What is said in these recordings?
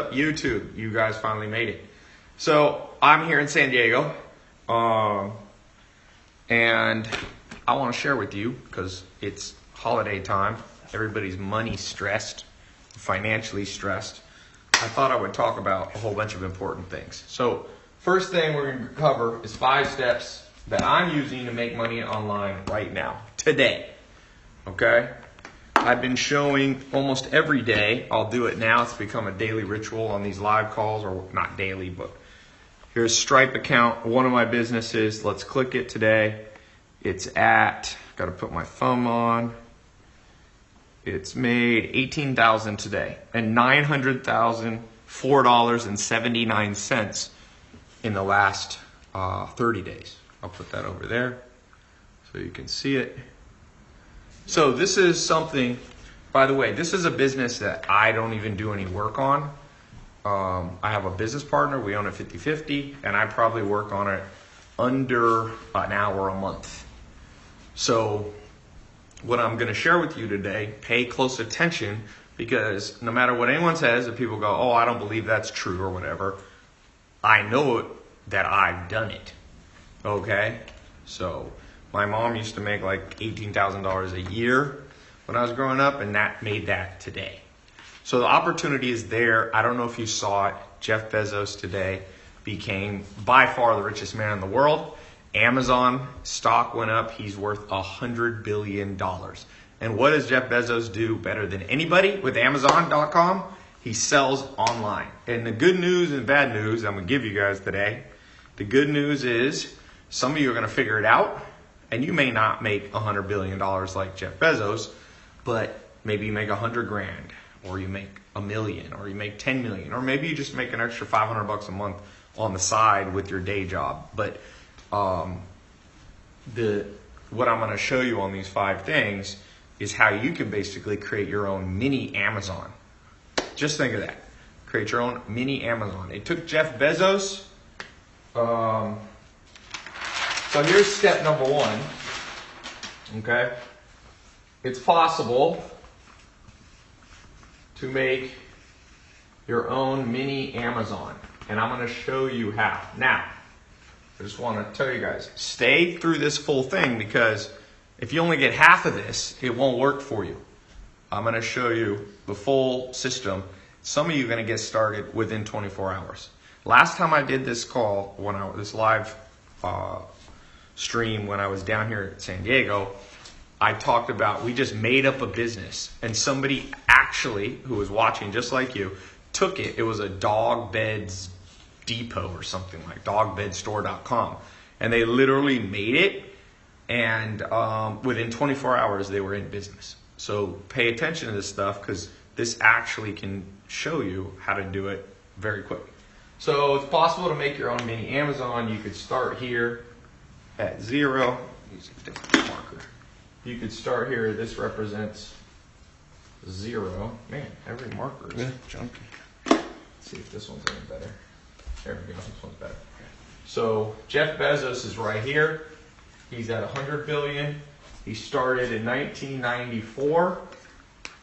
up, YouTube? You guys finally made it. So I'm here in San Diego, and I want to share with you because it's holiday time. Everybody's money stressed, financially stressed. I thought I would talk about a whole bunch of important things. So first thing we're going to cover is 5 steps that I'm using to make money online right now, today. Okay? I've been showing almost every day. I'll do it now. It's become a daily ritual on these live calls, or not daily, but here's Stripe account, one of my businesses. Let's click it today. It's at, got to put my thumb on. It's made $18,000 today and $900,004.79 in the last 30 days. I'll put that over there so you can see it. So this is something, by the way, this is a business that I don't even do any work on. I have a business partner. We own it 50-50, and I probably work on it under an hour a month. So what I'm going to share with you today, pay close attention, because no matter what anyone says, if people go, oh, I don't believe that's true or whatever, I know that I've done it. Okay? So my mom used to make like $18,000 a year when I was growing up, and that made that today. So the opportunity is there. I don't know if you saw it. Jeff Bezos today became by far the richest man in the world. Amazon stock went up. He's worth $100 billion. And what does Jeff Bezos do better than anybody with Amazon.com? He sells online. And the good news and bad news I'm going to give you guys today. The good news is some of you are going to figure it out. And you may not make $100 billion like Jeff Bezos, but maybe you make 100 grand, or you make $1 million, or you make 10 million, or maybe you just make an extra $500 a month on the side with your day job. But what I'm going to show you on these 5 things is how you can basically create your own mini Amazon. Just think of that. Create your own mini Amazon. It took Jeff Bezos. So here's step number 1. Okay. It's possible to make your own mini Amazon. And I'm going to show you how. Now, I just want to tell you guys, stay through this full thing, because if you only get half of this, it won't work for you. I'm going to show you the full system. Some of you are going to get started within 24 hours. Last time I did this call, this live stream when I was down here at San Diego, I talked about we just made up a business, and somebody actually who was watching just like you took it. It was a dog beds depot or something, like dogbedstore.com, and they literally made it, and within 24 hours they were in business. So pay attention to this stuff, because this actually can show you how to do it very quick. So it's possible to make your own mini Amazon. You could start here at 0. Use a different marker. You could start here. This represents 0. Man, every marker is junky. Let's see if this one's any better. There we go. This one's better. So Jeff Bezos is right here. He's at 100 billion. He started in 1994.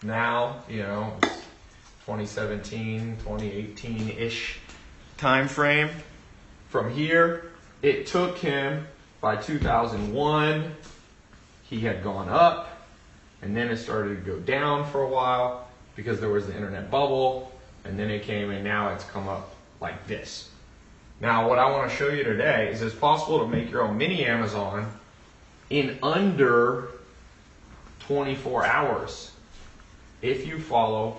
Now, it's 2017, 2018-ish time frame. From here, it took him by 2001. He had gone up, and then it started to go down for a while because there was the internet bubble, and then it came, and now it's come up like this. Now, what I want to show you today is it's possible to make your own mini Amazon in under 24 hours if you follow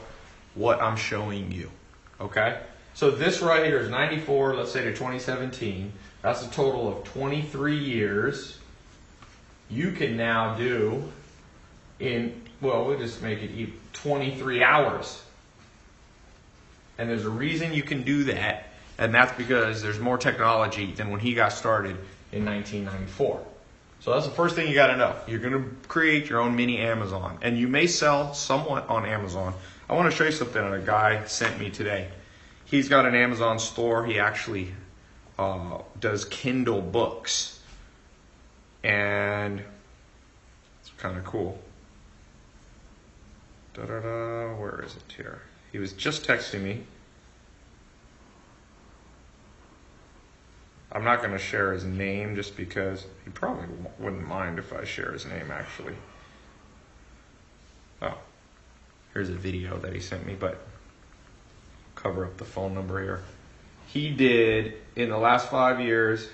what I'm showing you. Okay? So this right here is 94, let's say, to 2017. That's a total of 23 years. You can now do we'll just make it 23 hours. And there's a reason you can do that, and that's because there's more technology than when he got started in 1994. So that's the first thing you got to know. You're going to create your own mini Amazon, and you may sell somewhat on Amazon. I want to show you something that a guy sent me today. He's got an Amazon store. He actually does Kindle books. And it's kind of cool. Where is it here? He was just texting me. I'm not going to share his name just because he probably wouldn't mind if I share his name, actually. Oh, here's a video that he sent me, but I'll cover up the phone number here. He did, in the last 5 years,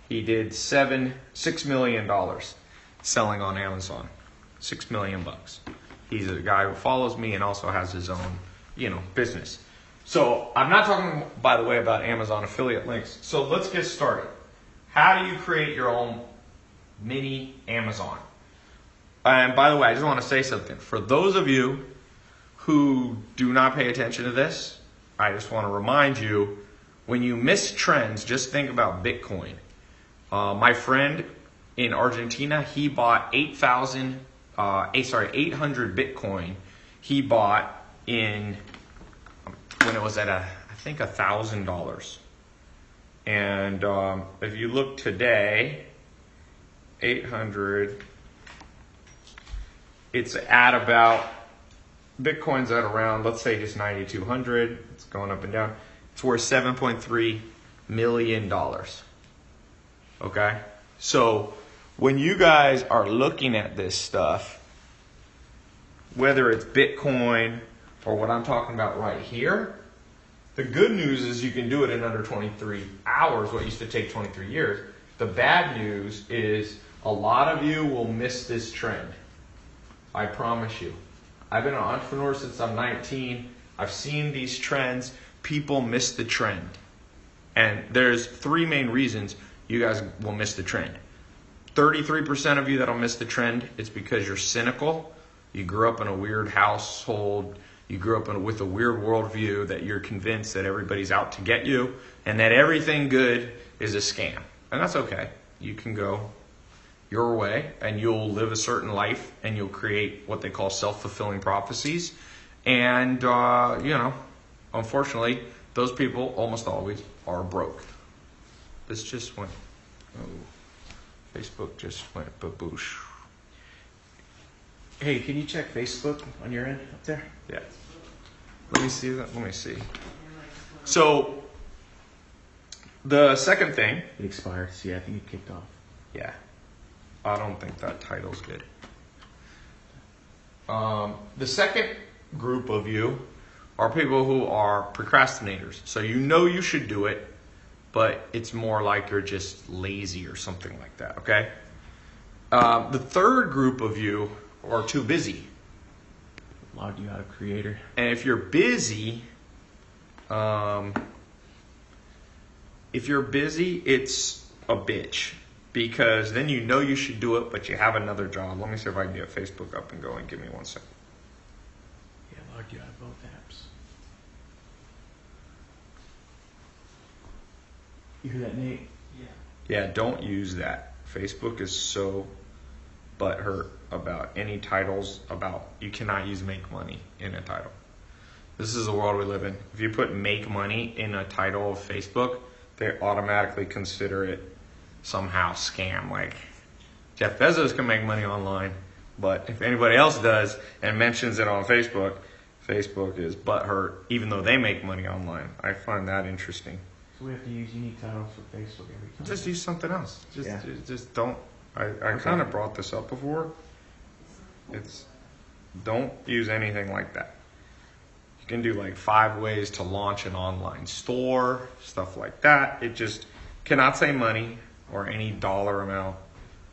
he did $6 million selling on Amazon. $6 million bucks. He's a guy who follows me and also has his own, business. So I'm not talking, by the way, about Amazon affiliate links. So let's get started. How do you create your own mini Amazon? And by the way, I just want to say something. For those of you who do not pay attention to this, I just want to remind you, when you miss trends, just think about Bitcoin. My friend in Argentina, he bought 800 Bitcoin. He bought in when it was at I think $1,000. And if you look today, 800, it's at about, Bitcoin's at around, let's say just 9,200. It's going up and down. It's worth $7.3 million. Okay? So when you guys are looking at this stuff, whether it's Bitcoin or what I'm talking about right here, the good news is you can do it in under 23 hours, what used to take 23 years. The bad news is a lot of you will miss this trend. I promise you. I've been an entrepreneur since I'm 19. I've seen these trends. People miss the trend. And there's 3 main reasons you guys will miss the trend. 33% of you that'll miss the trend, it's because you're cynical. You grew up in a weird household. You grew up with a weird worldview that you're convinced that everybody's out to get you and that everything good is a scam. And that's okay. You can go your way and you'll live a certain life and you'll create what they call self-fulfilling prophecies. And, unfortunately, those people almost always are broke. This just went, Facebook just went baboosh. Hey, can you check Facebook on your end up there? Yeah. Let me see that. Let me see. So, the second thing. It expired. See, I think it kicked off. Yeah. I don't think that title's good. The second group of you are people who are procrastinators. So you know you should do it, but it's more like you're just lazy or something like that, okay? The third group of you are too busy. Logged you out of Creator. And if you're busy, it's a bitch. Because then you know you should do it, but you have another job. Let me see if I can get Facebook up and going. Give me 1 second. Yeah, logged you out of both apps. You hear that, Nate? Yeah, don't use that. Facebook is so butthurt about any titles about, you cannot use make money in a title. This is the world we live in. If you put make money in a title of Facebook, they automatically consider it somehow scam. Like Jeff Bezos can make money online, but if anybody else does and mentions it on Facebook, Facebook is butthurt even though they make money online. I find that interesting. So we have to use unique titles for Facebook every time. Just use something else. Just don't. I Okay. kind of brought this up before. Don't use anything like that. You can do like 5 ways to launch an online store, stuff like that. It just cannot say money or any dollar amount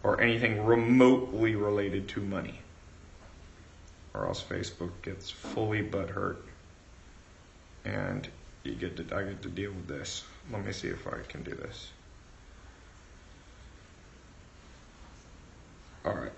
or anything remotely related to money. Or else Facebook gets fully butthurt and I get to deal with this. Let me see if I can do this. All right.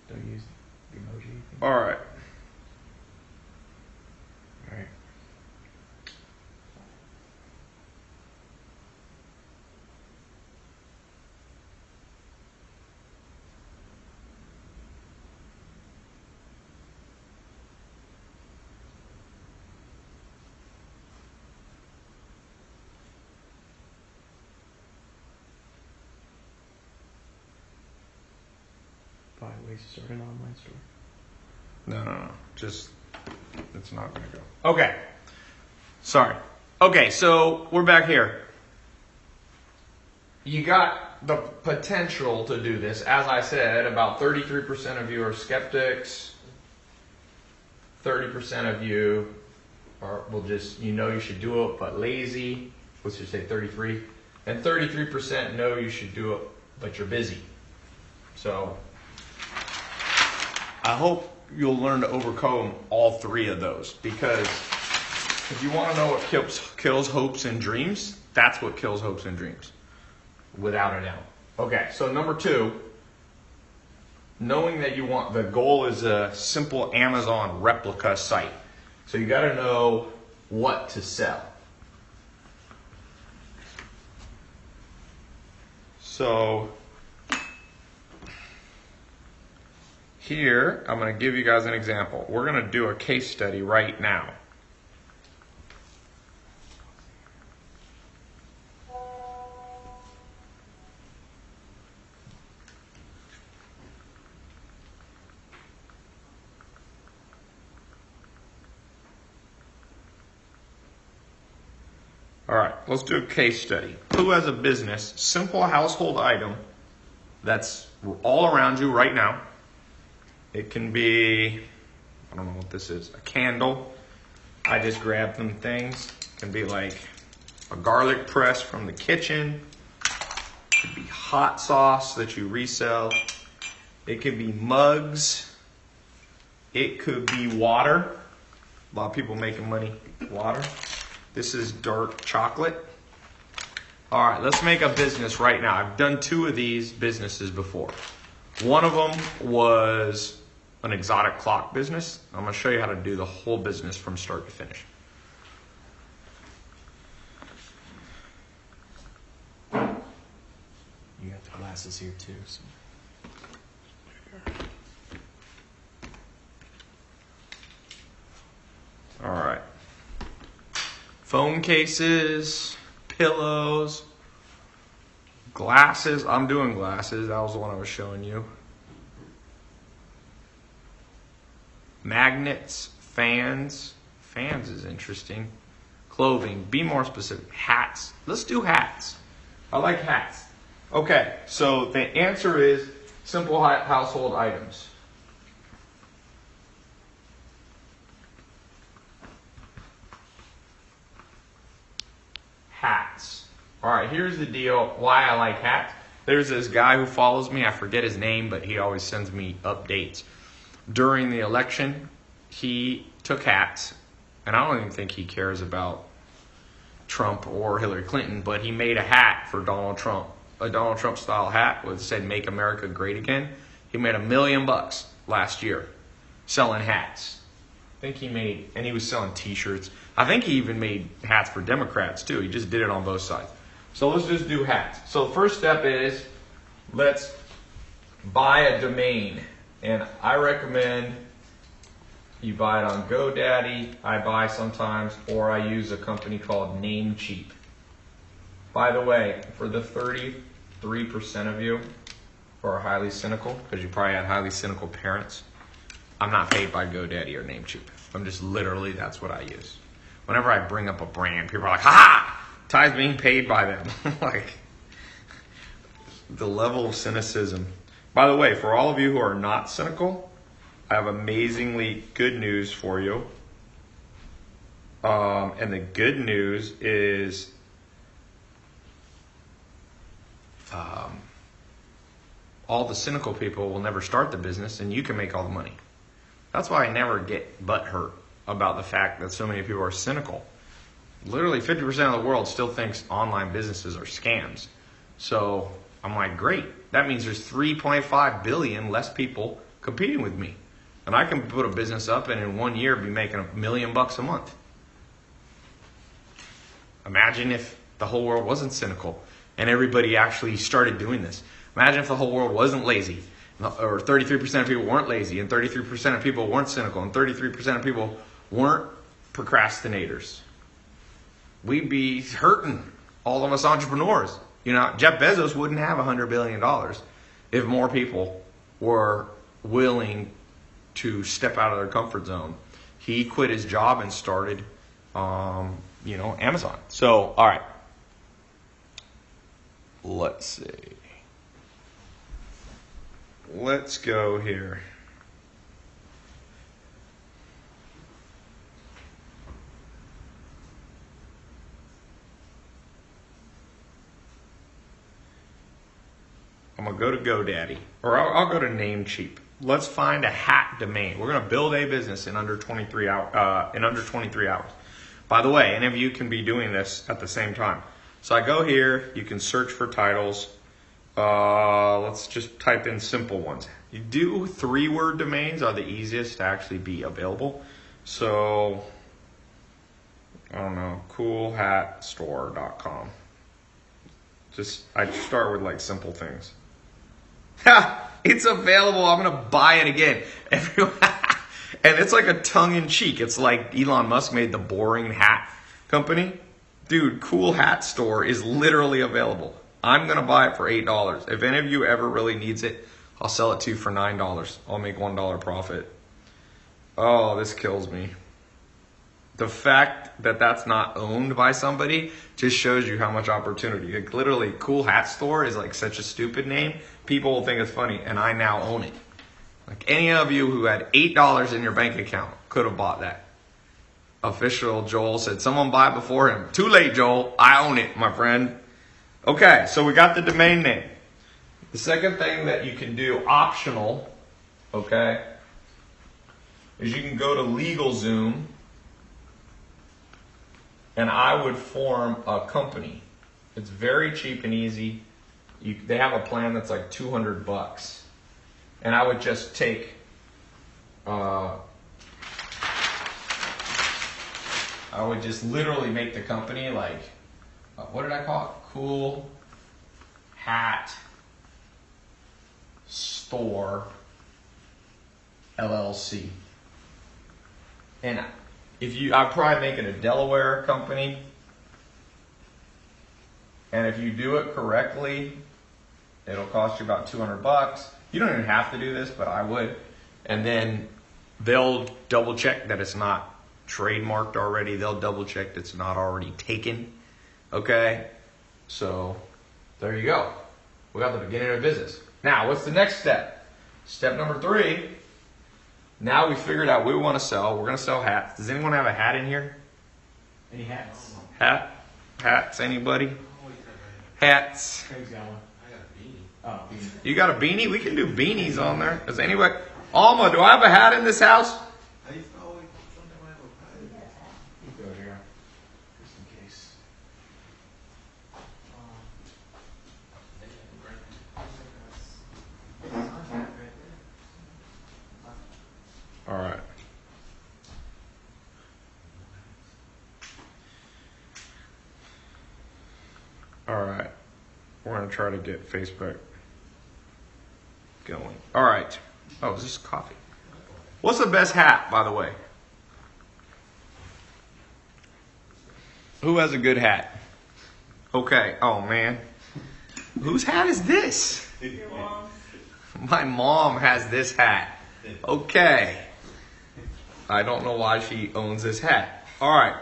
Don't use the emoji thing. All right. All right. 5 ways to start an online store. No. Just, it's not going to go. Okay. Sorry. Okay, so we're back here. You got the potential to do this. As I said, about 33% of you are skeptics. 30% of you will just, you should do it, but lazy. Let's just say 33. And 33% know you should do it, but you're busy. So I hope you'll learn to overcome all three of those, because if you want to know what kills hopes and dreams, that's what kills hopes and dreams, without a doubt. Okay, so number 2, knowing that the goal is a simple Amazon replica site. So you got to know what to sell. So here, I'm going to give you guys an example. We're going to do a case study right now. All right, let's do a case study. Who has a business, simple household item that's all around you right now? It can be, I don't know what this is, a candle. I just grabbed some things. It can be like a garlic press from the kitchen. It could be hot sauce that you resell. It could be mugs. It could be water. A lot of people making money with water. This is dark chocolate. All right, let's make a business right now. I've done 2 of these businesses before. One of them was an exotic clock business. I'm going to show you how to do the whole business from start to finish. You got the glasses here too. So. All right. Phone cases, pillows, glasses. I'm doing glasses. That was the one I was showing you. Magnets, fans. Fans is interesting. Clothing. Be more specific. Hats. Let's do hats. I like hats. Okay, so the answer is simple household items. Hats. All right, here's the deal why I like hats. There's this guy who follows me. I forget his name, but he always sends me updates. During the election, he took hats, and I don't even think he cares about Trump or Hillary Clinton, but he made a hat for Donald Trump, a Donald Trump style hat that said "Make America Great Again." He made $1 million last year selling hats. I think he made, and he was selling t-shirts. I think he even made hats for Democrats too. He just did it on both sides. So let's just do hats. So the first step is, let's buy a domain. And I recommend you buy it on GoDaddy. I buy sometimes, or I use a company called Namecheap. By the way, for the 33% of you who are highly cynical, because you probably had highly cynical parents, I'm not paid by GoDaddy or Namecheap. I'm just literally, that's what I use. Whenever I bring up a brand, people are like, ha! Ty's being paid by them. Like, the level of cynicism. By the way, for all of you who are not cynical, I have amazingly good news for you. And the good news is all the cynical people will never start the business, and you can make all the money. That's why I never get butthurt about the fact that so many people are cynical. Literally 50% of the world still thinks online businesses are scams. So I'm like, great. That means there's 3.5 billion less people competing with me. And I can put a business up and in 1 year be making $1 million a month. Imagine if the whole world wasn't cynical and everybody actually started doing this. Imagine if the whole world wasn't lazy, or 33% of people weren't lazy, and 33% of people weren't cynical, and 33% of people weren't procrastinators. We'd be hurting, all of us entrepreneurs. You know, Jeff Bezos wouldn't have $100 billion if more people were willing to step out of their comfort zone. He quit his job and started, Amazon. So, all right. Let's see. Let's go here. I'm going to go to GoDaddy, or I'll go to Namecheap. Let's find a hat domain. We're going to build a business in under 23 hours. By the way, any of you can be doing this at the same time. So I go here. You can search for titles. Let's just type in simple ones. You do 3-word domains are the easiest to actually be available. So, I don't know, coolhatstore.com. I start with like simple things. Ha! It's available. I'm going to buy it again. And it's like a tongue-in-cheek. It's like Elon Musk made the boring hat company. Dude, Cool Hat Store is literally available. I'm going to buy it for $8. If any of you ever really needs it, I'll sell it to you for $9. I'll make $1 profit. Oh, this kills me. The fact that that's not owned by somebody just shows you how much opportunity. Like literally, Cool Hat Store is like such a stupid name. People will think it's funny, and I now own it. Like any of you who had $8 in your bank account could have bought that. Official Joel said, someone buy it before him. Too late, Joel. I own it, my friend. Okay, so we got the domain name. The second thing that you can do, optional, okay, is you can go to LegalZoom, and I would form a company. It's very cheap and easy. They have a plan that's like $200, and I would just take. I would just literally make the company like, what did I call it? Cool Hat Store LLC. And I'd probably make it a Delaware company. And if you do it correctly, it'll cost you about $200. You don't even have to do this, but I would. And then they'll double check that it's not trademarked already. They'll double check that it's not already taken. Okay? So, there you go. We got the beginning of business. Now, what's the next step? Step number 3. Now we figured out what we want to sell. We're going to sell hats. Does anyone have a hat in here? Any hats? Hats, anybody? Hats. Craig's got one. I got a beanie. Oh, beanie. You got a beanie? We can do beanies on there. Does anybody? Alma, do I have a hat in this house? Go here. Just in case. All right. All right. We're going to try to get Facebook going. All right. Oh, is this coffee? What's the best hat, by the way? Who has a good hat? Okay. Oh, man. Whose hat is this? Your mom. My mom has this hat. Okay. I don't know why she owns this hat. All right.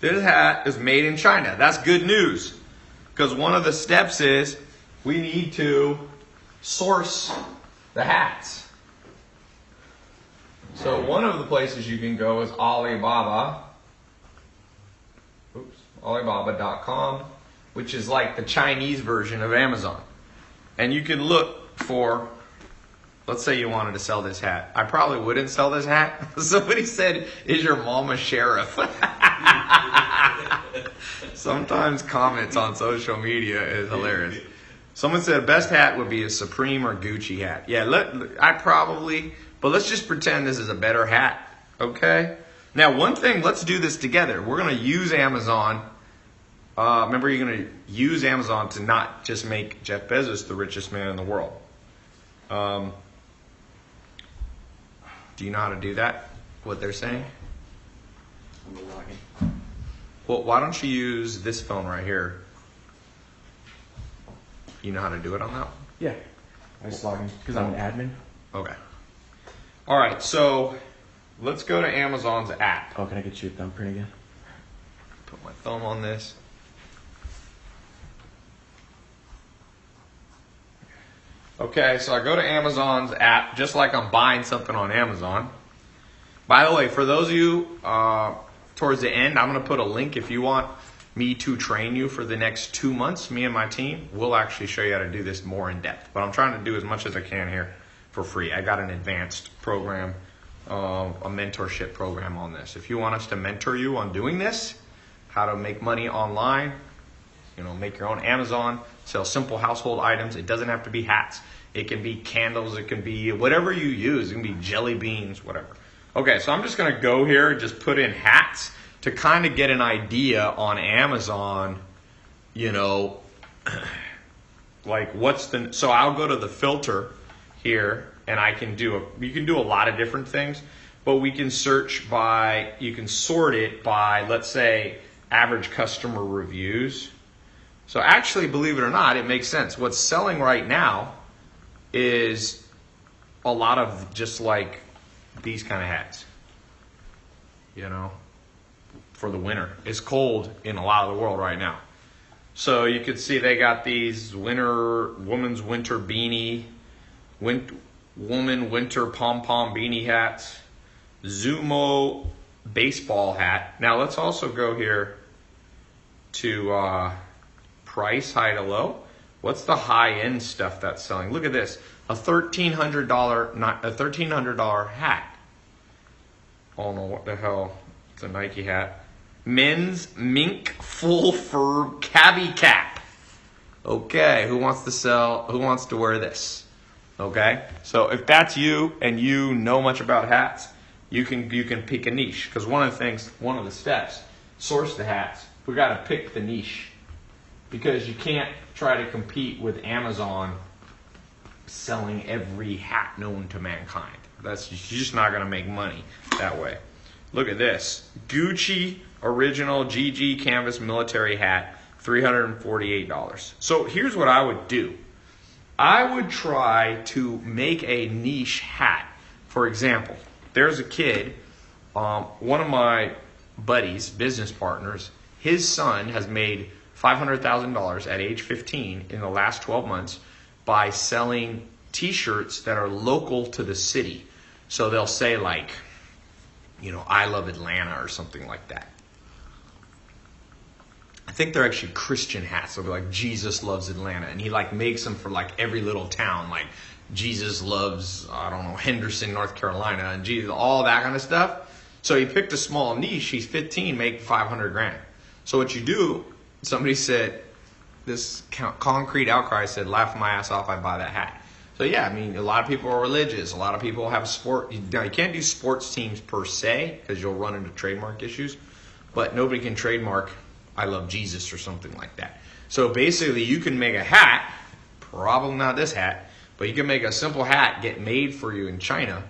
This hat is made in China. That's good news. Because one of the steps is we need to source the hats. So one of the places you can go is Alibaba. Alibaba.com, which is like the Chinese version of Amazon. And you can look for, let's say you wanted to sell this hat. I probably wouldn't sell this hat. Somebody said, is your mom a sheriff? Sometimes comments on social media is hilarious. Someone said best hat would be a Supreme or Gucci hat. Yeah, but let's just pretend this is a better hat, okay? Now, one thing, let's do this together. We're going to use Amazon. Remember, you're going to use Amazon to not just make Jeff Bezos the richest man in the world. Do you know how to do that? What they're saying? I'm logging. Well, why don't you use this phone right here? You know how to do it on that one? Yeah. I just log in because I'm an admin. Okay. All right, so let's go to Amazon's app. Oh, can I get your thumbprint again? Put my thumb on this. Okay, so I go to Amazon's app just like I'm buying something on Amazon. By the way, for those of you towards the end, I'm going to put a link if you want me to train you for the next 2 months. Me and my team will actually show you how to do this more in depth. But I'm trying to do as much as I can here for free. I got an advanced program, a mentorship program on this. If you want us to mentor you on doing this, how to make money online, make your own Amazon, sell simple household items. It doesn't have to be hats. It can be candles. It can be whatever you use. It can be jelly beans, whatever. Okay, so I'm just going to go here and just put in hats to kind of get an idea on Amazon, like so I'll go to the filter here and you can do a lot of different things, but we can you can sort it by, let's say, average customer reviews. So actually, believe it or not, it makes sense. What's selling right now is a lot of just like these kind of hats, for the winter. It's cold in a lot of the world right now. So you could see they got these woman's winter beanie, woman winter pom-pom beanie hats, Zumo baseball hat. Now let's also go here to price, high to low. What's the high-end stuff that's selling? Look at this, a $1,300 hat. I don't know what the hell. It's a Nike hat. Men's mink full fur cabbie cap. Okay, who wants to wear this? Okay, so if that's you and you know much about hats, you can pick a niche, because one of the steps, source the hats. We got to pick the niche, because you can't try to compete with Amazon selling every hat known to mankind. You're just not going to make money that way. Look at this. Gucci original GG canvas military hat, $348. So here's what I would do. I would try to make a niche hat. For example, there's a kid, one of my buddies, business partners, his son has made $500,000 at age 15 in the last 12 months by selling t-shirts that are local to the city. So they'll say like, I love Atlanta or something like that. I think they're actually Christian hats. They'll be like, Jesus loves Atlanta. And he makes them for every little town. Like Jesus loves, Henderson, North Carolina, and Jesus, all that kind of stuff. So he picked a small niche. He's 15, make $500,000. So what you do, somebody said, this concrete outcry said, laugh my ass off, I'd buy that hat. So yeah, a lot of people are religious. A lot of people have sport. Now, you can't do sports teams per se because you'll run into trademark issues. But nobody can trademark I love Jesus or something like that. So basically, you can make a hat, probably not this hat, but you can make a simple hat, get made for you in China,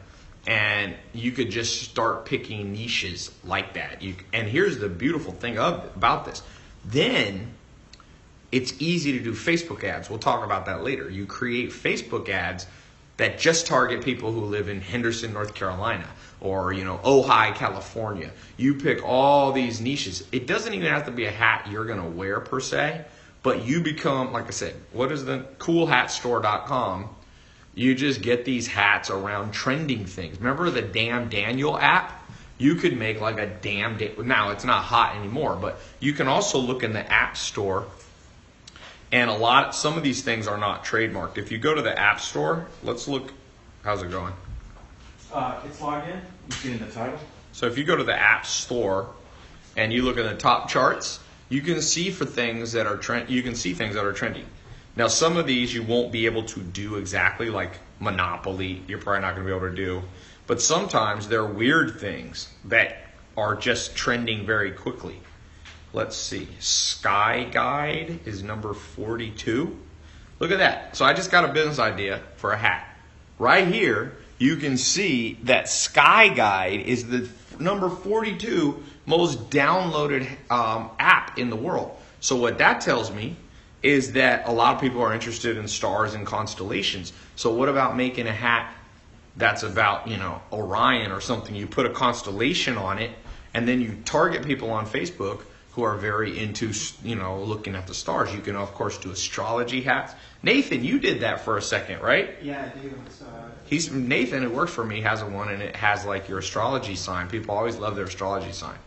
and you could just start picking niches like that. And here's the beautiful thing about this. Then it's easy to do Facebook ads. We'll talk about that later. You create Facebook ads that just target people who live in Henderson, North Carolina, or Ojai, California. You pick all these niches. It doesn't even have to be a hat you're going to wear per se, but you become, like I said, what is the coolhatstore.com? You just get these hats around trending things. Remember the Damn Daniel app? You could make like a now it's not hot anymore, but you can also look in the app store. And some of these things are not trademarked. If you go to the App Store, let's look. How's it going? It's logged in. You see in the title. So if you go to the App Store and you look at the top charts, you can see things that are trending. Now, some of these you won't be able to do exactly, like Monopoly. You're probably not going to be able to do. But sometimes there are weird things that are just trending very quickly. Let's see. Sky Guide is number 42. Look at that. So I just got a business idea for a hat. Right here, you can see that Sky Guide is the number 42 most downloaded app in the world. So what that tells me is that a lot of people are interested in stars and constellations. So what about making a hat that's about, Orion or something? You put a constellation on it, and then you target people on Facebook who are very into, looking at the stars. You can, of course, do astrology hats. Nathan, you did that for a second, right? Yeah, I do. Nathan, who works for me, has one, and it has like your astrology sign. People always love their astrology sign.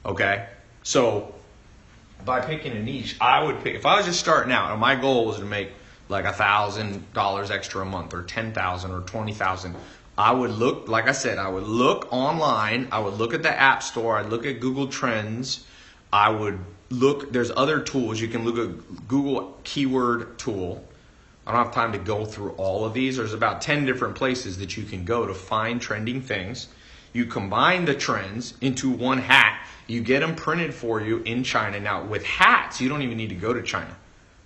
Okay? So by picking a niche, I would pick, if I was just starting out, and my goal was to make like $1,000 extra a month, or $10,000 or $20,000, I would look, like I said, I would look online, I would look at the App Store, I'd look at Google Trends, I would look, there's other tools. You can look at Google Keyword Tool. I don't have time to go through all of these. There's about 10 different places that you can go to find trending things. You combine the trends into one hat. You get them printed for you in China. Now, with hats, you don't even need to go to China.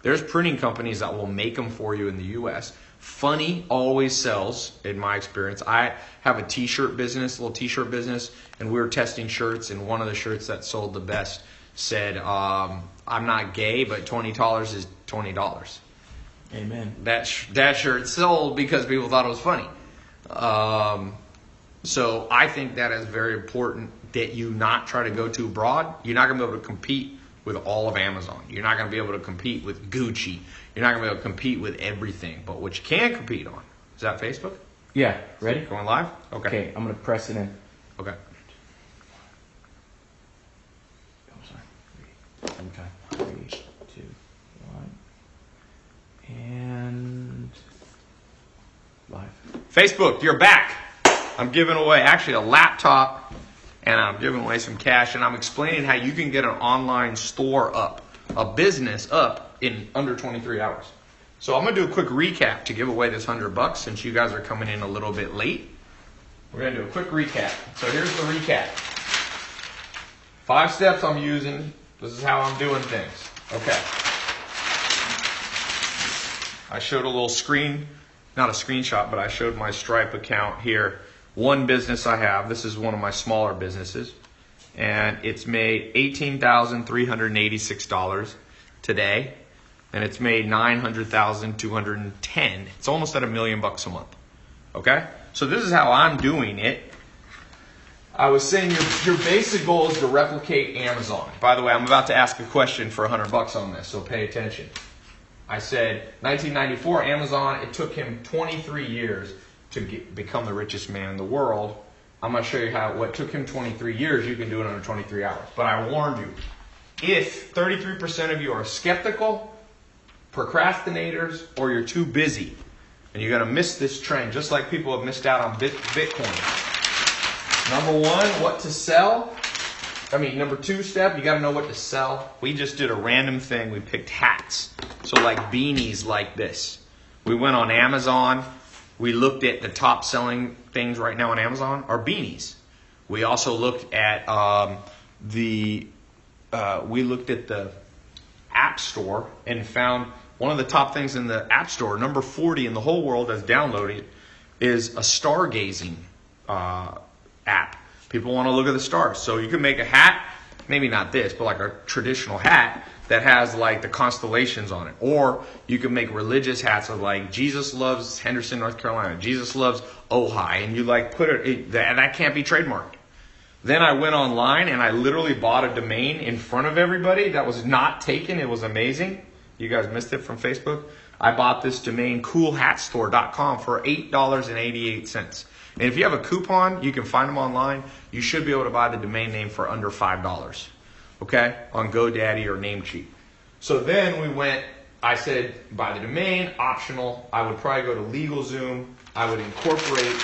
There's printing companies that will make them for you in the U.S. Funny always sells, in my experience. I have a t-shirt business, little t-shirt business, and we were testing shirts, and one of the shirts that sold the best said, I'm not gay, but $20 is $20. Amen. That shirt sold because people thought it was funny. So I think that is very important that you not try to go too broad. You're not going to be able to compete with all of Amazon. You're not going to be able to compete with Gucci. You're not going to be able to compete with everything. But what you can compete on, is that Facebook? Yeah. Ready? Going live? Okay. I'm going to press it in. Okay. Okay. 3, 2, 1. And live. Facebook, you're back. I'm giving away actually a laptop, and I'm giving away some cash, and I'm explaining how you can get an online store up, a business up in under 23 hours. So I'm going to do a quick recap to give away this $100 since you guys are coming in a little bit late. We're going to do a quick recap. So here's the recap. 5 steps I'm using. This is how I'm doing things. Okay. I showed a little screen, not a screenshot, but I showed my Stripe account here. One business I have, this is one of my smaller businesses, and it's made $18,386 today, and it's made $900,210. It's almost at $1 million a month. Okay? So this is how I'm doing it. I was saying your basic goal is to replicate Amazon. By the way, I'm about to ask a question for $100 on this, so pay attention. I said 1994, Amazon, it took him 23 years to become the richest man in the world. I'm going to show you how what took him 23 years, you can do it under 23 hours. But I warned you, if 33% of you are skeptical, procrastinators, or you're too busy, and you're going to miss this trend, just like people have missed out on Bitcoin. Number 1, what to sell. Number 2 step, you got to know what to sell. We just did a random thing. We picked hats. So like beanies like this. We went on Amazon. We looked at the top selling things right now on Amazon are beanies. We also looked at the App Store and found one of the top things in the App Store, number 40 in the whole world that's downloaded, is a stargazing app. People want to look at the stars. So you can make a hat, maybe not this, but like a traditional hat that has like the constellations on it. Or you can make religious hats of like Jesus loves Henderson, North Carolina. Jesus loves Ojai. And you like put it, that can't be trademarked. Then I went online and I literally bought a domain in front of everybody that was not taken. It was amazing. You guys missed it from Facebook. I bought this domain, coolhatstore.com, for $8.88. And if you have a coupon, you can find them online. You should be able to buy the domain name for under $5. Okay? On GoDaddy or Namecheap. So then I said, buy the domain, optional. I would probably go to LegalZoom. I would incorporate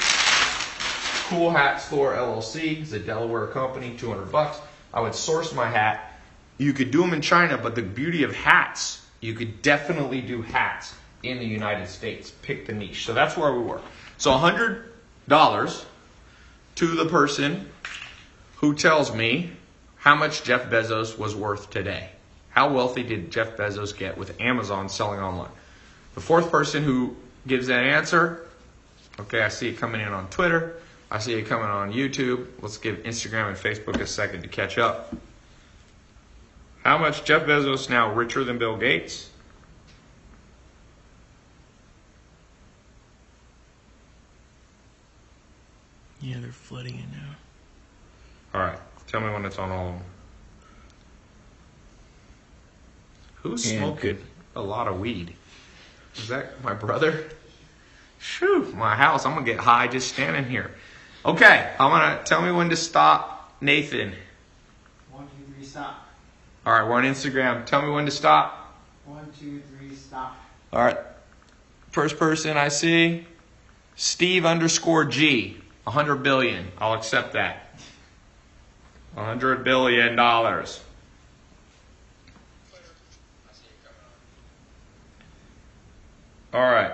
Cool Hat Store LLC. It's a Delaware company, $200. I would source my hat. You could do them in China, but the beauty of hats, you could definitely do hats in the United States. Pick the niche. So that's where we were. So $100 to the person who tells me how much Jeff Bezos was worth today. How wealthy did Jeff Bezos get with Amazon selling online? The 4th person who gives that answer, okay, I see it coming in on Twitter. I see it coming on YouTube. Let's give Instagram and Facebook a second to catch up. How much Jeff Bezos now richer than Bill Gates? Yeah, they're flooding it now. All right. Tell me when it's on all of them. Who's And smoking good. a lot of weed? Is that my brother? Shoo, my house. I'm going to get high just standing here. Okay, I'm going to tell me when to stop, Nathan. 1, 2, 3, stop. All right, we're on Instagram. Tell me when to stop. 1, 2, 3, stop. All right. First person I see, Steve_G. 100 billion. I'll accept that. $100 billion. All right.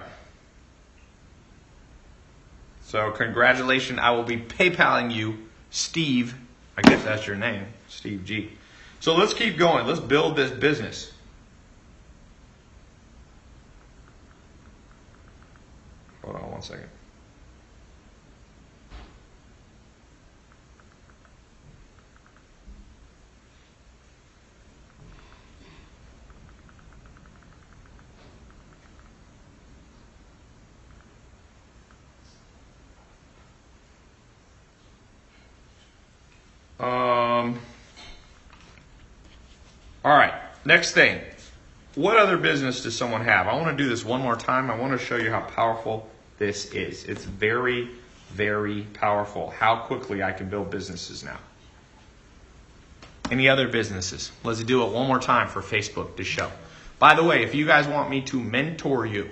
So congratulations. I will be PayPaling you, Steve. I guess that's your name, Steve G. So let's keep going. Let's build this business. Hold on one second. All right. Next thing. What other business does someone have? I want to do this one more time. I want to show you how powerful this is. It's very, very powerful. How quickly I can build businesses now. Any other businesses? Let's do it one more time for Facebook to show. By the way, if you guys want me to mentor you,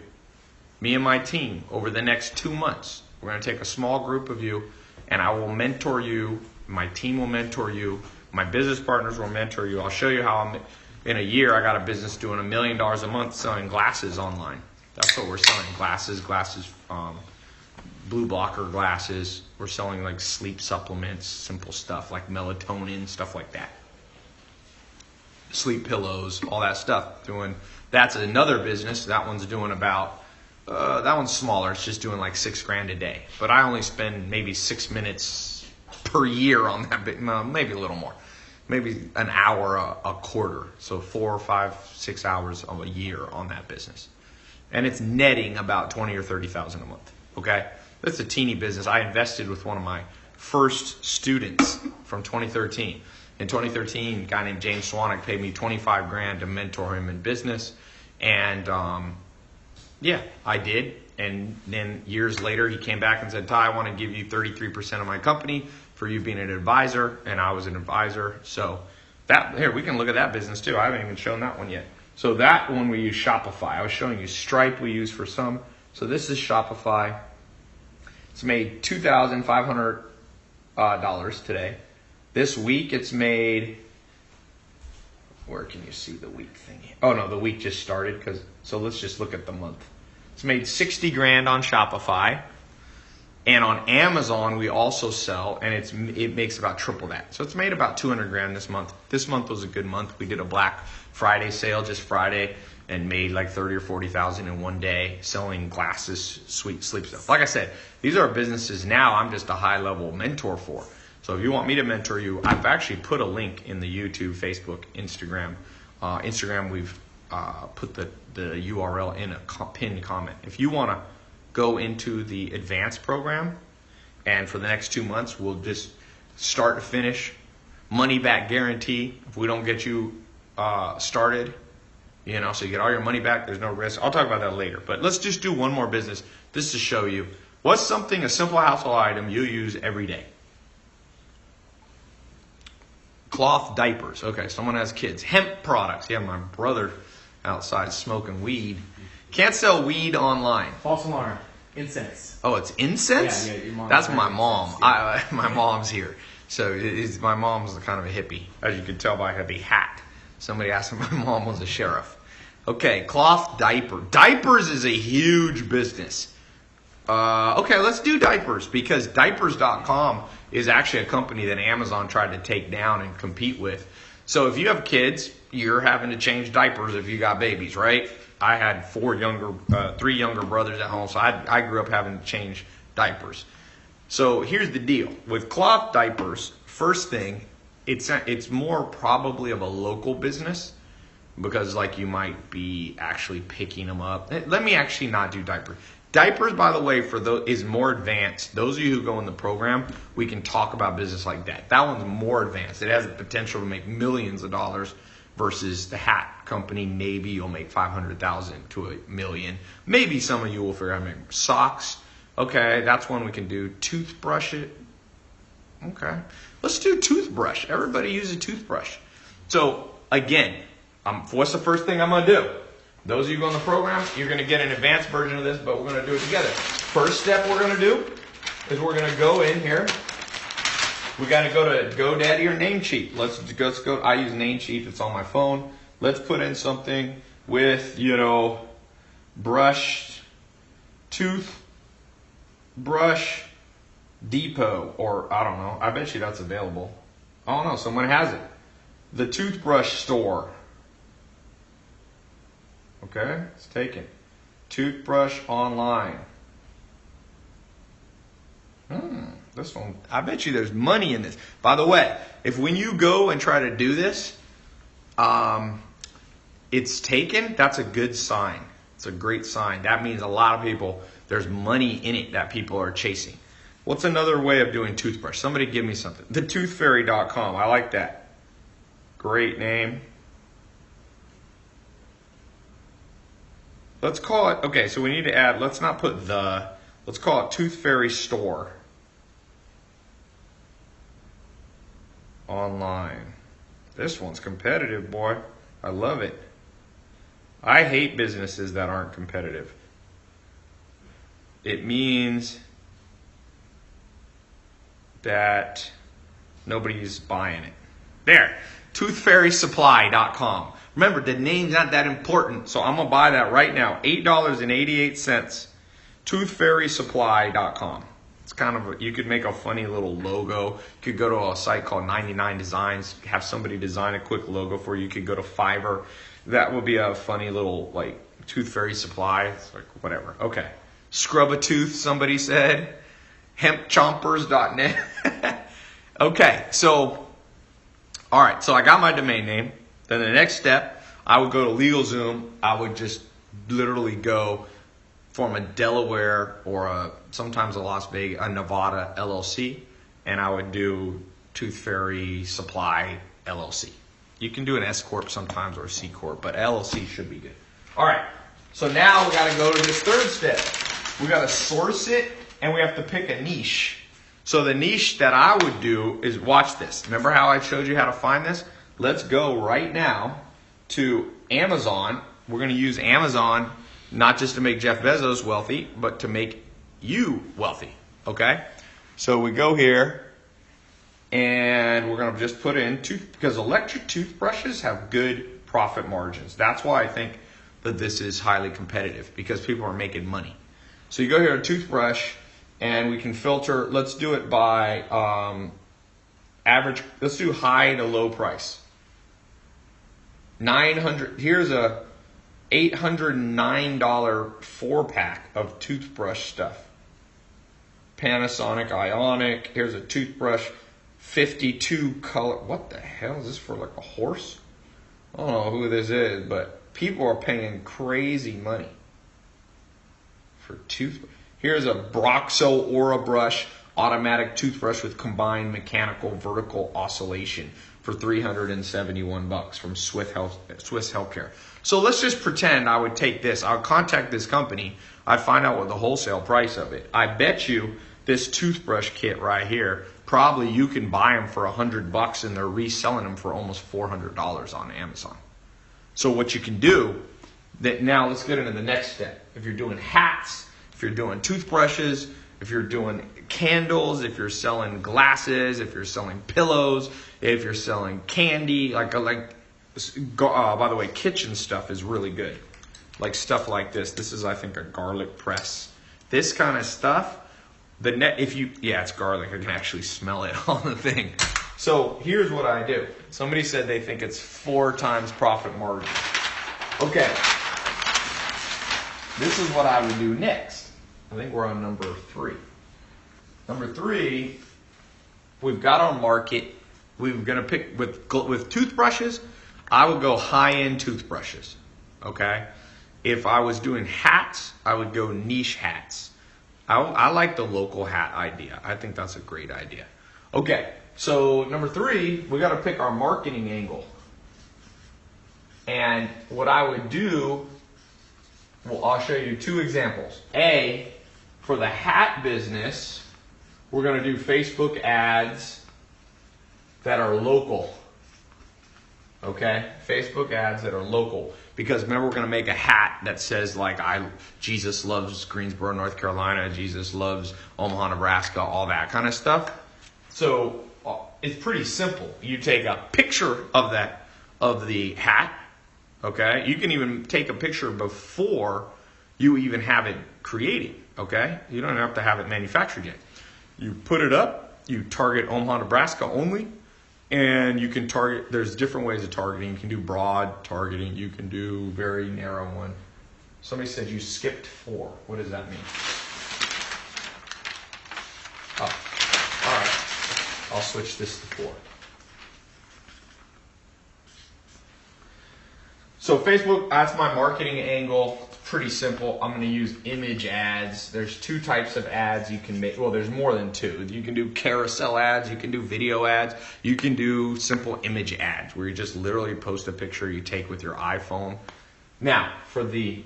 me and my team, over the next 2 months, we're going to take a small group of you and I will mentor you. My team will mentor you. My business partners will mentor you. I'll show you how in a year I got a business doing $1 million a month selling glasses online. That's what we're selling. Glasses, blue blocker glasses. We're selling like sleep supplements, simple stuff like melatonin, stuff like that. Sleep pillows, all that stuff. That's another business. That one's doing about, that one's smaller. It's just doing like $6,000 a day. But I only spend maybe 6 minutes per year on that, maybe a little more. Maybe an hour a quarter. So 4 or 5, 6 hours of a year on that business. And it's netting about 20 or 30,000 a month. Okay? That's a teeny business. I invested with one of my first students from 2013. In 2013, a guy named James Swanwick paid me $25,000 to mentor him in business. And yeah, I did. And then years later, he came back and said, Ty, I want to give you 33% of my company for you being an advisor. And I was an advisor. So that here, we can look at that business too. I haven't even shown that one yet. So that one we use Shopify. I was showing you Stripe we use for some. So this is Shopify. It's made $2,500 today. This week it's made, where can you see the week thing? Oh no, the week just started. So let's just look at the month. It's made $60,000 on Shopify. And on Amazon we also sell, and it makes about triple that. So it's made about $200,000 this month. This month was a good month. We did a Black Friday sale just Friday and made like 30 or 40,000 in one day selling glasses, sweet sleep stuff. Like I said, these are businesses now I'm just a high level mentor for. So if you want me to mentor you, I've actually put a link in the YouTube, Facebook, Instagram. Instagram, we've put the URL in a pinned comment. If you want to go into the advanced program, and for the next 2 months, we'll just start to finish, money back guarantee. If we don't get you started, so you get all your money back, there's no risk. I'll talk about that later. But let's just do one more business just to show you what's a simple household item you use every day. Cloth diapers. Okay, someone has kids. Hemp products. Yeah, my brother outside smoking weed. Can't sell weed online. False alarm. Incense. Oh, it's incense? Yeah, your mom. That's my mom. Incense, yeah. My mom's here. So my mom's kind of a hippie, as you can tell by her hat. Somebody asked if my mom was a sheriff. Okay, cloth diaper. Diapers is a huge business. Okay, let's do diapers, because diapers.com is actually a company that Amazon tried to take down and compete with. So if you have kids, you're having to change diapers if you got babies, right? I had 3 younger brothers at home, so I grew up having to change diapers. So here's the deal. With cloth diapers, first thing, it's more probably of a local business, because like you might be actually picking them up. Let me actually not do diapers. Diapers, by the way, for those is more advanced. Those of you who go in the program, we can talk about business like that. That one's more advanced. It has the potential to make millions of dollars versus the hat company. Maybe you'll make 500,000 to $1 million. Maybe some of you will figure out how to make socks. Okay, that's one we can do. Toothbrush it. Okay, let's do toothbrush. Everybody uses a toothbrush. So again, what's the first thing I'm going to do? Those of you who go in the program, you're going to get an advanced version of this, but we're going to do it together. First step we're going to do is we're going to go in here. We got to go to GoDaddy or Namecheap. Let's go. I use Namecheap. It's on my phone. Let's put in something with, toothbrush depot, or I don't know. I bet you that's available. Oh no, someone has it. The toothbrush store. Okay, it's taken. Toothbrush online. This one, I bet you there's money in this. By the way, if when you go and try to do this, it's taken, that's a good sign. It's a great sign. That means a lot of people, there's money in it that people are chasing. What's another way of doing toothbrush? Somebody give me something. TheToothFairy.com. I like that. Great name. Let's call it, okay, so we need to add, let's not put let's call it Tooth Fairy Store. Online. This one's competitive, boy. I love it. I hate businesses that aren't competitive. It means that nobody's buying it. There, toothfairysupply.com. Remember, the name's not that important, so I'm going to buy that right now. $8.88. Toothfairysupply.com. It's kind of, you could make a funny little logo. You could go to a site called 99 Designs, have somebody design a quick logo for you. You could go to Fiverr. That would be a funny little, like, Tooth Fairy Supply. It's like, whatever. Okay. Scrub a tooth, somebody said. Hempchompers.net. Okay, so, all right, so I got my domain name. Then the next step, I would go to LegalZoom. I would just literally go form a Delaware or sometimes a Las Vegas, a Nevada LLC, and I would do Tooth Fairy Supply LLC. You can do an S Corp sometimes or a C Corp, but LLC should be good. All right, so now we got to go to this third step. We got to source it, and we have to pick a niche. So the niche that I would do is, watch this. Remember how I showed you how to find this? Let's go right now to Amazon. We're going to use Amazon not just to make Jeff Bezos wealthy, but to make you wealthy. Okay? So we go here, and we're going to just put in because electric toothbrushes have good profit margins. That's why I think that this is highly competitive, because people are making money. So you go here to toothbrush, and we can filter. Let's do it by average. Let's do high to low price. 900. Here's a $809 4-pack of toothbrush stuff. Panasonic Ionic. Here's a toothbrush, 52 color. What the hell is this for? Like a horse? I don't know who this is, but people are paying crazy money for toothbrush. Here's a Broxo Aura brush, automatic toothbrush with combined mechanical vertical oscillation for $371 from Swiss Healthcare. So let's just pretend I would take this. I would contact this company. I'd find out what the wholesale price of it. I bet you this toothbrush kit right here, probably you can buy them for $100 and they're reselling them for almost $400 on Amazon. So what you can do, now let's get into the next step. If you're doing hats, if you're doing toothbrushes, if you're doing candles, if you're selling glasses, if you're selling pillows, if you're selling candy, by the way, kitchen stuff is really good. Like stuff like this. This is, I think, a garlic press. This kind of stuff, it's garlic. I can actually smell it on the thing. So here's what I do. Somebody said they think it's 4 times profit margin. Okay. This is what I would do next. I think we're on number 3. Number 3, we've got our market. We're going to pick with toothbrushes. I would go high-end toothbrushes, okay? If I was doing hats, I would go niche hats. I like the local hat idea. I think that's a great idea. Okay, so number 3, we got to pick our marketing angle. And what I would do, well, I'll show you 2 examples. A, for the hat business, we're going to do Facebook ads that are local. Okay? Facebook ads that are local. Because remember, we're going to make a hat that says, like, Jesus loves Greensboro, North Carolina, Jesus loves Omaha, Nebraska, all that kind of stuff. So it's pretty simple. You take a picture of the hat. Okay? You can even take a picture before you even have it created. Okay? You don't have to have it manufactured yet. You put it up, you target Omaha, Nebraska only, and you can target, there's different ways of targeting. You can do broad targeting, you can do very narrow one. Somebody said you skipped 4. What does that mean? Oh, all right. I'll switch this to 4. So Facebook, that's my marketing angle. It's pretty simple. I'm going to use image ads. There's 2 types of ads you can make. Well, there's more than 2. You can do carousel ads. You can do video ads. You can do simple image ads where you just literally post a picture you take with your iPhone. Now, for the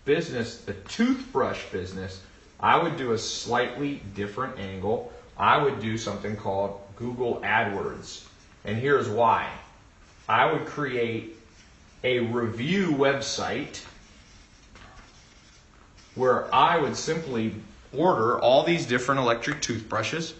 business, the toothbrush business, I would do a slightly different angle. I would do something called Google AdWords. And here's why. I would create a review website where I would simply order all these different electric toothbrushes.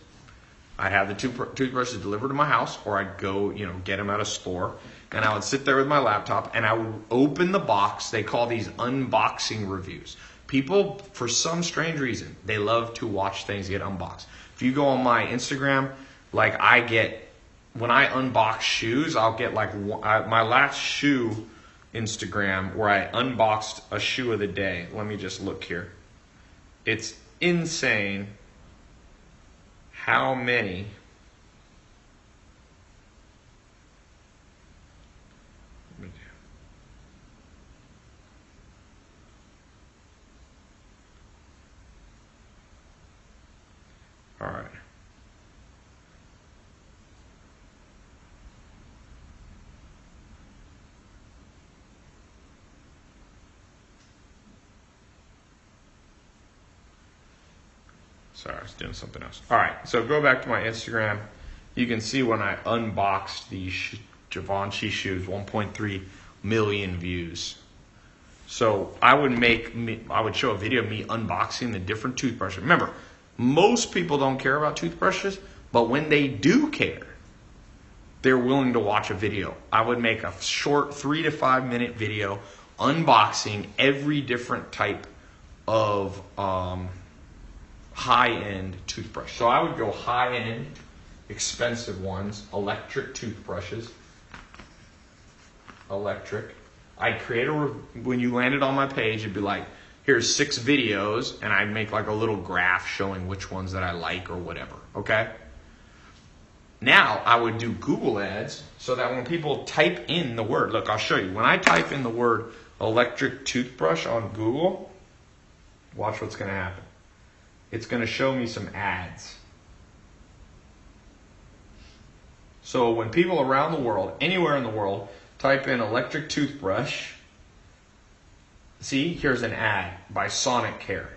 I'd have the toothbrushes delivered to my house, or I'd go, get them at a store, and I would sit there with my laptop and I would open the box. They call these unboxing reviews. People, for some strange reason, they love to watch things get unboxed. If you go on my Instagram, when I unbox shoes, I'll get my last shoe Instagram where I unboxed a shoe of the day. Let me just look here. It's insane how many. All right. Sorry, I was doing something else. All right, so go back to my Instagram. You can see when I unboxed these Givenchy shoes, 1.3 million views. So I would show a video of me unboxing the different toothbrushes. Remember, most people don't care about toothbrushes, but when they do care, they're willing to watch a video. I would make a short 3 to 5 minute video unboxing every different type of high-end toothbrush. So I would go high-end, expensive ones, electric toothbrushes. Electric. I'd create when you landed on my page, it'd be like, here's 6 videos, and I'd make like a little graph showing which ones that I like or whatever, okay? Now, I would do Google ads so that when people type in the word, look, I'll show you. When I type in the word electric toothbrush on Google, watch what's going to happen. It's going to show me some ads. So when people around the world, anywhere in the world, type in electric toothbrush, see, here's an ad by Sonicare.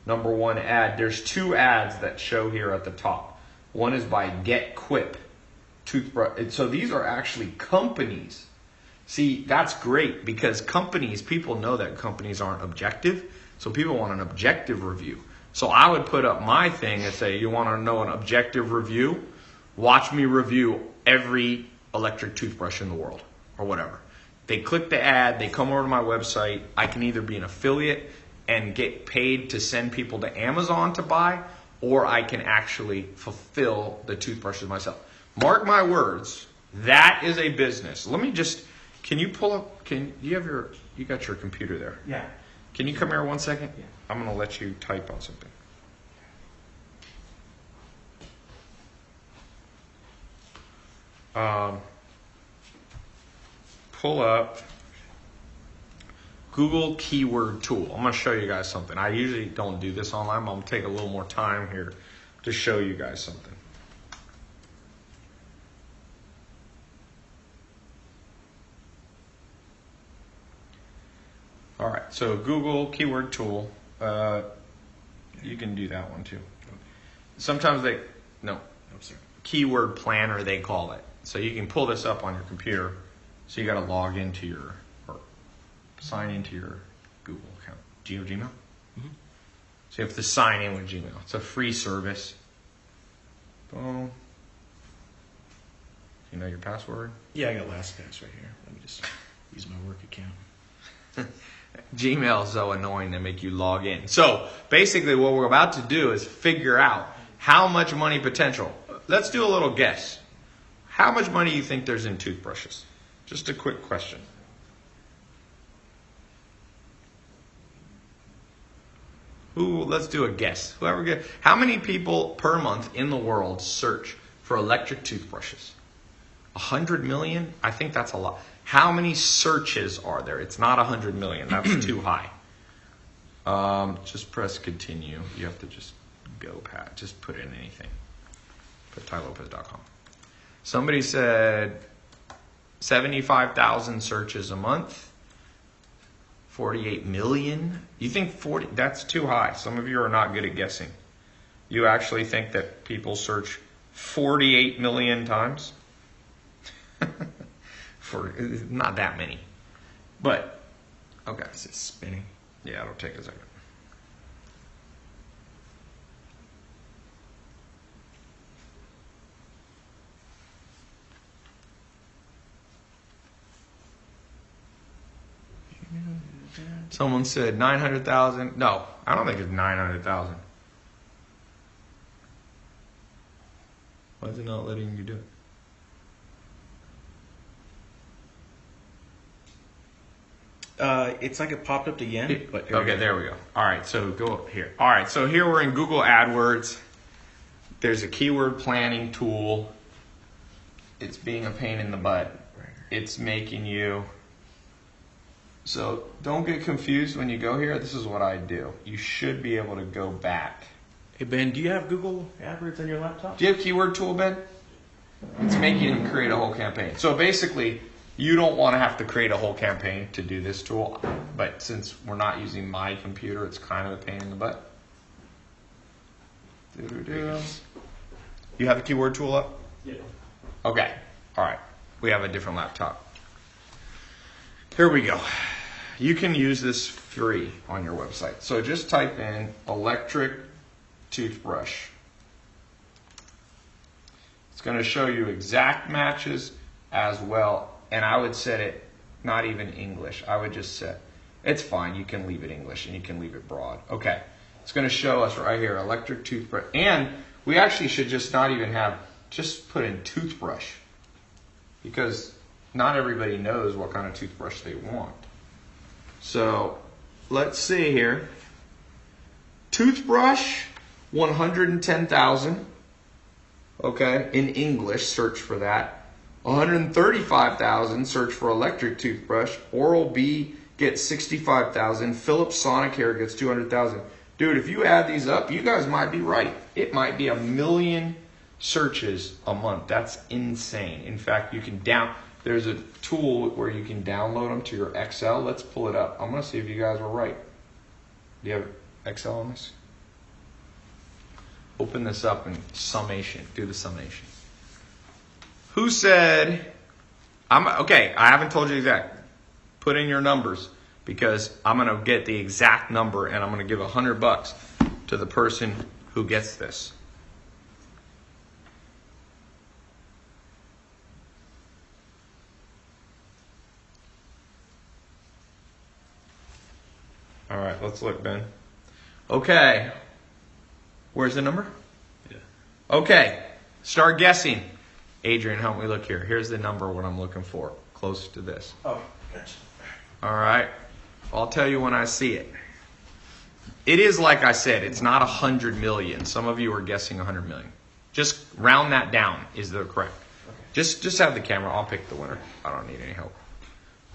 Number 1 ad. There's 2 ads that show here at the top. One is by Get Quip toothbrush. So these are actually companies. See, that's great because people know that companies aren't objective. So people want an objective review. So I would put up my thing and say, you want to know an objective review? Watch me review every electric toothbrush in the world or whatever. They click the ad, they come over to my website. I can either be an affiliate and get paid to send people to Amazon to buy, or I can actually fulfill the toothbrushes myself. Mark my words, that is a business. Can you pull up, you got your computer there? Yeah. Can you come here 1 second? Yeah. I'm going to let you type on something. Pull up Google keyword tool. I'm going to show you guys something. I usually don't do this online, but I'm going to take a little more time here to show you guys something. All right, so Google keyword tool. You can do that one too. Sometimes keyword planner they call it. So you can pull this up on your computer. So you got to log into or sign into your Google account. Gmail? Mm-hmm. So you have to sign in with Gmail. It's a free service. Boom. You know your password? Yeah, I got LastPass right here. Let me just use my work account. Gmail is so annoying to make you log in. So basically what we're about to do is figure out how much money potential. Let's do a little guess. How much money do you think there's in toothbrushes? Just a quick question. Let's do a guess. How many people per month in the world search for electric toothbrushes? 100 million? I think that's a lot. How many searches are there? It's not 100 million. That's too high. Just press continue. You have to just go Pat. Just put in anything. Put TyLopez.com. Somebody said 75,000 searches a month. 48 million? You think 40? That's too high. Some of you are not good at guessing. You actually think that people search 48 million times? For not that many. But, okay. Is it spinning? Yeah, it'll take a second. Someone said 900,000. No, I don't think it's 900,000. Why is it not letting you do it? It's like it popped up again. But Okay, there we go. All right, so go up here. All right, so here we're in Google AdWords. There's a keyword planning tool. It's being a pain in the butt. It's making you... So don't get confused when you go here. This is what I do. You should be able to go back. Hey Ben, do you have Google AdWords on your laptop? Do you have keyword tool, Ben? It's making him create a whole campaign. So basically, you don't want to have to create a whole campaign to do this tool. But since we're not using my computer, it's kind of a pain in the butt. You have the keyword tool up? Yeah. Okay. All right. We have a different laptop. Here we go. You can use this free on your website. So just type in electric toothbrush. It's going to show you exact matches as well. And I would set it not even English. I would just set, it's fine. You can leave it English and you can leave it broad. Okay. It's going to show us right here, electric toothbrush. And we actually should just not even have, just put in toothbrush. Because not everybody knows what kind of toothbrush they want. So let's see here. Toothbrush, 110,000. Okay, in English, search for that. 135,000, search for electric toothbrush. Oral-B gets 65,000. Philips Sonicare gets 200,000. Dude, if you add these up, you guys might be right. It might be 1 million searches a month. That's insane. In fact, you can there's a tool where you can download them to your Excel. Let's pull it up. I'm going to see if you guys were right. Do you have Excel on this? Open this up and summation. Do the summation. Who said, okay, I haven't told you exact. Put in your numbers because I'm going to get the exact number and I'm going to give $100 to the person who gets this. All right, let's look, Ben. Okay. Where's the number? Yeah. Okay. Start guessing. Adrian, help me look here. Here's the number, what I'm looking for. Close to this. Oh, gotcha. All right. I'll tell you when I see it. It is like I said, it's not 100 million. Some of you are guessing 100 million. Just round that down is the correct. Okay. Just have the camera. I'll pick the winner. I don't need any help.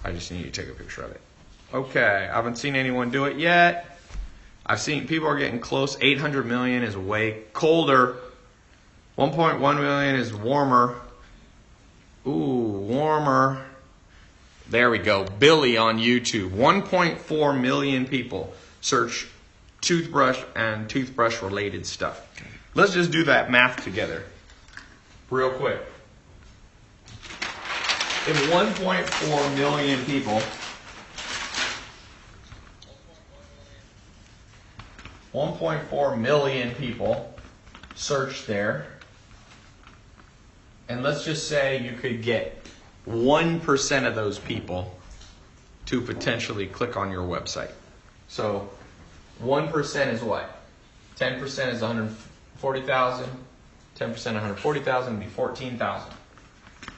I just need you to take a picture of it. Okay, I haven't seen anyone do it yet. I've seen people are getting close. 800 million is way colder. 1.1 million is warmer. Ooh, warmer. There we go. Billy on YouTube. 1.4 million people search toothbrush and toothbrush related stuff. Let's just do that math together real quick. If 1.4 million people 1.4 million people search there, and let's just say you could get 1% of those people to potentially click on your website. So 1% is what? 10% is 140,000. 10% 140,000 would be 14,000.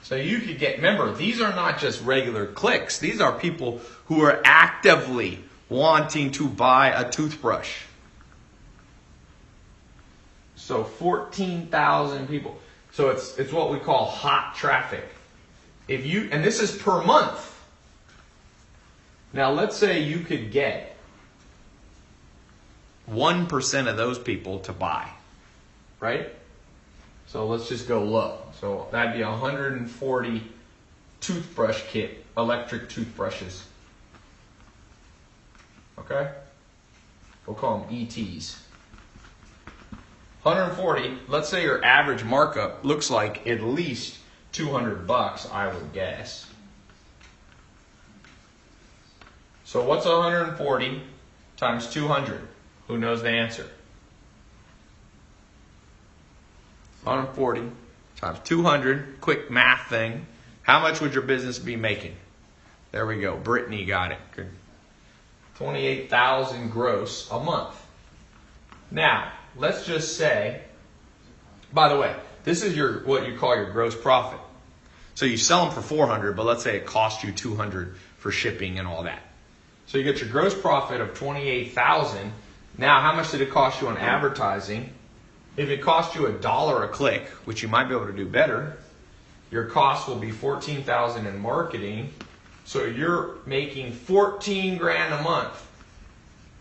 So you could get, remember, these are not just regular clicks. These are people who are actively wanting to buy a toothbrush. So 14,000 people. So it's what we call hot traffic. If you, and this is per month. Now let's say you could get 1% of those people to buy, right? So let's just go low. So that'd be 140 toothbrush kit, electric toothbrushes. Okay? We'll call them ETs. 140, let's say your average markup looks like at least $200, I would guess. So what's 140 times 200? Who knows the answer? 140 times 200, quick math thing. How much would your business be making? There we go. Brittany got it. Good. 28,000 gross a month. Now, let's just say, by the way, this is your what you call your gross profit. So you sell them for 400, but let's say it cost you 200 for shipping and all that. So you get your gross profit of 28,000. Now, how much did it cost you on advertising? If it cost you $1 a click, which you might be able to do better, your cost will be 14,000 in marketing. So you're making 14 grand a month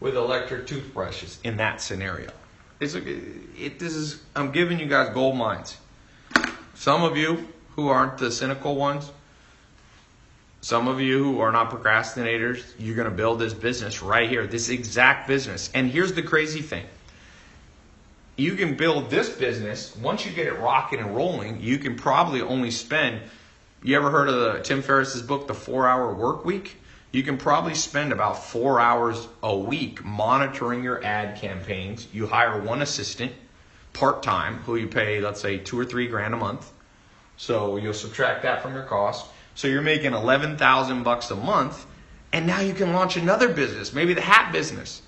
with electric toothbrushes in that scenario. I'm giving you guys gold mines. Some of you who aren't the cynical ones, some of you who are not procrastinators, you're going to build this business right here, this exact business. And here's the crazy thing. You can build this business, once you get it rocking and rolling, you can probably only spend, you ever heard of Tim Ferriss's book, The 4-Hour Work Week? You can probably spend about 4 hours a week monitoring your ad campaigns. You hire one assistant part-time who you pay, let's say, 2 or 3 grand a month. So you'll subtract that from your cost. So you're making $11,000 a month, and now you can launch another business, maybe the hat business.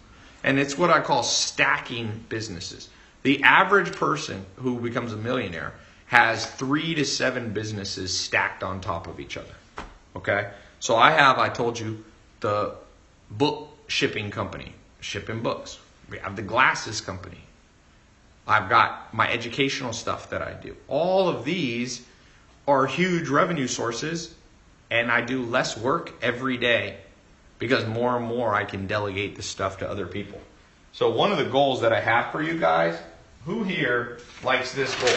And it's what I call stacking businesses. The average person who becomes a millionaire has 3 to 7 businesses stacked on top of each other. Okay? So I told you, the book shipping company, shipping books. We have the glasses company. I've got my educational stuff that I do. All of these are huge revenue sources, and I do less work every day because more and more I can delegate the stuff to other people. So one of the goals that I have for you guys, who here likes this goal?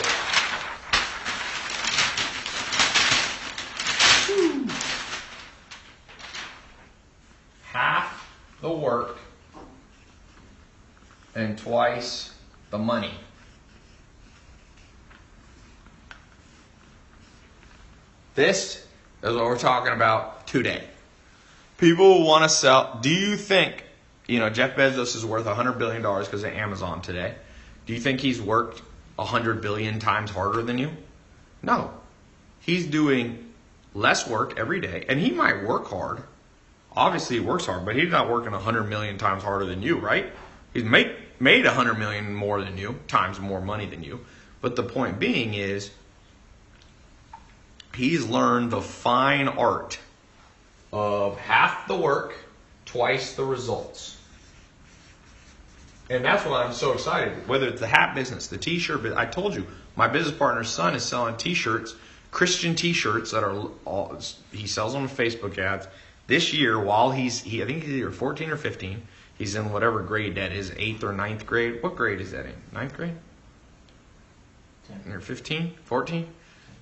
Half the work and twice the money. This is what we're talking about today. People want to sell. Do you think, Jeff Bezos is worth $100 billion because of Amazon today? Do you think he's worked 100 billion times harder than you? No. He's doing less work every day, and he might work hard. Obviously, he works hard, but he's not working 100 million times harder than you, right? He's made 100 million more than you, times more money than you. But the point being is, he's learned the fine art of half the work, twice the results. And that's why I'm so excited. Whether it's the hat business, the t-shirt business. I told you, my business partner's son is selling t-shirts, Christian t-shirts that are all, he sells them on Facebook ads. This year, while I think he's either 14 or 15. He's in whatever grade that is, 8th or ninth grade. What grade is that in? Ninth grade? 10. Or 15, 14?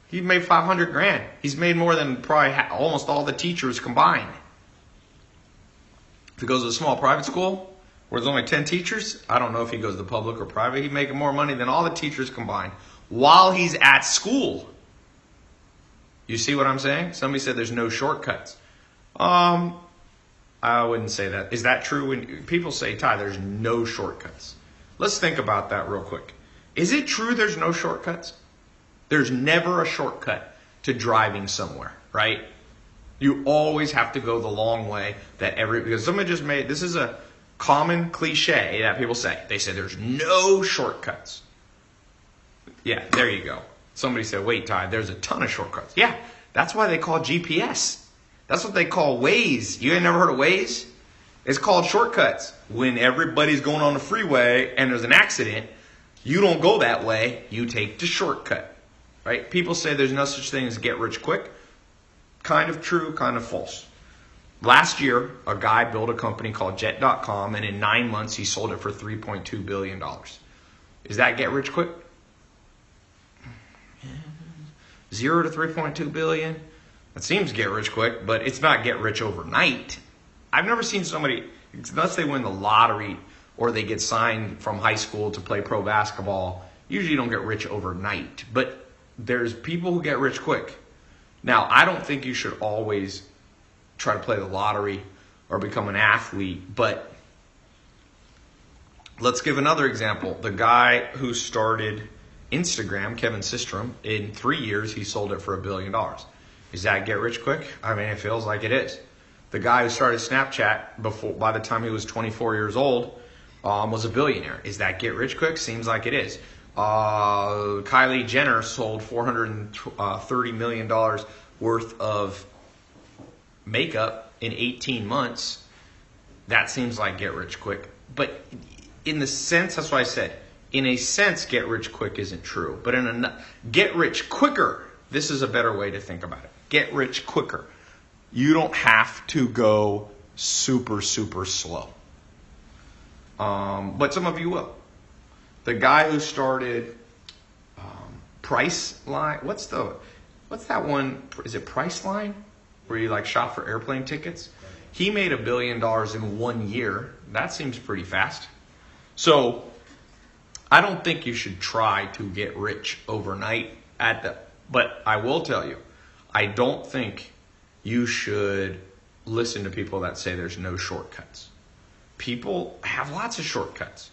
He made 500 grand. He's made more than probably almost all the teachers combined. If he goes to a small private school where there's only 10 teachers, I don't know if he goes to public or private, he's making more money than all the teachers combined while he's at school. You see what I'm saying? Somebody said there's no shortcuts. I wouldn't say that. Is that true? When people say, Ty, there's no shortcuts. Let's think about that real quick. Is it true there's no shortcuts? There's never a shortcut to driving somewhere, right? You always have to go the long way because somebody just made, this is a common cliche that people say. They say there's no shortcuts. Yeah, there you go. Somebody said, wait, Ty, there's a ton of shortcuts. Yeah, that's why they call GPS. That's what they call Waze. You ain't never heard of Waze? It's called shortcuts. When everybody's going on the freeway and there's an accident, you don't go that way. You take the shortcut, right? People say there's no such thing as get rich quick. Kind of true, kind of false. Last year, a guy built a company called Jet.com, and in 9 months, he sold it for $3.2 billion. Is that get rich quick? 0 to 3.2 billion. That seems get rich quick, but it's not get rich overnight. I've never seen somebody, unless they win the lottery or they get signed from high school to play pro basketball, usually you don't get rich overnight. But there's people who get rich quick. Now, I don't think you should always try to play the lottery or become an athlete, but let's give another example. The guy who started Instagram, Kevin Systrom, in 3 years, he sold it for $1 billion. Is that get rich quick? I mean, it feels like it is. The guy who started Snapchat by the time he was 24 years old, was a billionaire. Is that get rich quick? Seems like it is. Kylie Jenner sold $430 million worth of makeup in 18 months. That seems like get rich quick. But in the sense, that's what I said. In a sense, get rich quick isn't true. But in a get rich quicker, this is a better way to think about it. Get rich quicker. You don't have to go super, super slow. But some of you will. The guy who started Priceline, what's that one? Is it Priceline? Where you like shop for airplane tickets? He made $1 billion in 1 year. That seems pretty fast. So I don't think you should try to get rich overnight but I will tell you, I don't think you should listen to people that say there's no shortcuts. People have lots of shortcuts.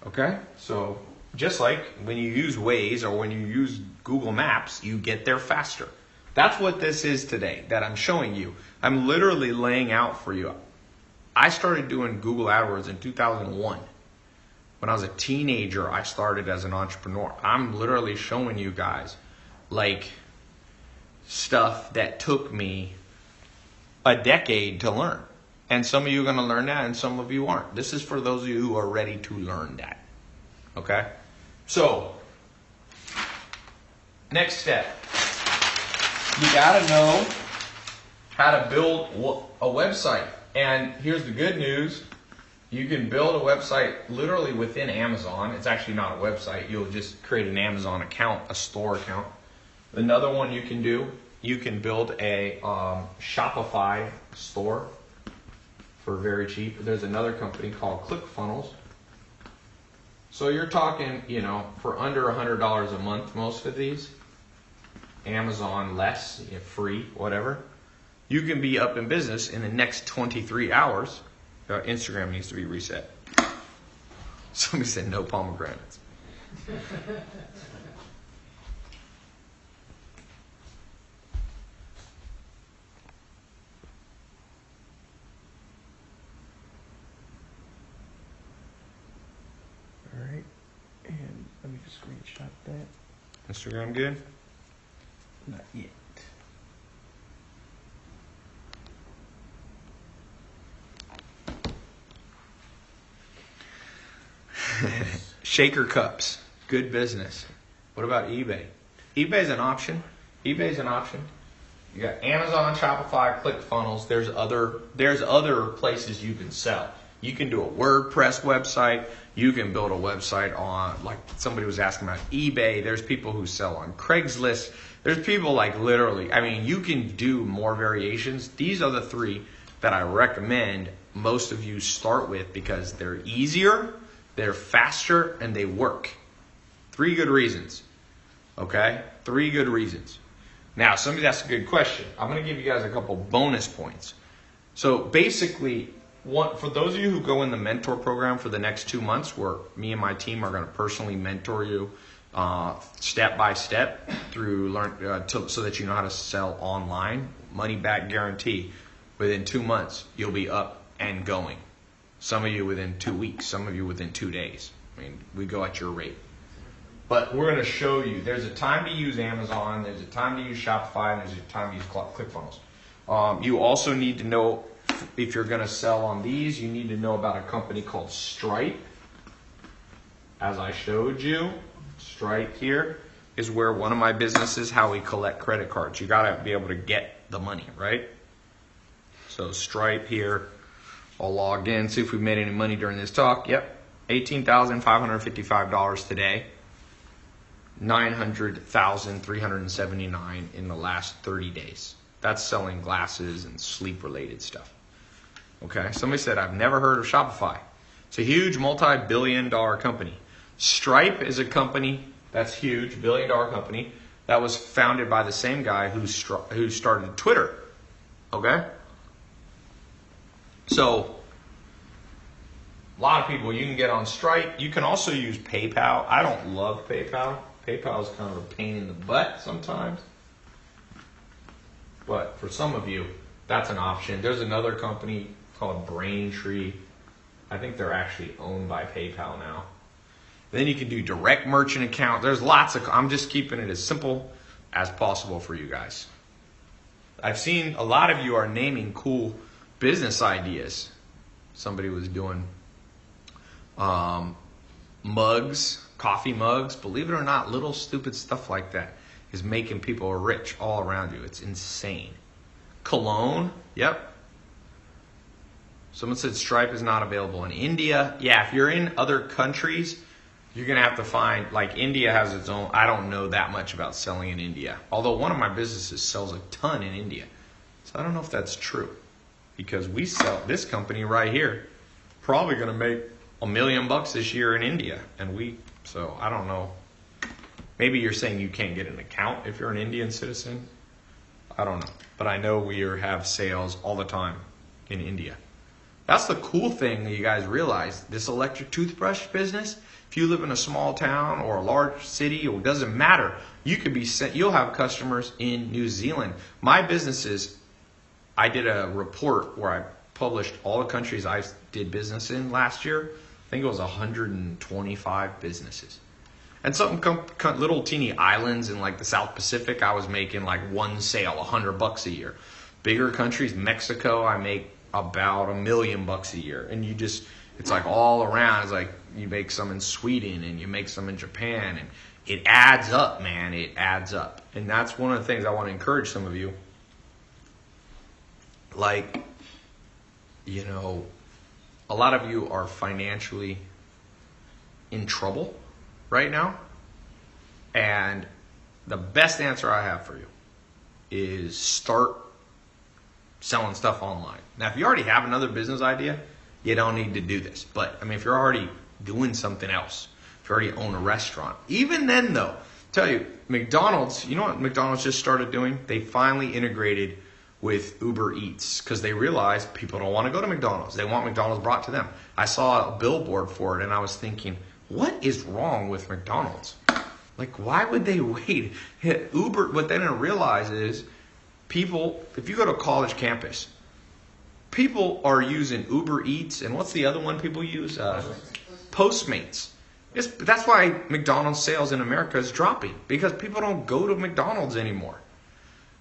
Okay? So just like when you use Waze or when you use Google Maps, you get there faster. That's what this is today that I'm showing you. I'm literally laying out for you. I started doing Google AdWords in 2001. When I was a teenager, I started as an entrepreneur. I'm literally showing you guys like stuff that took me a decade to learn. And some of you are going to learn that and some of you aren't. This is for those of you who are ready to learn that. Okay? So, next step. You got to know how to build a website. And here's the good news. You can build a website literally within Amazon. It's actually not a website. You'll just create an Amazon account, a store account. Another one you can do, you can build a Shopify store for very cheap. There's another company called ClickFunnels. So you're talking, for under $100 a month, most of these. Amazon less, free, whatever. You can be up in business in the next 23 hours. Instagram needs to be reset. Somebody said no pomegranates. All right. And let me just screenshot that. Instagram good? Not yet. Shaker cups, good business. What about eBay? eBay's an option. eBay's an option. You got Amazon, Shopify, ClickFunnels. There's other places you can sell. You can do a WordPress website. You can build a website on, like somebody was asking about eBay. There's people who sell on Craigslist. There's people like literally, I mean, you can do more variations. These are the three that I recommend most of you start with because they're easier, they're faster, and they work. 3 good reasons. Okay? 3 good reasons. Now, somebody asked a good question. I'm going to give you guys a couple bonus points. So basically, for those of you who go in the mentor program for the next 2 months, where me and my team are going to personally mentor you step by step through so that you know how to sell online, money back guarantee. Within 2 months, you'll be up and going. Some of you within 2 weeks, some of you within 2 days. I mean, we go at your rate. But we're going to show you, there's a time to use Amazon, there's a time to use Shopify, and there's a time to use ClickFunnels. You also need to know, if you're going to sell on these, you need to know about a company called Stripe. As I showed you, Stripe here is where one of my businesses, how we collect credit cards. You got to be able to get the money, right? So Stripe here, I'll log in, see if we've made any money during this talk. Yep, $18,555 today. $900,379 in the last 30 days. That's selling glasses and sleep-related stuff. Okay, somebody said, I've never heard of Shopify. It's a huge multi-billion-dollar company. Stripe is a company that's huge, billion-dollar company, that was founded by the same guy who started Twitter. Okay? So, a lot of people, you can get on Stripe. You can also use PayPal. I don't love PayPal. PayPal is kind of a pain in the butt sometimes. But for some of you, that's an option. There's another company called Braintree. I think they're actually owned by PayPal now. Then you can do direct merchant account. There's lots of, I'm just keeping it as simple as possible for you guys. I've seen a lot of you are naming cool business ideas. Somebody was doing mugs, coffee mugs. Believe it or not, little stupid stuff like that is making people rich all around you. It's insane. Cologne, yep. Someone said Stripe is not available in India. Yeah, if you're in other countries, you're going to have to find, like India has its own, I don't know that much about selling in India. Although one of my businesses sells a ton in India. So I don't know if that's true. Because we sell, this company right here, probably going to make $1 million this year in India. So I don't know. Maybe you're saying you can't get an account if you're an Indian citizen. I don't know. But I know we have sales all the time in India. That's the cool thing that you guys realize. This electric toothbrush business, if you live in a small town or a large city, it doesn't matter. You could be sent, you'll have customers in New Zealand. My businesses, I did a report where I published all the countries I did business in last year. I think it was 125 businesses. And some little teeny islands in like the South Pacific, I was making like one sale, $100 a year. Bigger countries, Mexico, I make about $1 million a year. And it's like all around. It's like you make some in Sweden and you make some in Japan, and it adds up, man. It adds up. And that's one of the things I want to encourage some of you. Like, you know, a lot of you are financially in trouble right now. And the best answer I have for you is start selling stuff online. Now, if you already have another business idea, you don't need to do this. But, I mean, if you're already doing something else, if you already own a restaurant, even then, though, tell you, McDonald's, you know what McDonald's just started doing? They finally integrated with Uber Eats because they realized people don't want to go to McDonald's. They want McDonald's brought to them. I saw a billboard for it, and I was thinking, what is wrong with McDonald's? Like, why would they wait? Uber, what they didn't realize is people, if you go to a college campus, people are using Uber Eats, and what's the other one people use? Postmates. That's why McDonald's sales in America is dropping, because people don't go to McDonald's anymore.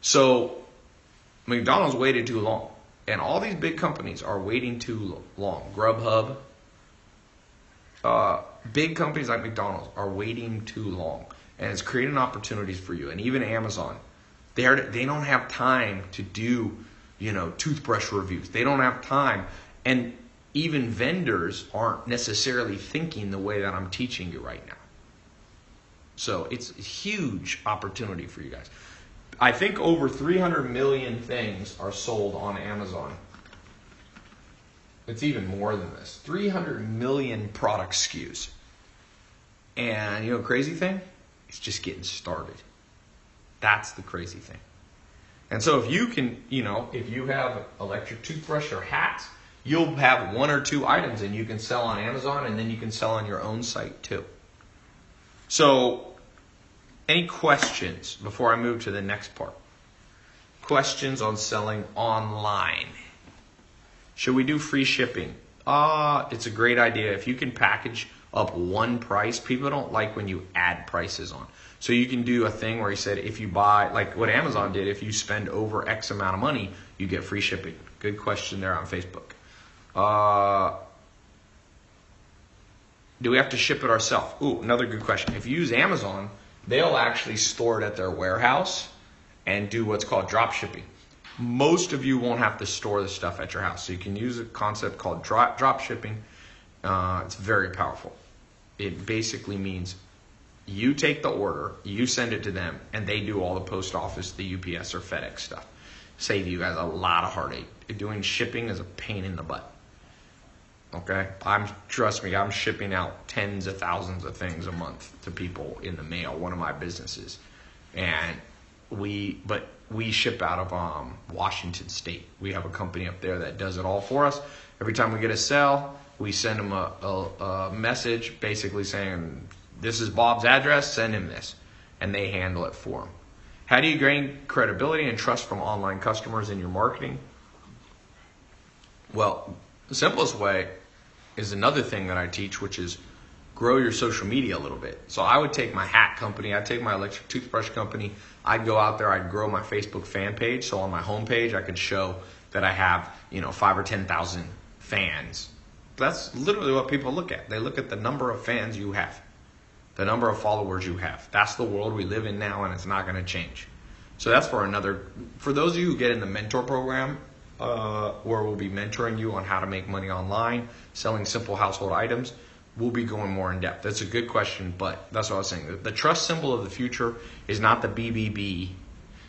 So McDonald's waited too long, and all these big companies are waiting too long. Grubhub, big companies like McDonald's are waiting too long, and it's creating opportunities for you. And even Amazon, They don't have time to do, toothbrush reviews. They don't have time. And even vendors aren't necessarily thinking the way that I'm teaching you right now. So it's a huge opportunity for you guys. I think over 300 million things are sold on Amazon. It's even more than this. 300 million product SKUs. And crazy thing? It's just getting started. That's the crazy thing. And so if you can, if you have electric toothbrush or hats, you'll have 1 or 2 items and you can sell on Amazon, and then you can sell on your own site too. So, any questions before I move to the next part? Questions on selling online? Should we do free shipping? It's a great idea. If you can package up one price, people don't like when you add prices on. So you can do a thing where he said, if you buy, like what Amazon did, if you spend over X amount of money, you get free shipping. Good question there on Facebook. Do we have to ship it ourselves? Ooh, another good question. If you use Amazon, they'll actually store it at their warehouse and do what's called drop shipping. Most of you won't have to store the stuff at your house. So you can use a concept called drop shipping. It's very powerful. It basically means you take the order, you send it to them, and they do all the post office, the UPS or FedEx stuff. Save you guys a lot of heartache. Doing shipping is a pain in the butt. Okay? Trust me, I'm shipping out tens of thousands of things a month to people in the mail, one of my businesses. And we ship out of Washington State. We have a company up there that does it all for us. Every time we get a sale, we send them a message basically saying, this is Bob's address, send him this. And they handle it for him. How do you gain credibility and trust from online customers in your marketing? Well, the simplest way is another thing that I teach, which is grow your social media a little bit. So I would take my hat company, I'd take my electric toothbrush company, I'd go out there, I'd grow my Facebook fan page. So on my homepage, I could show that I have, 5 or 10,000 fans. That's literally what people look at. They look at the number of fans you have, the number of followers you have. That's the world we live in now, and it's not going to change. So that's for those of you who get in the mentor program, where we'll be mentoring you on how to make money online, selling simple household items, we'll be going more in depth. That's a good question, but that's what I was saying. The trust symbol of the future is not the BBB.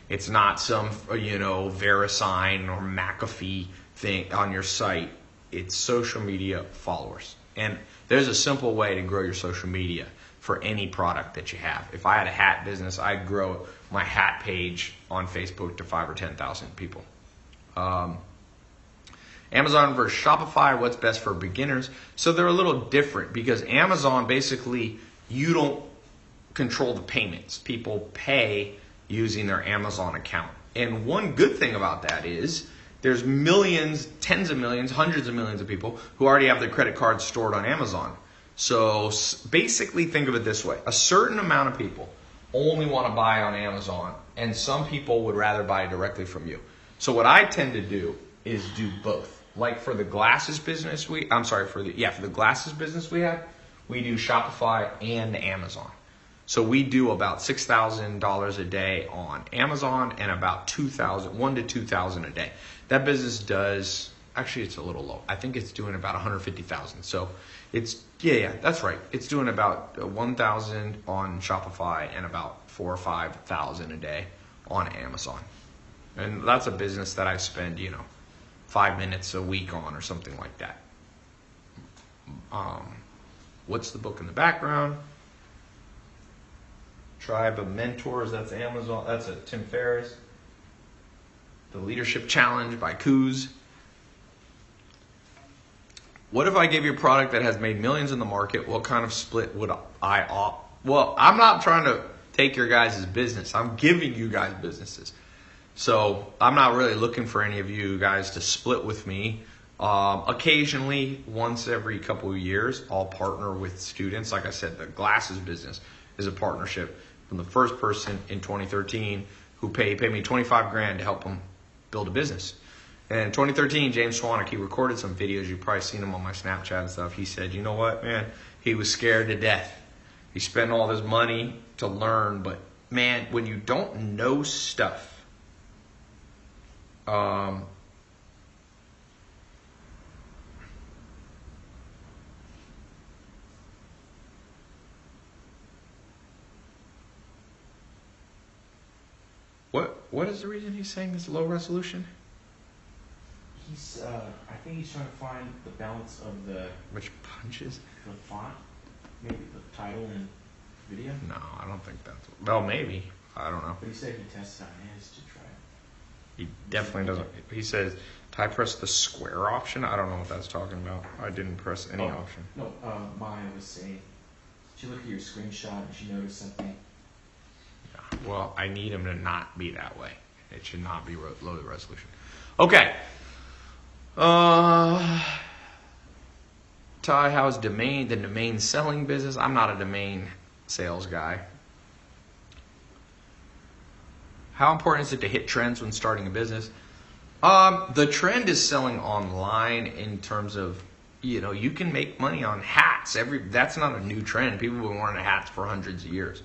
It's not some, VeriSign or McAfee thing on your site. It's social media followers. And there's a simple way to grow your social media for any product that you have. If I had a hat business, I'd grow my hat page on Facebook to 5 or 10,000 people. Amazon versus Shopify, what's best for beginners? So they're a little different because Amazon, basically, you don't control the payments. People pay using their Amazon account. And one good thing about that is there's millions, tens of millions, hundreds of millions of people who already have their credit cards stored on Amazon. So basically think of it this way. A certain amount of people only want to buy on Amazon, and some people would rather buy directly from you. So what I tend to do is do both. Like for the glasses business for the glasses business we have, we do Shopify and Amazon. So we do about $6,000 a day on Amazon and about $1,000 to $2,000 a day. That business does, actually it's a little low. I think it's doing about $150,000. So it's, that's right. It's doing about $1,000 on Shopify and about $4,000 or $5,000 a day on Amazon. And that's a business that I spend, 5 minutes a week on or something like that. What's the book in the background? Tribe of Mentors, that's Amazon, that's a Tim Ferriss. The Leadership Challenge by Coos. What if I gave you a product that has made millions in the market? What kind of split would I opt? Well, I'm not trying to take your guys' business. I'm giving you guys businesses. So I'm not really looking for any of you guys to split with me. Occasionally, once every couple of years, I'll partner with students. Like I said, the glasses business is a partnership from the first person in 2013 who paid me $25,000 to help him build a business. And in 2013, James Swanwick, he recorded some videos. You've probably seen him on my Snapchat and stuff. He said, you know what, man? He was scared to death. He spent all this money to learn, but man, when you don't know stuff, Um, what is the reason he's saying this low resolution? He's, I think he's trying to find the balance of the Which punches? font, maybe the title and video. No, I don't think that's. Well, maybe. I don't know. But he said he tests on his to try it. He definitely doesn't. He says, "I press the square option." I don't know what that's talking about. I didn't press any option. No, Maya was saying, she looked at your screenshot and she noticed something. Yeah. Well, I need him to not be that way. It should not be low resolution. Okay. Ty, how's the domain selling business? I'm not a domain sales guy. How important is it to hit trends when starting a business? The trend is selling online in terms of, you can make money on hats. That's not a new trend. People have been wearing hats for hundreds of years.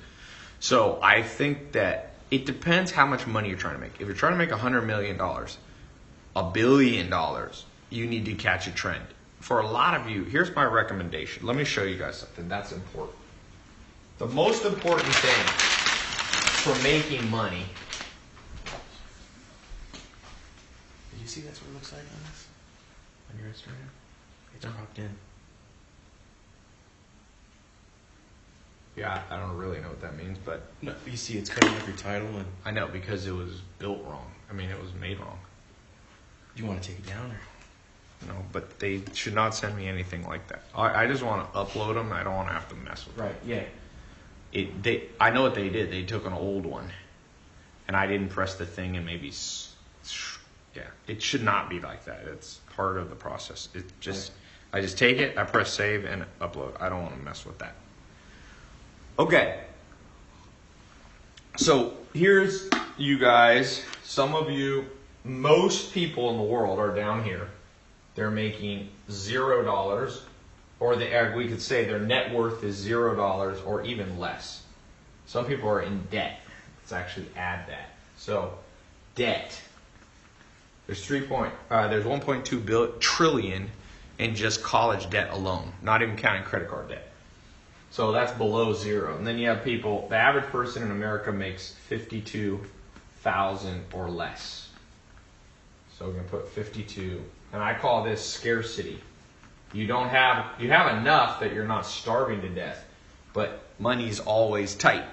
So I think that it depends how much money you're trying to make. If you're trying to make $100 million, $1 billion, you need to catch a trend. For a lot of you, here's my recommendation. Let me show you guys something that's important. The most important thing for making money. Did you see that's what it looks like on this? On your Instagram? It's cropped in. Yeah, I don't really know what that means, but No, you see it's cutting up your title, and I know because it was built wrong. I mean, it was made wrong. do you want to take it down or? No, but they should not send me anything like that. I just want to upload them. I don't want to have to mess with them. Right, yeah. I know what they did. They took an old one, and I didn't press the thing, and maybe, it should not be like that. It's part of the process. I just take it, I press save, and upload. I don't want to mess with that. Okay. So here's you guys. Some of you, most people in the world are down here. They're making $0, or we could say their net worth is $0 or even less. Some people are in debt. Let's actually add that. So, debt. There's 1.2 trillion in just college debt alone, not even counting credit card debt. So that's below zero. And then you have people. The average person in America makes $52,000 or less. So we're gonna put 52. And I call this scarcity. You have enough that you're not starving to death, but money's always tight,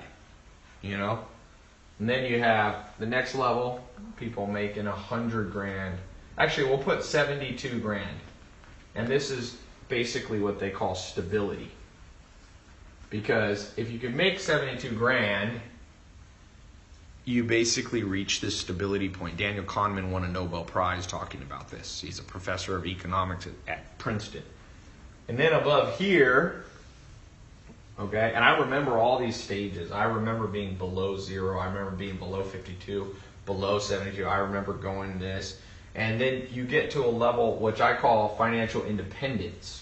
And then you have the next level, people making $100,000. Actually, we'll put 72 grand. And this is basically what they call stability. Because if you can make 72 grand, you basically reach this stability point. Daniel Kahneman won a Nobel Prize talking about this. He's a professor of economics at Princeton. And then above here, okay, and I remember all these stages. I remember being below zero. I remember being below 52, below 72. I remember going this. And then you get to a level which I call financial independence.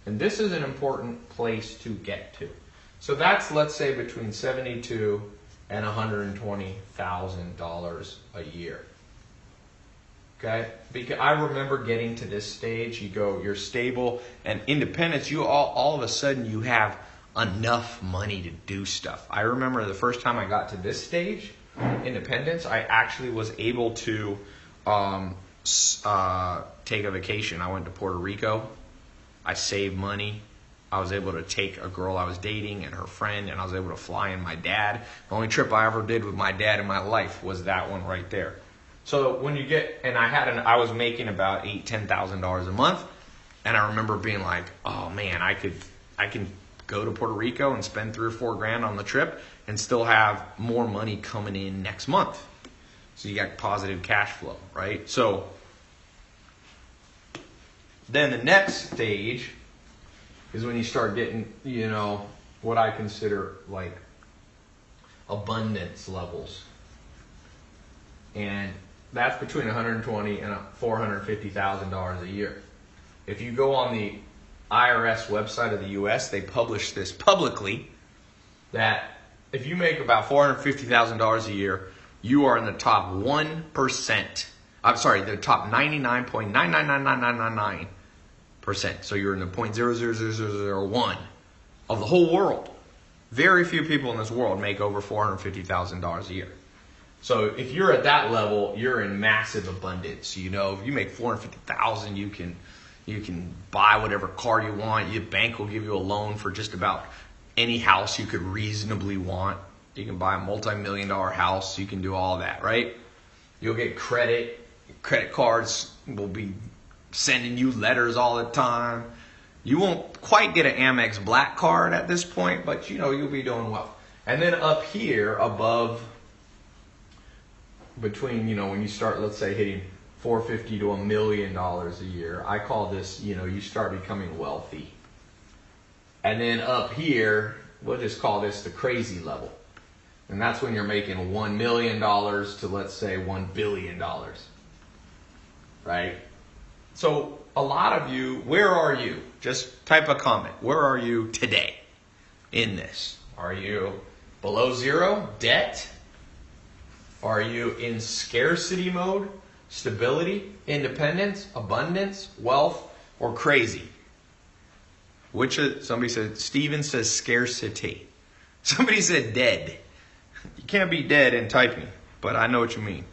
And this is an important place to get to. So that's, let's say, between $72,000 and $120,000 a year. Okay? Because I remember getting to this stage. You're stable and independence. All of a sudden you have enough money to do stuff. I remember the first time I got to this stage, independence, I actually was able to take a vacation. I went to Puerto Rico. I saved money. I was able to take a girl I was dating and her friend, and I was able to fly in my dad. The only trip I ever did with my dad in my life was that one right there. So when you get, and I was making about $10,000 a month, and I remember being like, oh man, I can go to Puerto Rico and spend $3 or $4 grand on the trip and still have more money coming in next month. So you got positive cash flow, right? So then the next stage is when you start getting, what I consider like abundance levels. And that's between $120,000 and $450,000 a year. If you go on the IRS website of the U.S., they publish this publicly, that if you make about $450,000 a year, you are in the top 1%. I'm sorry, the top 99.9999999%. So you're in the 0.00001 of the whole world. Very few people in this world make over $450,000 a year. So if you're at that level, you're in massive abundance. You know, if you make $450,000, you can buy whatever car you want. Your bank will give you a loan for just about any house you could reasonably want. You can buy a multi-million-dollar house. You can do all that, right? You'll get credit. Credit cards will be sending you letters all the time. You won't quite get an Amex Black card at this point, but you know you'll be doing well. And then up here above, between, you know, when you start, let's say, hitting $450 to $1 million a year, I call this, you know, you start becoming wealthy. And then up here, we'll just call this the crazy level. And that's when you're making $1 million to, let's say, $1 billion. Right? So a lot of you, where are you? Just type a comment. Where are you today in this? Are you below zero? Debt? Are you in scarcity mode? Stability? Independence? Abundance? Wealth? Or crazy? Somebody said, Steven says scarcity. Somebody said dead. You can't be dead in typing, but I know what you mean.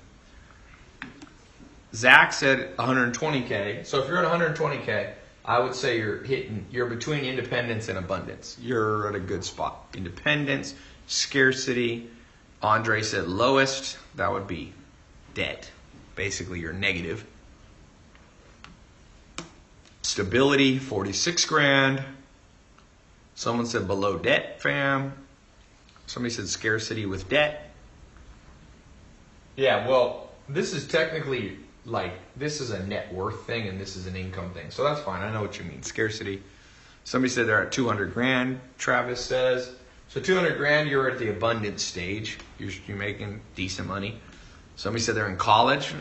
Zach said 120K. So if you're at 120K, I would say you're between independence and abundance. You're at a good spot. Independence, scarcity. Andre said lowest, that would be debt. Basically, you're negative. Stability, 46 grand. Someone said below debt, fam. Somebody said scarcity with debt. Yeah, well, this is technically this is a net worth thing and this is an income thing. So that's fine. I know what you mean. Scarcity. Somebody said they're at 200 grand, Travis says. So 200 grand, you're at the abundance stage. You're making decent money. Somebody said they're in college.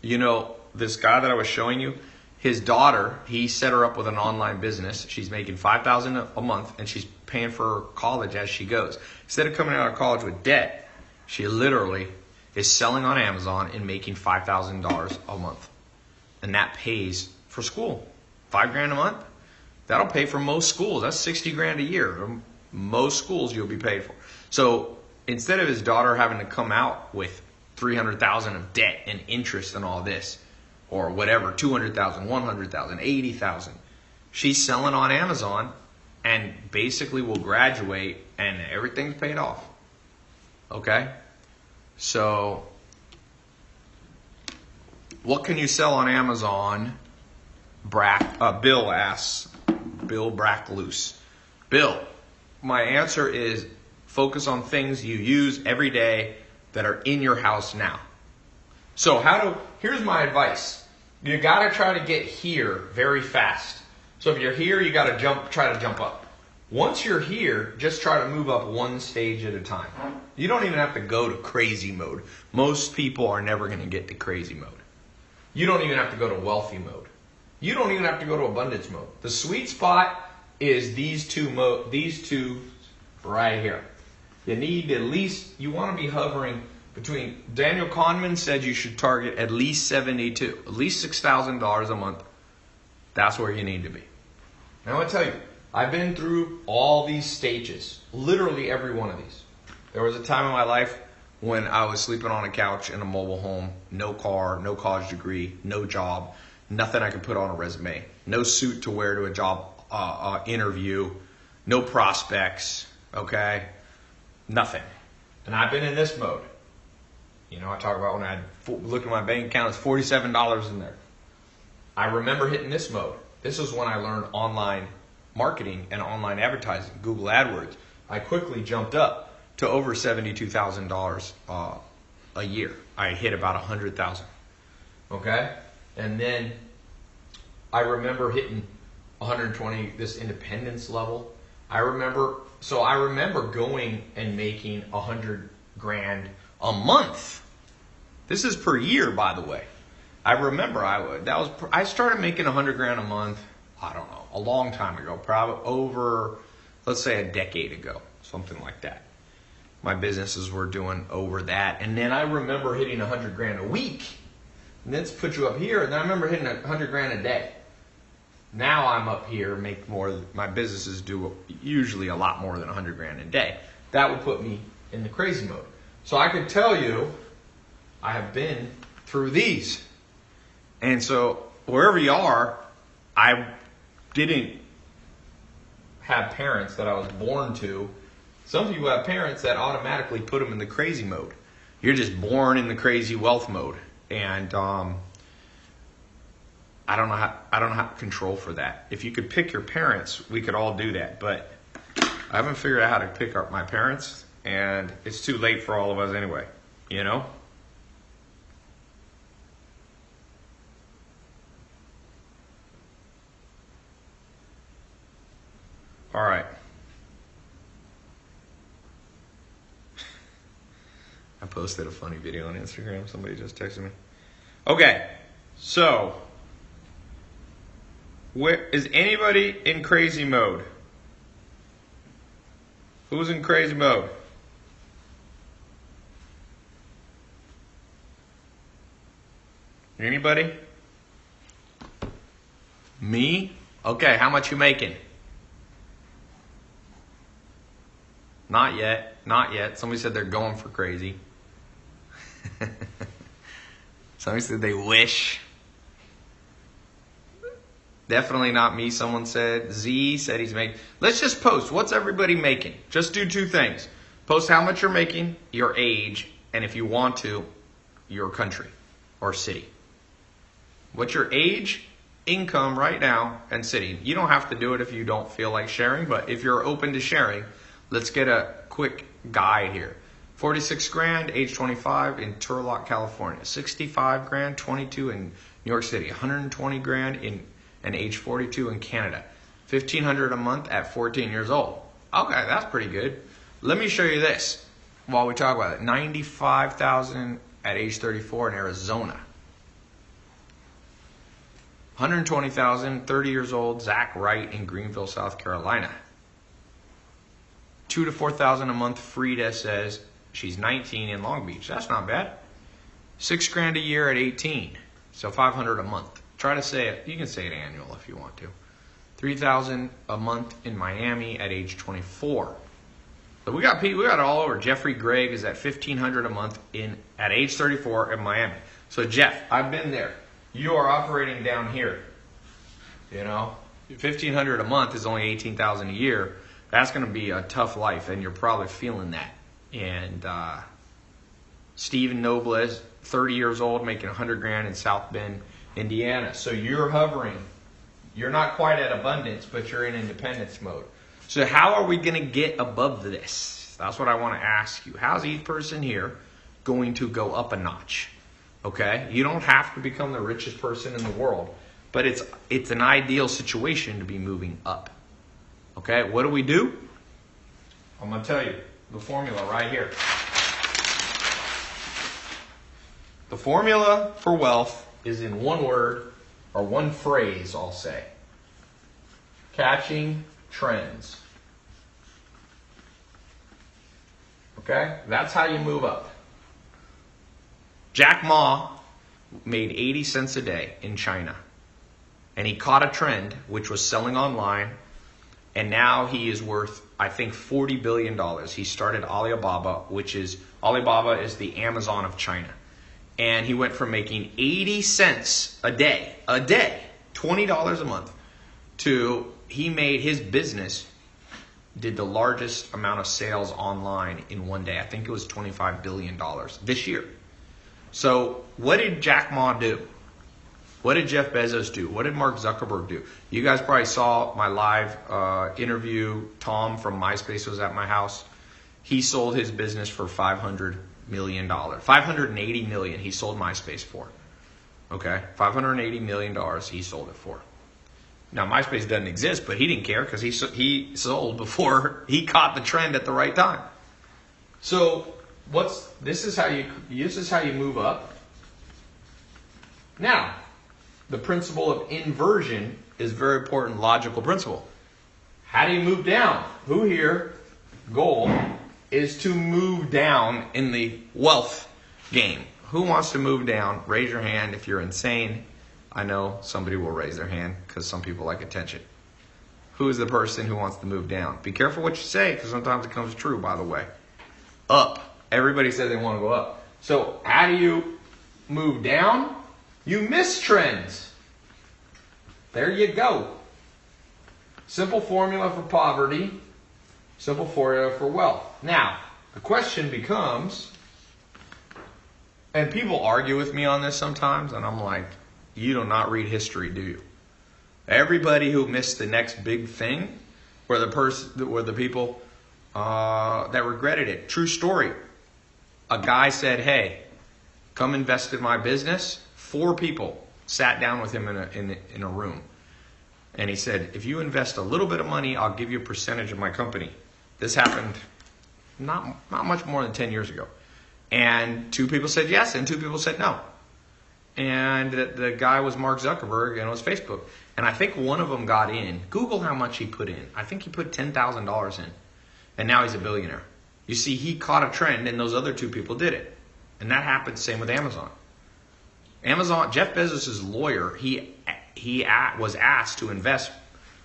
You know, this guy that I was showing you, his daughter, he set her up with an online business. She's making $5,000 a month and she's paying for her college as she goes. Instead of coming out of college with debt, she literally is selling on Amazon and making $5,000 a month. And that pays for school. $5,000 a month. That'll pay for most schools. That's 60 grand a year. Most schools you'll be paid for. So instead of his daughter having to come out with 300,000 of debt and interest and all this, or whatever, 200,000, 100,000, 80,000, she's selling on Amazon and basically will graduate and everything's paid off. Okay? So, what can you sell on Amazon? Bill asks. Bill Brackloose. Bill, my answer is focus on things you use every day that are in your house now. So here's my advice. You got to try to get here very fast. So if you're here, you got to try to jump up. Once you're here, just try to move up one stage at a time. You don't even have to go to crazy mode. Most people are never going to get to crazy mode. You don't even have to go to wealthy mode. You don't even have to go to abundance mode. The sweet spot is these two right here. You want to be hovering between, Daniel Kahneman said you should target at least 72, at least $6,000 a month. That's where you need to be. Now I want to tell you, I've been through all these stages, literally every one of these. There was a time in my life when I was sleeping on a couch in a mobile home, no car, no college degree, no job, nothing I could put on a resume, no suit to wear to a job interview, no prospects, okay? Nothing. And I've been in this mode. You know, I talk about when I looked at my bank account, it's $47 in there. I remember hitting this mode. This is when I learned online marketing and online advertising, Google AdWords. I quickly jumped up to over $72,000 a year. I hit about 100,000. Okay? And then I remember hitting 120, this independence level. I remember going and making 100 grand a month. This is per year, by the way. I remember I started making 100 grand a month, I don't know, a long time ago, probably over, let's say a decade ago, something like that. my businesses were doing over that. And then I remember hitting 100 grand a week. And let's put you up here. And then I remember hitting 100 grand a day. Now I'm up here, make more. My businesses do usually a lot more than 100 grand a day. That would put me in the crazy mode. So I could tell you, I have been through these. And so wherever you are, I didn't have parents that I was born to. Some people have parents that automatically put them in the crazy mode. You're just born in the crazy wealth mode. And I don't know how to control for that. If you could pick your parents, we could all do that. But I haven't figured out how to pick up my parents, and it's too late for all of us anyway. You know? All right. I posted a funny video on Instagram. Somebody just texted me. Okay, so where is anybody in crazy mode? Who's in crazy mode? Anybody? Me? Okay, how much you making? Not yet. Not yet. Somebody said they're going for crazy. Somebody said they wish. Definitely not me, someone said. Z said he's making. Let's just post. What's everybody making? Just do two things. Post how much you're making, your age, and if you want to, your country or city. What's your age, income right now, and city? You don't have to do it if you don't feel like sharing, but if you're open to sharing, let's get a quick guide here. 46 grand, age 25 in Turlock, California. 65 grand, 22 in New York City. 120 grand in and age 42 in Canada. $1,500 a month at 14 years old. Okay, that's pretty good. Let me show you this while we talk about it. 95,000 at age 34 in Arizona. 120,000, 30 years old, Zach Wright in Greenville, South Carolina. 2,000 to 4,000 a month, Frida says she's 19 in Long Beach. That's not bad. 6 grand a year at 18, so 500 a month. Try to say it. You can say it annual if you want to. 3,000 a month in Miami at age 24. So we got people. We got it all over. Jeffrey Gregg is at 1,500 a month at age 34 in Miami. So Jeff, I've been there. You are operating down here. You know, 1,500 a month is only 18,000 a year. That's going to be a tough life, and you're probably feeling that. And Stephen Nobles, 30 years old, making 100 grand in South Bend, Indiana. So you're hovering. You're not quite at abundance, but you're in independence mode. So how are we going to get above this? That's what I want to ask you. How's each person here going to go up a notch? Okay? You don't have to become the richest person in the world, but it's an ideal situation to be moving up. Okay? What do? I'm going to tell you the formula right here. The formula for wealth is in one word or one phrase, I'll say. Catching trends. Okay? That's how you move up. Jack Ma made 80 cents a day in China. And he caught a trend, which was selling online. And now he is worth, I think, $40 billion. He started Alibaba, Alibaba is the Amazon of China. And he went from making 80 cents a day, $20 a month, to he made his business, did the largest amount of sales online in one day. I think it was $25 billion this year. So what did Jack Ma do? What did Jeff Bezos do? What did Mark Zuckerberg do? You guys probably saw my live interview. Tom from MySpace was at my house. He sold his business for $500 million. $580 million he sold MySpace for. Okay? $580 million he sold it for. Now, MySpace doesn't exist, but he didn't care because he sold before he caught the trend at the right time. So this is how you move up. Now, the principle of inversion is a very important logical principle. How do you move down? Who here, goal, is to move down in the wealth game. Who wants to move down? Raise your hand if you're insane. I know somebody will raise their hand because some people like attention. Who is the person who wants to move down? Be careful what you say because sometimes it comes true, by the way. Up. Everybody says they want to go up. So how do you move down? You miss trends. There you go. Simple formula for poverty. Simple formula for wealth. Now, the question becomes, and people argue with me on this sometimes, and I'm like, you do not read history, do you? Everybody who missed the next big thing were the people that regretted it. True story. A guy said, hey, come invest in my business. 4 people sat down with him in a room. And he said, if you invest a little bit of money, I'll give you a percentage of my company. This happened not much more than 10 years ago. And 2 people said yes, and 2 people said no. And the guy was Mark Zuckerberg, and it was Facebook. And I think one of them got in. Google how much he put in. I think he put $10,000 in. And now he's a billionaire. You see, he caught a trend, and those other 2 people did it. And that happened the same with Amazon. Jeff Bezos' lawyer, he was asked to invest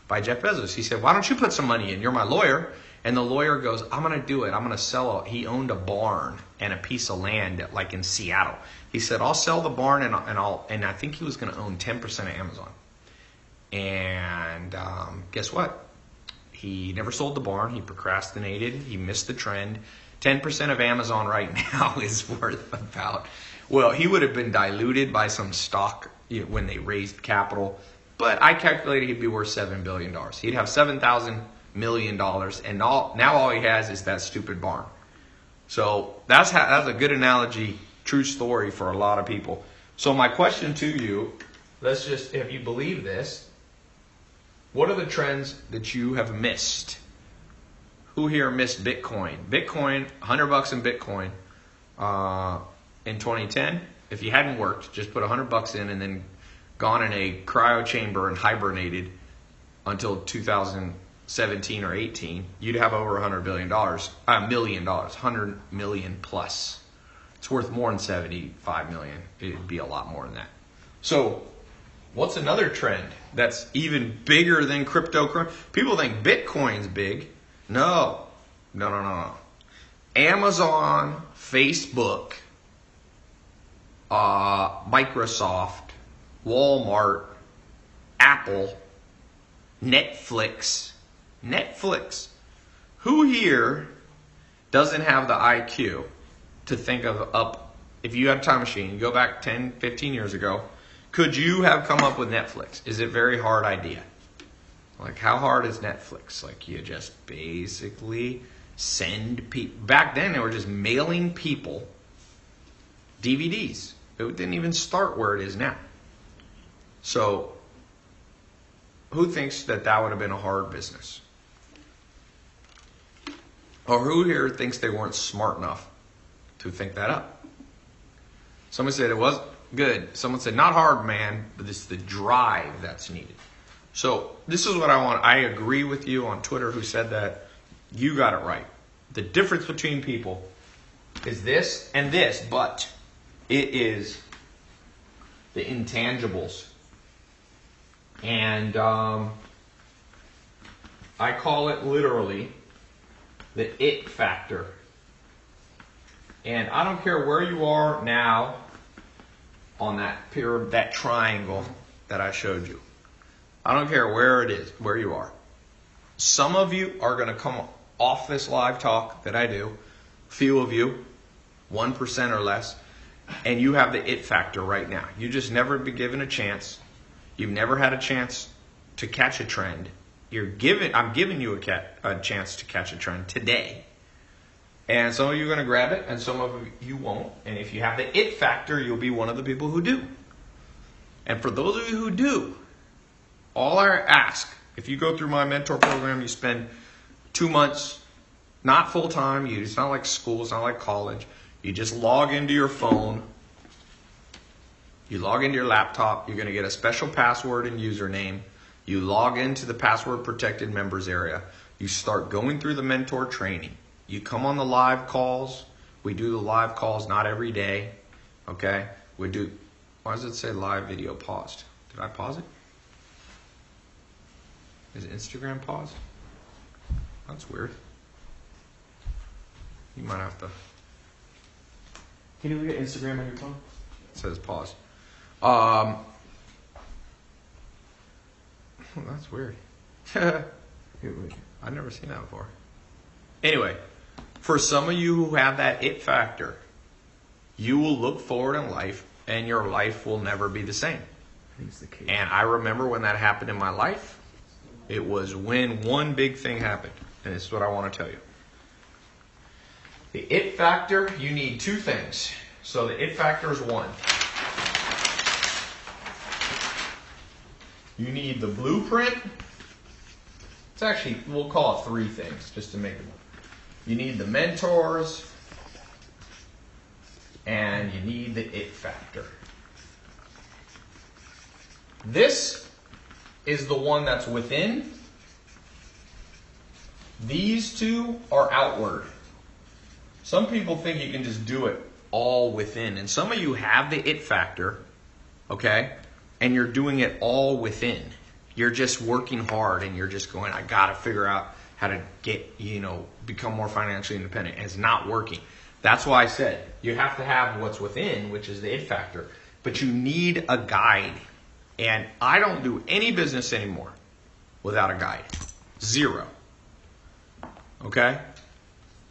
by Jeff Bezos. He said, why don't you put some money in? You're my lawyer. And the lawyer goes, I'm going to do it. I'm going to sell it. He owned a barn and a piece of land like in Seattle. He said, I'll sell the barn and I think he was going to own 10% of Amazon. And guess what? He never sold the barn. He procrastinated. He missed the trend. 10% of Amazon right now is worth about, well, he would have been diluted by some stock when they raised capital. But I calculated he'd be worth $7 billion. He'd have $7,000 million, and now all he has is that stupid barn. So that's a good analogy, true story for a lot of people. So my question to you, if you believe this, what are the trends that you have missed? Who here missed Bitcoin? Bitcoin, $100 in Bitcoin in 2010. If you hadn't worked, just put $100 in and then gone in a cryo chamber and hibernated until 2017 or 18, you'd have over $100 million, $100 million plus. It's worth more than 75 million. It'd be a lot more than that. So what's another trend that's even bigger than cryptocurrency? People think Bitcoin's big. No. Amazon, Facebook, Microsoft, Walmart, Apple, Netflix. Who here doesn't have the IQ to think of if you had a time machine, you go back 10, 15 years ago, could you have come up with Netflix? Is it a very hard idea? Like, how hard is Netflix? Like, you just basically send people. Back then, they were just mailing people DVDs. It didn't even start where it is now. So, who thinks that would have been a hard business? Or who here thinks they weren't smart enough to think that up? Someone said it was good. Someone said not hard, man, but it's the drive that's needed. So this is what I want. I agree with you on Twitter who said that. You got it right. The difference between people is this and this, but it is the intangibles. And I call it literally the it factor. And I don't care where you are now on that pyramid, that triangle that I showed you. I don't care where it is, where you are. Some of you are going to come off this live talk that I do, few of you, 1% or less, and you have the it factor right now. You just never been given a chance. You've never had a chance to catch a trend. I'm giving you a chance to catch a trend today. And some of you are going to grab it, and some of you won't. And if you have the it factor, you'll be one of the people who do. And for those of you who do, all I ask, if you go through my mentor program, you spend 2 months, not full time. It's not like school. It's not like college. You just log into your phone. You log into your laptop. You're going to get a special password and username. You log into the password protected members area. You start going through the mentor training. You come on the live calls. We do the live calls, not every day. Okay? We do. Why does it say live video paused? Did I pause it? Is Instagram paused? That's weird. You might have to. Can you look at Instagram on your phone? It says pause. That's weird. I've never seen that before. Anyway, for some of you who have that it factor, you will look forward in life and your life will never be the same. I think it's the case. And I remember when that happened in my life. It was when one big thing happened. And this is what I want to tell you. The it factor, you need two things. So the it factor is one. You need the blueprint. It's actually, we'll call it three things just to make it. You need the mentors. And you need the it factor. This is the one that's within. These two are outward. Some people think you can just do it all within. And some of you have the it factor, okay? And you're doing it all within. You're just working hard and you're just going, I got to figure out how to get, become more financially independent. And it's not working. That's why I said you have to have what's within, which is the it factor. But you need a guide. And I don't do any business anymore without a guide. Zero. Okay?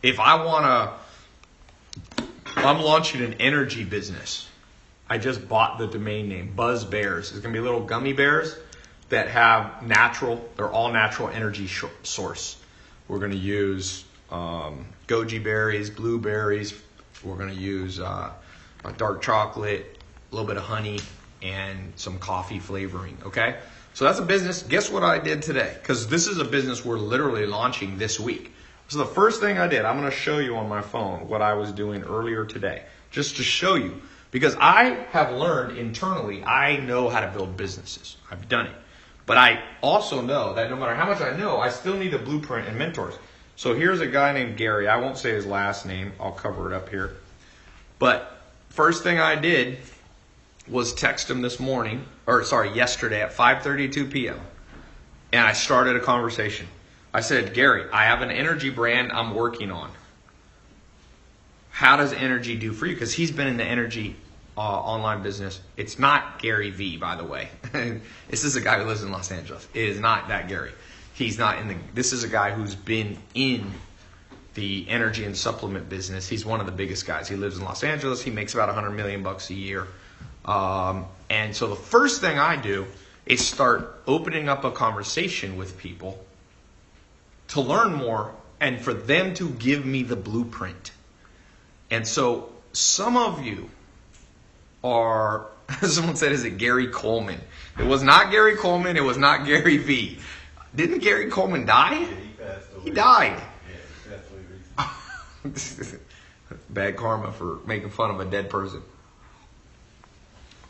If I want to, I'm launching an energy business. I just bought the domain name, Buzz Bears. It's going to be little gummy bears that have they're all natural energy source. We're going to use goji berries, blueberries. We're going to use dark chocolate, a little bit of honey, and some coffee flavoring, okay? So that's a business. Guess what I did today? Because this is a business we're literally launching this week. So the first thing I did, I'm going to show you on my phone what I was doing earlier today, just to show you. Because I have learned internally, I know how to build businesses. I've done it. But I also know that no matter how much I know, I still need a blueprint and mentors. So here's a guy named Gary. I won't say his last name. I'll cover it up here. But first thing I did was text him yesterday at 5:32 p.m. And I started a conversation. I said, Gary, I have an energy brand I'm working on. How does energy do for you? Because he's been in the energy online business. It's not Gary V, by the way. This is a guy who lives in Los Angeles. It is not that Gary. He's not this is a guy who's been in the energy and supplement business. He's one of the biggest guys. He lives in Los Angeles. He makes about $100 million a year. And so the first thing I do is start opening up a conversation with people to learn more and for them to give me the blueprint. And so some of you are, someone said, is it Gary Coleman? It was not Gary Coleman. It was not Gary V. Didn't Gary Coleman die? Yeah, he passed away. He died. Yeah, he passed away recently. Bad karma for making fun of a dead person.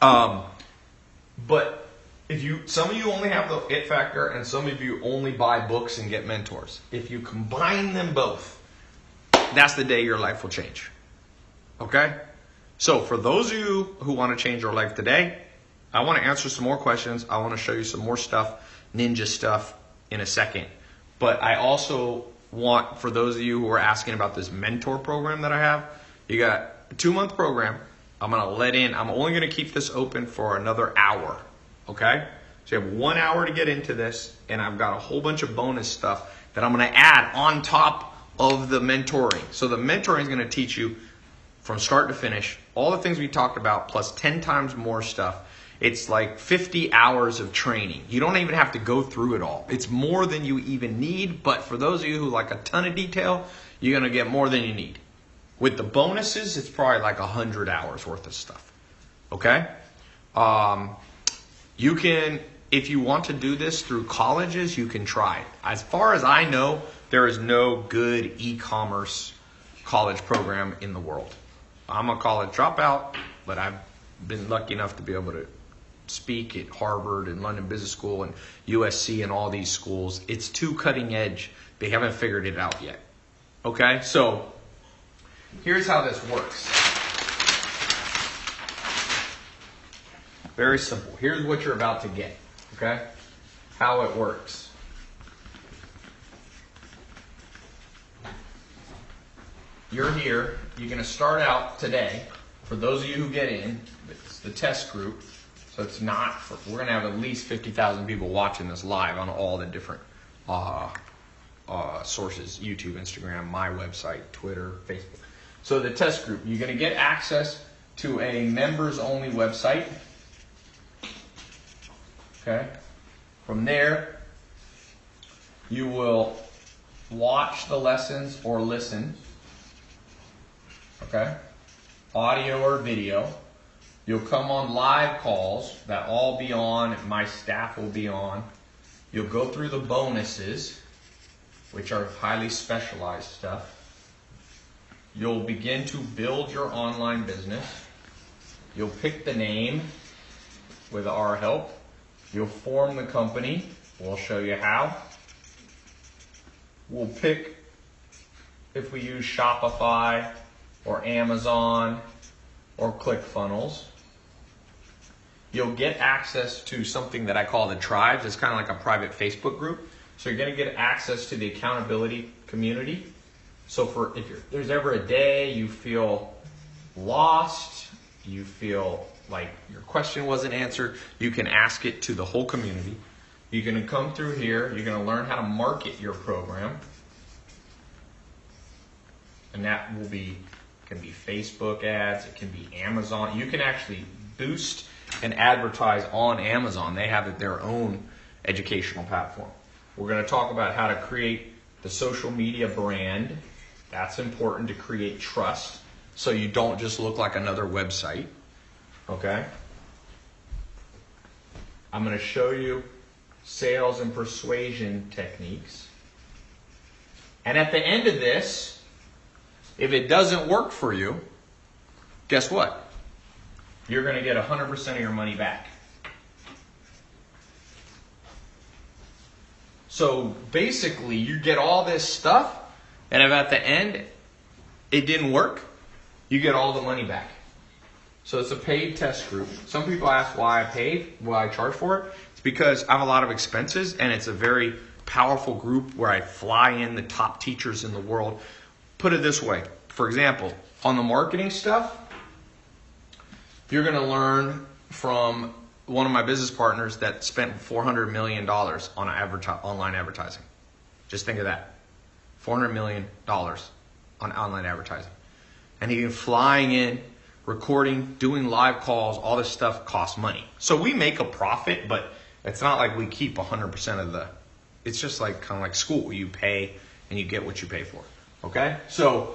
But some of you only have the it factor and some of you only buy books and get mentors. If you combine them both, that's the day your life will change. Okay? So for those of you who want to change your life today, I want to answer some more questions. I want to show you some more stuff, ninja stuff in a second. But I also want, for those of you who are asking about this mentor program that I have, you got a 2-month program. I'm only going to keep this open for another hour. Okay? So you have 1 hour to get into this, and I've got a whole bunch of bonus stuff that I'm going to add on top of the mentoring. So the mentoring is going to teach you from start to finish all the things we talked about plus 10 times more stuff. It's like 50 hours of training. You don't even have to go through it all. It's more than you even need, but for those of you who like a ton of detail, you're going to get more than you need. With the bonuses, it's probably like 100 hours worth of stuff. Okay? You can, if you want to do this through colleges, you can try it. As far as I know, there is no good e-commerce college program in the world. I'm a college dropout, but I've been lucky enough to be able to speak at Harvard and London Business School and USC and all these schools. It's too cutting edge. They haven't figured it out yet. Okay, so here's how this works. Very simple. Here's what you're about to get. Okay, how it works. You're here. You're going to start out today. For those of you who get in, it's the test group. So it's not, we're going to have at least 50,000 people watching this live on all the different sources, YouTube, Instagram, my website, Twitter, Facebook. So the test group, you're going to get access to a members-only website. Okay. From there, you will watch the lessons or listen. Okay. Audio or video. You'll come on live calls that I'll be on, my staff will be on. You'll go through the bonuses, which are highly specialized stuff. You'll begin to build your online business. You'll pick the name with our help. You'll form the company. We'll show you how. We'll pick if we use Shopify or Amazon or ClickFunnels. You'll get access to something that I call the tribes. It's kind of like a private Facebook group. So you're going to get access to the accountability community. So if there's ever a day you feel lost, you feel like your question wasn't answered, you can ask it to the whole community. You're going to come through here. You're going to learn how to market your program. And that can be Facebook ads. It can be Amazon. You can actually boost and advertise on Amazon. They have their own educational platform. We're going to talk about how to create the social media brand. That's important to create trust so you don't just look like another website. Okay? I'm going to show you sales and persuasion techniques. And at the end of this, if it doesn't work for you, guess what? You're going to get 100% of your money back. So basically, you get all this stuff, and if at the end it didn't work, you get all the money back. So it's a paid test group. Some people ask why I charge for it. It's because I have a lot of expenses, and it's a very powerful group where I fly in the top teachers in the world. Put it this way. For example, on the marketing stuff, you're going to learn from one of my business partners that spent $400 million on online advertising. Just think of that. $400 million on online advertising. And he flying in, recording, doing live calls, all this stuff costs money. So we make a profit, but it's not like we keep 100% of the, it's just like kind of like school. You pay and you get what you pay for. Okay? So,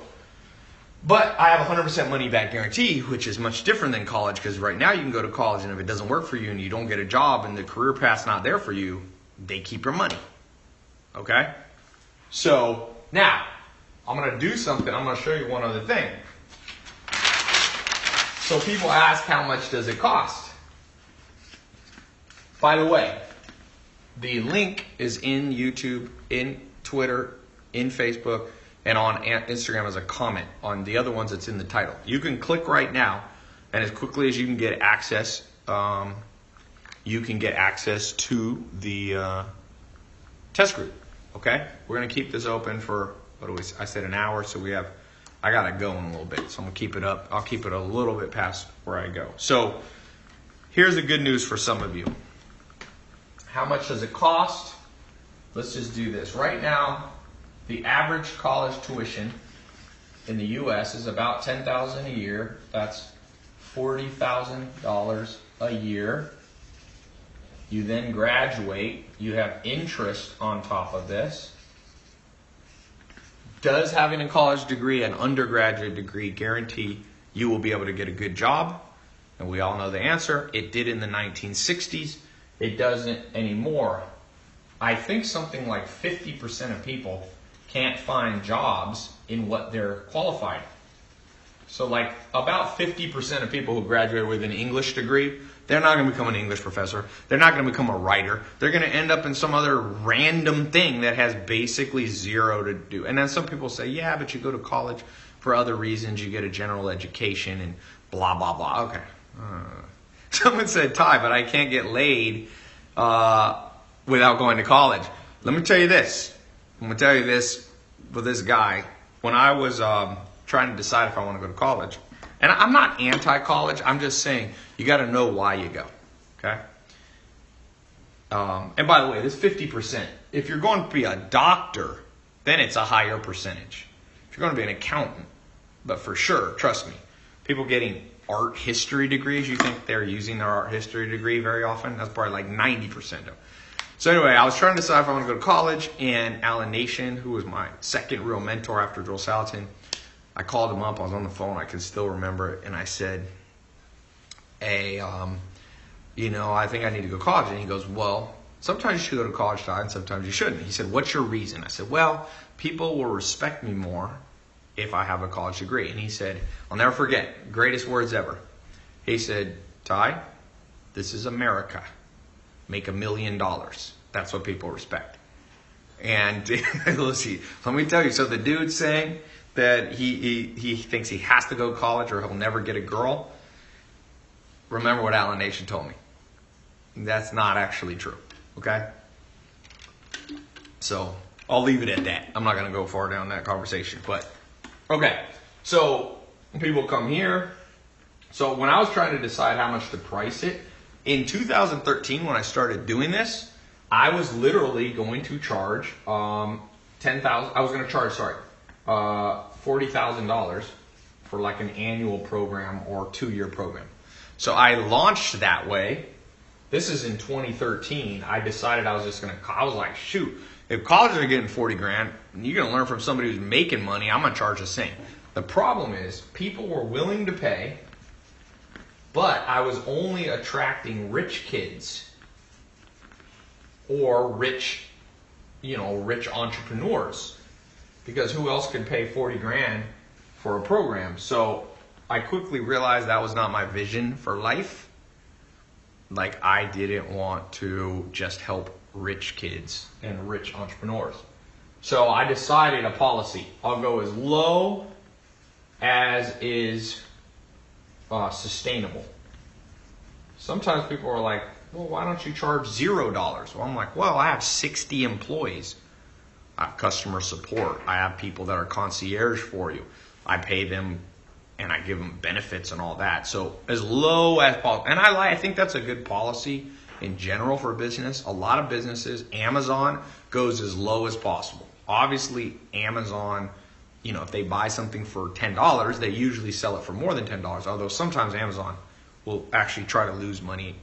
but I have 100% money back guarantee, which is much different than college, because right now you can go to college and if it doesn't work for you and you don't get a job and the career path's not there for you, they keep your money. Okay? So now I'm going to do something. I'm going to show you one other thing. So people ask, how much does it cost? By the way, the link is in YouTube, in Twitter, in Facebook, and on Instagram as a comment. On the other ones, it's in the title. You can click right now, and as quickly as you can get access, to the test group. Okay? We're going to keep this open for, I said an hour, so I got it going a little bit, so I'm going to keep it up. I'll keep it a little bit past where I go. So here's the good news for some of you. How much does it cost? Let's just do this. Right now, the average college tuition in the U.S. is about $10,000 a year. That's $40,000 a year. You then graduate. You have interest on top of this. Does having a college degree, an undergraduate degree, guarantee you will be able to get a good job? And we all know the answer. It did in the 1960s. It doesn't anymore. I think something like 50% of people can't find jobs in what they're qualified. So like about 50% of people who graduate with an English degree, they're not going to become an English professor. They're not going to become a writer. They're going to end up in some other random thing that has basically zero to do. And then some people say, yeah, but you go to college for other reasons. You get a general education and blah, blah, blah. Okay. Someone said, Ty, but I can't get laid without going to college. Let me tell you this. I'm going to tell you this with this guy. When I was trying to decide if I want to go to college, and I'm not anti-college, I'm just saying you got to know why you go, okay? And by the way, this 50%. If you're going to be a doctor, then it's a higher percentage. If you're going to be an accountant, but for sure, trust me, people getting art history degrees, you think they're using their art history degree very often? That's probably like 90% of them. So anyway, I was trying to decide if I want to go to college, and Alan Nation, who was my second real mentor after Joel Salatin, I called him up. I was on the phone. I can still remember it. And I said, hey, I think I need to go to college. And he goes, well, sometimes you should go to college, Ty, and sometimes you shouldn't. He said, what's your reason? I said, well, people will respect me more if I have a college degree. And he said, I'll never forget, greatest words ever. He said, Ty, this is America. Make $1 million. That's what people respect. And let me tell you, so the dude's saying that he thinks he has to go to college or he'll never get a girl. Remember what Alan Nation told me. That's not actually true. Okay? So I'll leave it at that. I'm not going to go far down that conversation. But okay. So people come here. So when I was trying to decide how much to price it, in 2013 when I started doing this, I was literally going to charge $10,000. I was going to charge, $40,000 for like an annual program or 2-year program. So I launched that way. This is in 2013. I decided I was like, shoot, if colleges are getting 40 grand, you're going to learn from somebody who's making money, I'm going to charge the same. The problem is people were willing to pay, but I was only attracting rich kids or rich entrepreneurs. Because who else could pay 40 grand for a program? So I quickly realized that was not my vision for life. Like, I didn't want to just help rich kids and rich entrepreneurs. So I decided a policy. I'll go as low as is sustainable. Sometimes people are like, well, why don't you charge $0? Well, I'm like, well, I have 60 employees. I have customer support. I have people that are concierge for you. I pay them and I give them benefits and all that. So as low as possible. And I think that's a good policy in general for business. A lot of businesses, Amazon goes as low as possible. Obviously, Amazon, if they buy something for $10, they usually sell it for more than $10. Although sometimes Amazon will actually try to lose money.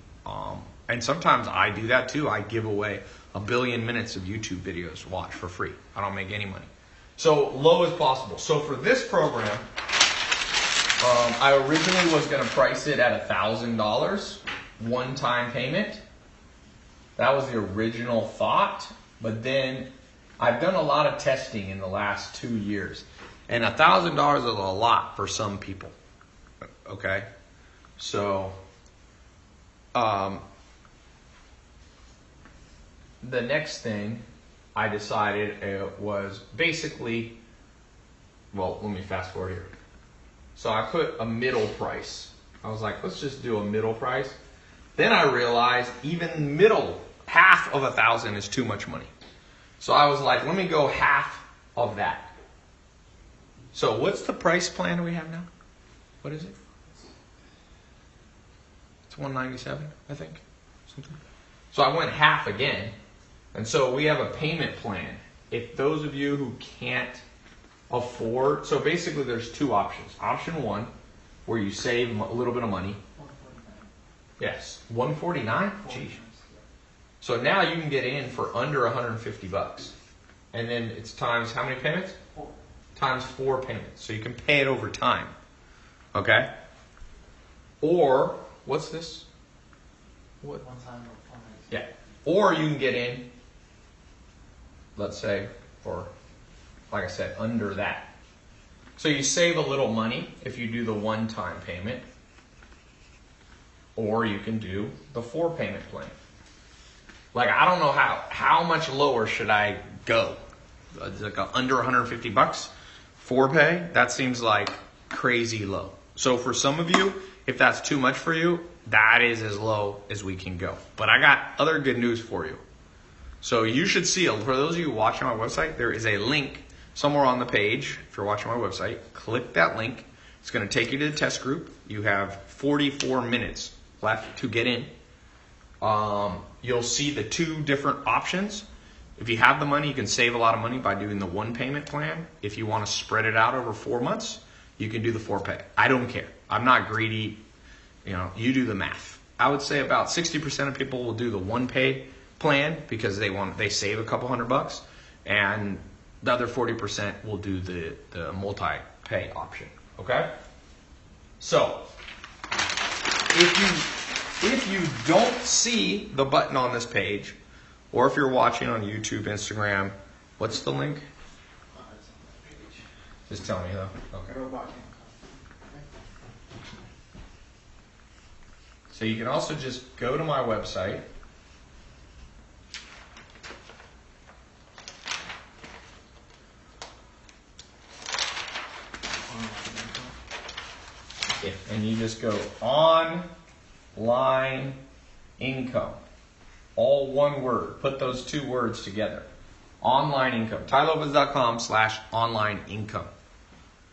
And sometimes I do that too. I give away 1 billion minutes of YouTube videos to watch for free. I don't make any money. So low as possible. So for this program, I originally was going to price it at $1,000, one-time payment. That was the original thought. But then I've done a lot of testing in the last 2 years. And $1,000 is a lot for some people. Okay? So the next thing I decided was basically, well, let me fast forward here. So I put a middle price. I was like, let's just do a middle price. Then I realized even middle, half of $1,000 is too much money. So I was like, let me go half of that. So what's the price plan we have now? What is it? It's $197, I think. Something. So I went half again. And so we have a payment plan. If those of you who can't afford, so basically there's 2 options. Option 1, where you save a little bit of money. 149. Yes, $149. Geez. So now you can get in for under $150, and then it's times how many payments? 4. Times 4 payments. So you can pay it over time. Okay. Or what's this? What? One time or 4 nights. Yeah. Or you can get in, let's say, for, like I said, under that. So you save a little money if you do the one-time payment, or you can do the 4-payment plan. Like, I don't know how much lower should I go? It's like under 150 bucks, 4-pay. That seems like crazy low. So for some of you, if that's too much for you, that is as low as we can go. But I got other good news for you. So you should see, for those of you watching my website, there is a link somewhere on the page. If you're watching my website, click that link. It's going to take you to the test group. You have 44 minutes left to get in. You'll see the 2 different options. If you have the money, you can save a lot of money by doing the 1-payment plan. If you want to spread it out over 4 months, you can do the 4-pay. I don't care. I'm not greedy. You do the math. I would say about 60% of people will do the 1-pay plan because they save a couple $100, and the other 40% will do the multi-pay option. Okay? So, if you don't see the button on this page, or if you're watching on YouTube, Instagram, what's the link? It's on that page. Just tell me though. Okay. Robot. So you can also just go to my website. Yeah, and you just go online income. All one word. Put those 2 words together. Online income. TyLopez.com/online income.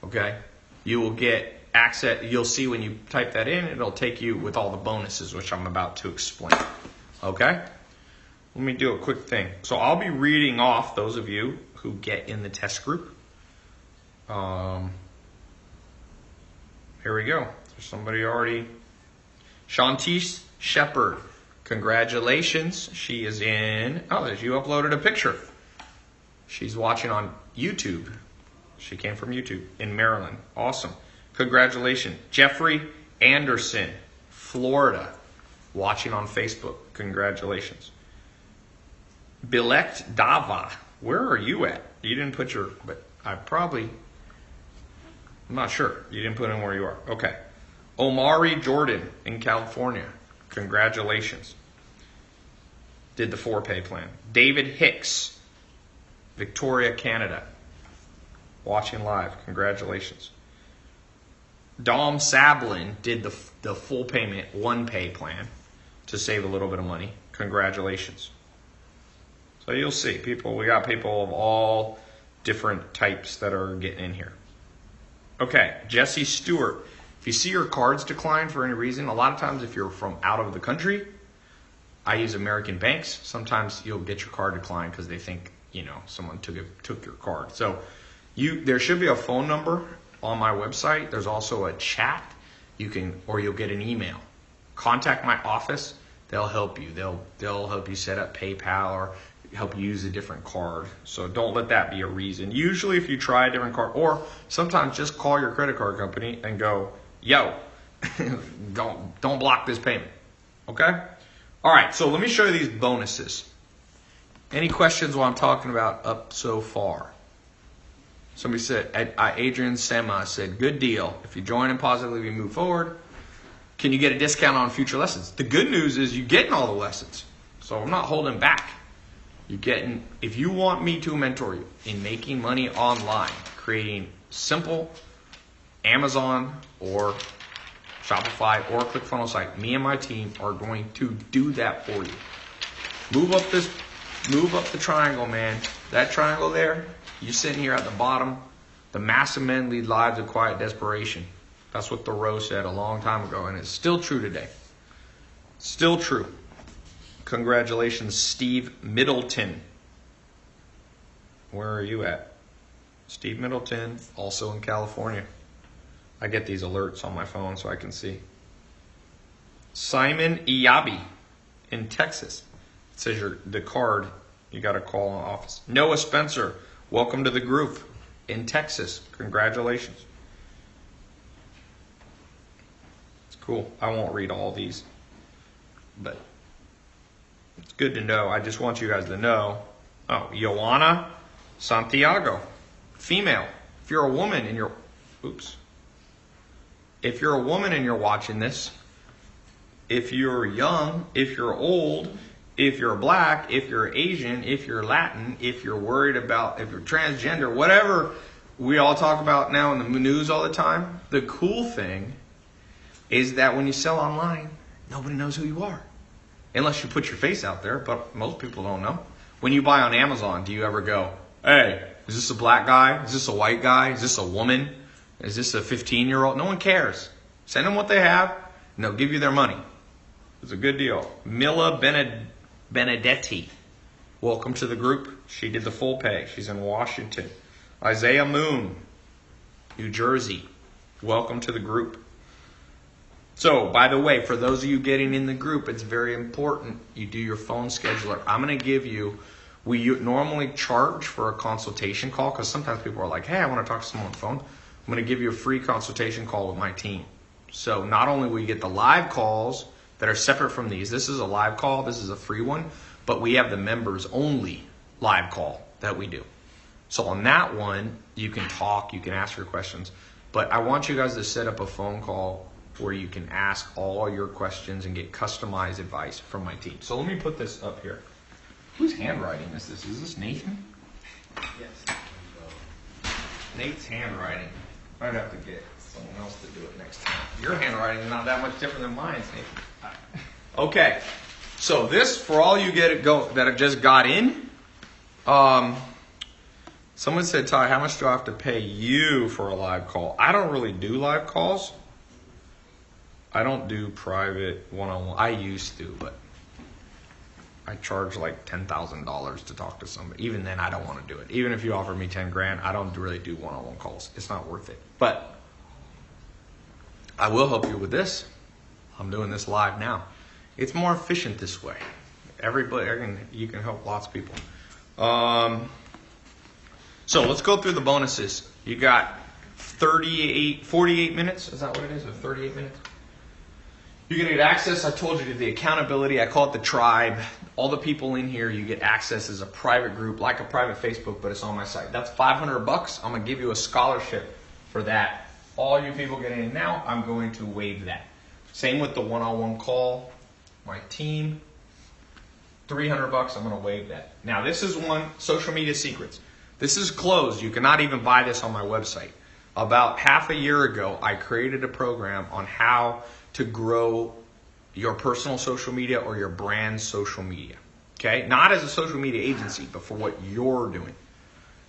Okay? You will get access. You'll see when you type that in, it'll take you with all the bonuses, which I'm about to explain. Okay? Let me do a quick thing. So I'll be reading off those of you who get in the test group. Here we go. There's somebody already. Shantice Shepard. Congratulations. She is in. Oh, you uploaded a picture. She's watching on YouTube. She came from YouTube in Maryland. Awesome. Congratulations. Jeffrey Anderson, Florida, watching on Facebook. Congratulations. Bilect Dava. Where are you at? You didn't put your, but I'm not sure. You didn't put in where you are. Okay. Omari Jordan in California. Congratulations. Did the 4-pay plan. David Hicks, Victoria, Canada. Watching live. Congratulations. Dom Sablin did the full payment 1-pay plan to save a little bit of money. Congratulations. So you'll see we got people of all different types that are getting in here. Okay, Jesse Stewart. If you see your cards decline for any reason, a lot of times if you're from out of the country, I use American banks. Sometimes you'll get your card declined because they think, someone took your card. So there should be a phone number on my website. There's also a chat. You'll get an email. Contact my office. They'll help you. They'll help you set up PayPal or help you use a different card. So don't let that be a reason. Usually if you try a different card, or sometimes just call your credit card company and go, yo, don't block this payment. Okay? All right, so let me show you these bonuses. Any questions while I'm talking about up so far? Somebody said, Adrian Sema said, good deal. If you join and positively move forward, can you get a discount on future lessons? The good news is you're getting all the lessons. So I'm not holding back. If you want me to mentor you in making money online, creating simple Amazon or Shopify or ClickFunnels site, me and my team are going to do that for you. Move up the triangle, man. That triangle there, you're sitting here at the bottom. The massive men lead lives of quiet desperation. That's what Thoreau said a long time ago, and it's still true today. Still true. Congratulations, Steve Middleton. Where are you at? Steve Middleton, also in California. I get these alerts on my phone so I can see. Simon Iyabi in Texas. It says the card, you got to call in the office. Noah Spencer, welcome to the group in Texas. Congratulations. It's cool. I won't read all these, but it's good to know. I just want you guys to know. Oh, Joanna Santiago, female. If you're a woman and you're Oops. If you're a woman and you're watching this, if you're young, if you're old, if you're black, if you're Asian, if you're Latin, if you're worried about, if you're transgender, whatever we all talk about now in the news all the time, the cool thing is that when you sell online, nobody knows who you are. Unless you put your face out there, but most people don't know. When you buy on Amazon, do you ever go, hey, is this a black guy? Is this a white guy? Is this a woman? Is this a 15-year-old? No one cares. Send them what they have, and they'll give you their money. It's a good deal. Mila Benedetti, welcome to the group. She did the full pay. She's in Washington. Isaiah Moon, New Jersey, welcome to the group. So, by the way, for those of you getting in the group, it's very important you do your phone scheduler. I'm going to give you, we normally charge for a consultation call because sometimes people are like, hey, I want to talk to someone on the phone. I'm going to give you a free consultation call with my team. So not only will you get the live calls that are separate from these, this is a live call, this is a free one, but we have the members only live call that we do. So on that one, you can talk, you can ask your questions, but I want you guys to set up a phone call where you can ask all your questions and get customized advice from my team. So let me put this up here. Whose handwriting is this? Is this Nathan? Yes. Nate's handwriting. I'd have to get someone else to do it next time. Your handwriting is not that much different than mine, Nathan. Okay. So this, for all you get it go that have just got in, someone said, Ty, how much do I have to pay you for a live call? I don't really do live calls. I don't do private one-on-one. I used to, but I charge like $10,000 to talk to somebody. Even then, I don't want to do it. Even if you offer me 10 grand, I don't really do one-on-one calls. It's not worth it. But I will help you with this. I'm doing this live now. It's more efficient this way. Everybody, you can help lots of people. So let's go through the bonuses. You got 48 minutes. Is that what it is? Or 38 minutes? You're going to get access, I told you, to the accountability. I call it the tribe. All the people in here, you get access as a private group, like a private Facebook, but it's on my site. That's $500. I'm going to give you a scholarship for that. All you people getting in now, I'm going to waive that. Same with the one-on-one call. My team, $300. I'm going to waive that. Now, this is one, social media secrets. This is closed. You cannot even buy this on my website. About half a year ago, I created a program on how to grow your personal social media or your brand's social media. Okay? Not as a social media agency, but for what you're doing.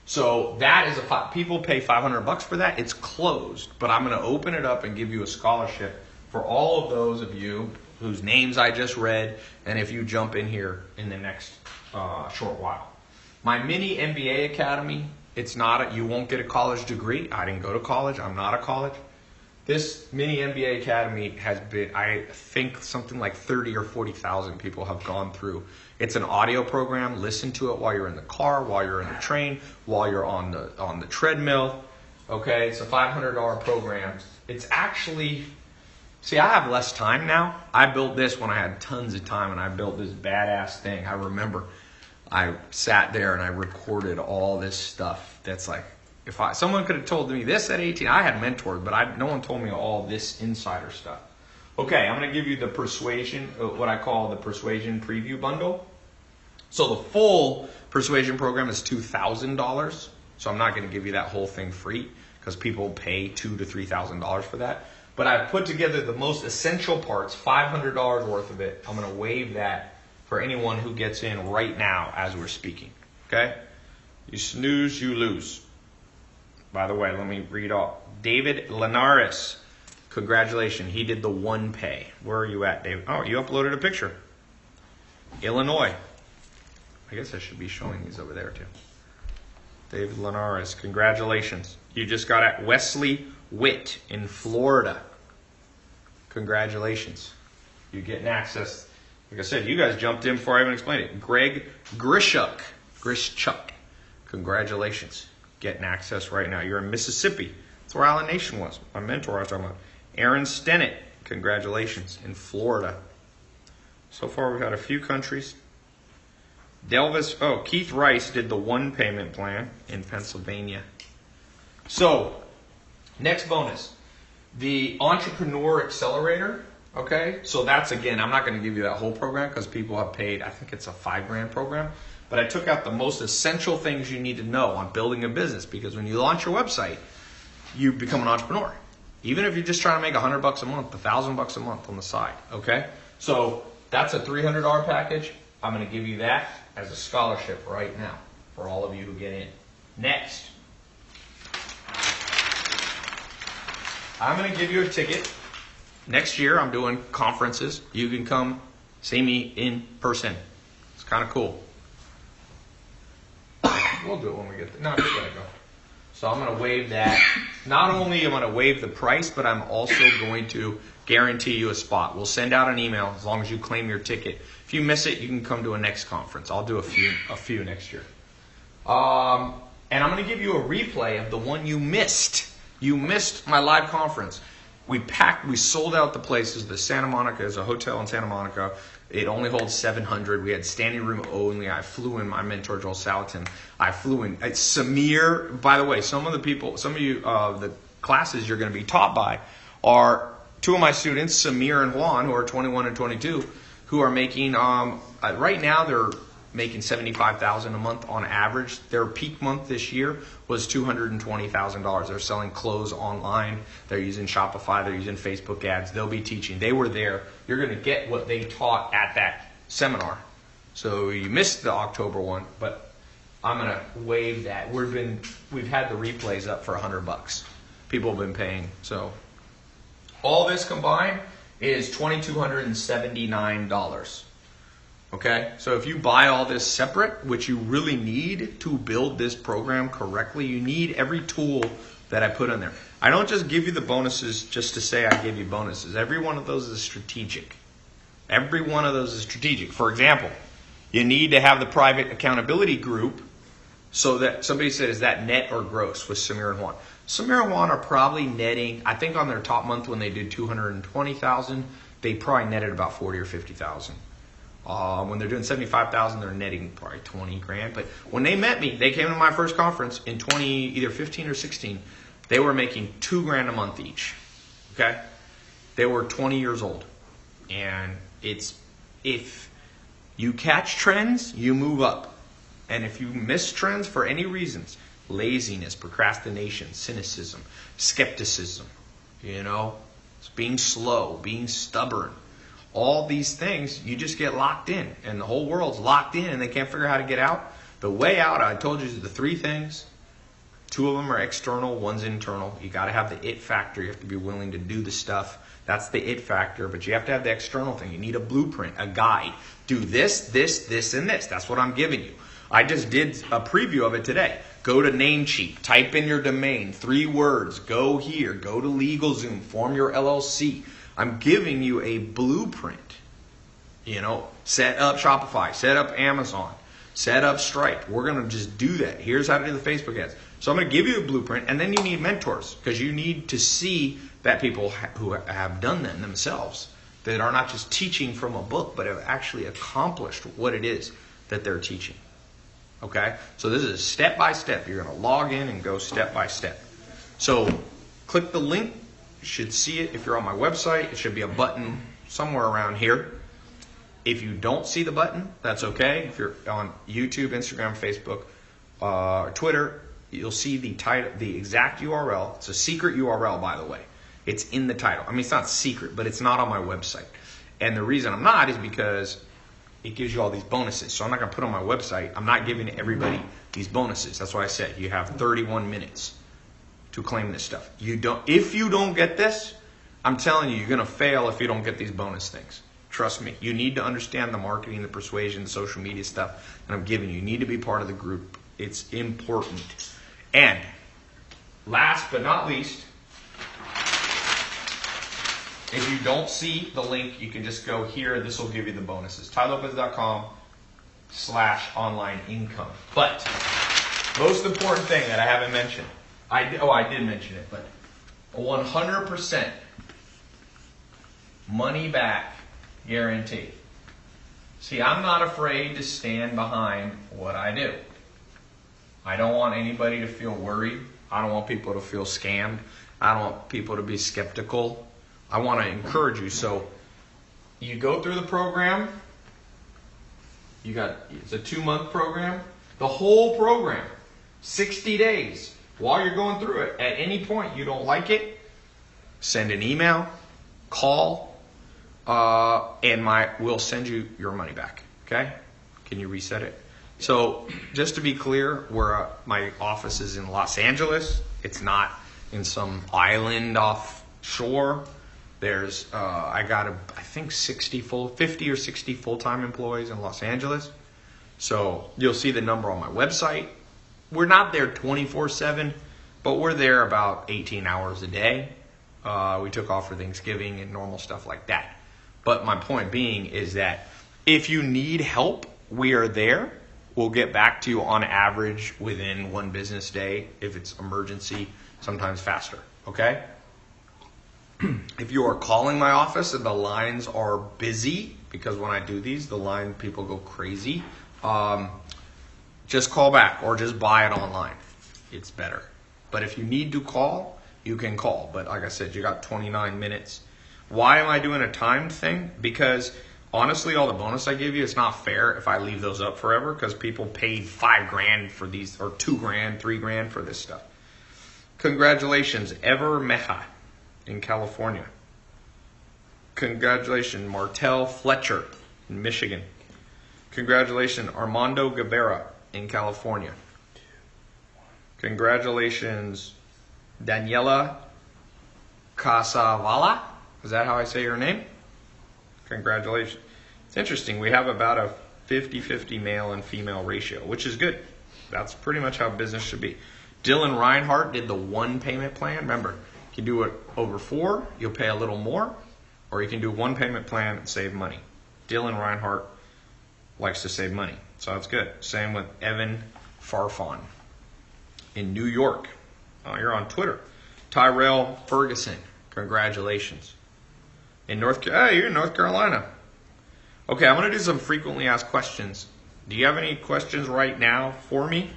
So that is people pay $500 for that. It's closed, but I'm going to open it up and give you a scholarship for all of those of you whose names I just read, and if you jump in here in the next short while. My mini MBA Academy, it's not you won't get a college degree. I didn't go to college. I'm not a college. This mini MBA Academy has been, I think, something like 30 or 40,000 people have gone through. It's an audio program. Listen to it while you're in the car, while you're in the train, while you're on the treadmill. Okay, it's a $500 program. It's actually, see, I have less time now. I built this when I had tons of time, and I built this badass thing. I remember I sat there and I recorded all this stuff. That's like, someone could have told me this at 18, I had mentors, but no one told me all this insider stuff. Okay, I'm going to give you the persuasion, what I call the persuasion preview bundle. So the full persuasion program is $2,000. So I'm not going to give you that whole thing free because people pay $2,000 to $3,000 for that. But I've put together the most essential parts, $500 worth of it. I'm going to waive that for anyone who gets in right now as we're speaking. Okay? You snooze, you lose. By the way, let me read off. David Linares, congratulations. He did the one pay. Where are you at, David? Oh, you uploaded a picture. Illinois. I guess I should be showing these over there too. David Linares, congratulations. You just got at Wesley Witt in Florida. Congratulations. You're getting access. Like I said, you guys jumped in before I even explained it. Greg Grishuk. Congratulations. Getting access right now. You're in Mississippi. That's where Island Nation was. My mentor I was talking about. Aaron Stennett. Congratulations. In Florida. So far we've had a few countries. Keith Rice did the one payment plan in Pennsylvania. So, Next bonus, the Entrepreneur Accelerator. Okay, so that's, again, I'm not going to give you that whole program because people have paid, I think it's a $5,000 program, but I took out the most essential things you need to know on building a business, because when you launch your website, you become an entrepreneur. Even if you're just trying to make $100 a month, $1,000 a month on the side. Okay, so that's a $300 package. I'm going to give you that as a scholarship right now for all of you who get in. Next, I'm going to give you a ticket. Next year, I'm doing conferences. You can come see me in person. It's kind of cool. We'll do it when we get there. No, just let it go. So I'm going to waive that. Not only am I going to waive the price, but I'm also going to guarantee you a spot. We'll send out an email as long as you claim your ticket. If you miss it, you can come to a next conference. I'll do a few next year. And I'm going to give you a replay of the one you missed. You missed my live conference. We sold out the places. The Santa Monica is a hotel in Santa Monica. It only holds 700. We had standing room only. I flew in my mentor, Joel Salatin. I flew in. Samir, by the way, some of you, the classes you're going to be taught by are two of my students, Samir and Juan, who are 21 and 22, who are making, right now they're making $75,000 a month on average. Their peak month this year was $220,000. They're selling clothes online. They're using Shopify. They're using Facebook ads. They'll be teaching. They were there. You're going to get what they taught at that seminar. So you missed the October one, but I'm going to waive that. We've had the replays up for $100. People have been paying. So all this combined is $2,279. Okay, so if you buy all this separate, which you really need to build this program correctly, you need every tool that I put in there. I don't just give you the bonuses just to say I give you bonuses. Every one of those is strategic. Every one of those is strategic. For example, you need to have the private accountability group so that somebody said, is that net or gross with Samir and Juan? Samir and Juan are probably netting, I think on their top month when they did $220,000, they probably netted about $40,000 or $50,000. When they're doing $75,000, they're netting probably $20,000. But when they met me, they came to my first conference in either 15 or 16. They were making $2,000 a month each. Okay, they were 20 years old, and if you catch trends, you move up, and if you miss trends for any reasons, laziness, procrastination, cynicism, skepticism, being slow, being stubborn. All these things, you just get locked in, and the whole world's locked in, and they can't figure out how to get out. The way out, I told you, is the three things. 2 of them are external, 1's internal. You got to have the it factor. You have to be willing to do the stuff. That's the it factor, but you have to have the external thing. You need a blueprint, a guide. Do this, this, this, and this. That's what I'm giving you. I just did a preview of it today. Go to Namecheap, type in your domain, 3 words, go here, go to LegalZoom, form your LLC. I'm giving you a blueprint. Set up Shopify, set up Amazon, set up Stripe. We're going to just do that. Here's how to do the Facebook ads. So I'm going to give you a blueprint, and then you need mentors because you need to see that people who have done that themselves, that are not just teaching from a book, but have actually accomplished what it is that they're teaching. Okay? So this is step by step. You're going to log in and go step by step. So click the link. You should see it if you're on my website. It should be a button somewhere around here. If you don't see the button, that's okay. If you're on YouTube, Instagram, Facebook, or Twitter, you'll see the title, the exact URL. It's a secret URL, by the way. It's in the title. I mean, it's not secret, but it's not on my website. And the reason I'm not is because it gives you all these bonuses. So I'm not going to put on my website. I'm not giving everybody these bonuses. That's why I said you have 31 minutes to claim this stuff. If you don't get this, I'm telling you, you're going to fail if you don't get these bonus things. Trust me. You need to understand the marketing, the persuasion, the social media stuff that I'm giving you. You need to be part of the group. It's important. And last but not least, if you don't see the link, you can just go here. This will give you the bonuses. TyLopez.com/online income. But most important thing that I haven't mentioned, I did mention it, but a 100% money back guarantee. See, I'm not afraid to stand behind what I do. I don't want anybody to feel worried. I don't want people to feel scammed. I don't want people to be skeptical. I want to encourage you. So you go through the program. It's a 2-month program. The whole program, 60 days. While you're going through it, at any point you don't like it, send an email, call, and we'll send you your money back. Okay? Can you reset it? So just to be clear, my office is in Los Angeles. It's not in some island offshore. There's I got I think 50 or 60 full-time employees in Los Angeles. So you'll see the number on my website. We're not there 24/7, but we're there about 18 hours a day. We took off for Thanksgiving and normal stuff like that. But my point being is that if you need help, we are there. We'll get back to you on average within 1 business day. If it's emergency, sometimes faster. Okay? If you are calling my office and the lines are busy, because when I do these, people go crazy, just call back or just buy it online. It's better. But if you need to call, you can call. But like I said, you got 29 minutes. Why am I doing a timed thing? Because honestly, all the bonus I give you, it's not fair if I leave those up forever, because people paid $5,000 for these, or $2,000, $3,000 for this stuff. Congratulations, Ever Meha in California. Congratulations, Martel Fletcher in Michigan. Congratulations, Armando Guevara in California. Congratulations, Daniela Casavala. Is that how I say your name? Congratulations. It's interesting. We have about a 50-50 male and female ratio, which is good. That's pretty much how business should be. Dylan Reinhardt did the 1 payment plan. Remember, you can do it over 4, you'll pay a little more, or you can do 1 payment plan and save money. Dylan Reinhardt likes to save money, so that's good. Same with Evan Farfan in New York. Oh, you're on Twitter. Tyrell Ferguson, congratulations. Hey, you're in North Carolina. Okay, I'm going to do some frequently asked questions. Do you have any questions right now for me?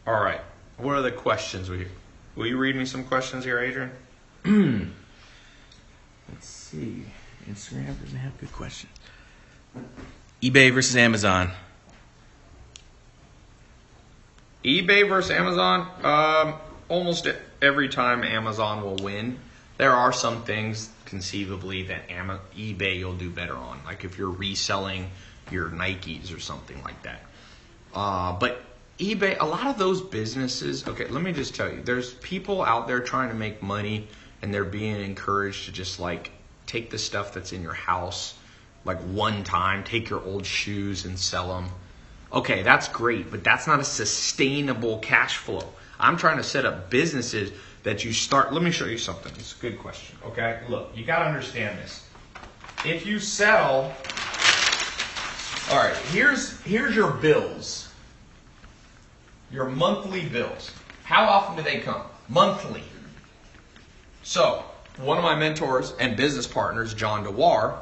All right. What are the questions? Will you read me some questions here, Adrian? Let's see. Instagram doesn't have good questions. eBay versus Amazon. eBay versus Amazon. Almost every time Amazon will win. There are some things conceivably that eBay you'll do better on, like if you're reselling your Nikes or something like that. But eBay, a lot of those businesses, okay, let me just tell you, there's people out there trying to make money and they're being encouraged to just like take the stuff that's in your house like one time, take your old shoes and sell them. Okay, that's great, but that's not a sustainable cash flow. I'm trying to set up businesses that you start. Let me show you something. It's a good question. Okay, look, you got to understand this. If you sell, all right, here's your bills. Your monthly bills. How often do they come? Monthly. So, one of my mentors and business partners, John DeWar,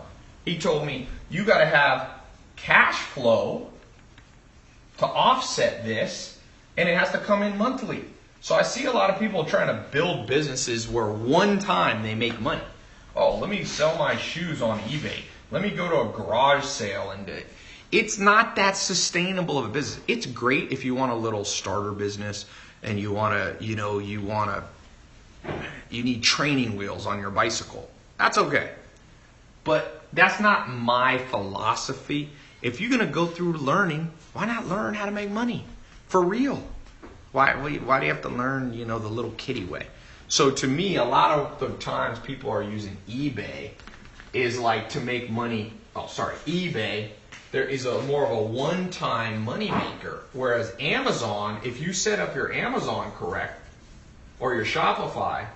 he told me, you got to have cash flow to offset this, and it has to come in monthly. So I see a lot of people trying to build businesses where one time they make money. Oh, let me sell my shoes on eBay. Let me go to a garage sale and it's not that sustainable of a business. It's great if you want a little starter business and you need training wheels on your bicycle. That's okay. But that's not my philosophy. If you're going to go through learning, why not learn how to make money for real? Why do you have to learn, the little kiddie way? So to me, a lot of the times people are using eBay is like to make money. eBay, there is more of a one-time money maker. Whereas Amazon, if you set up your Amazon correct or your Shopify,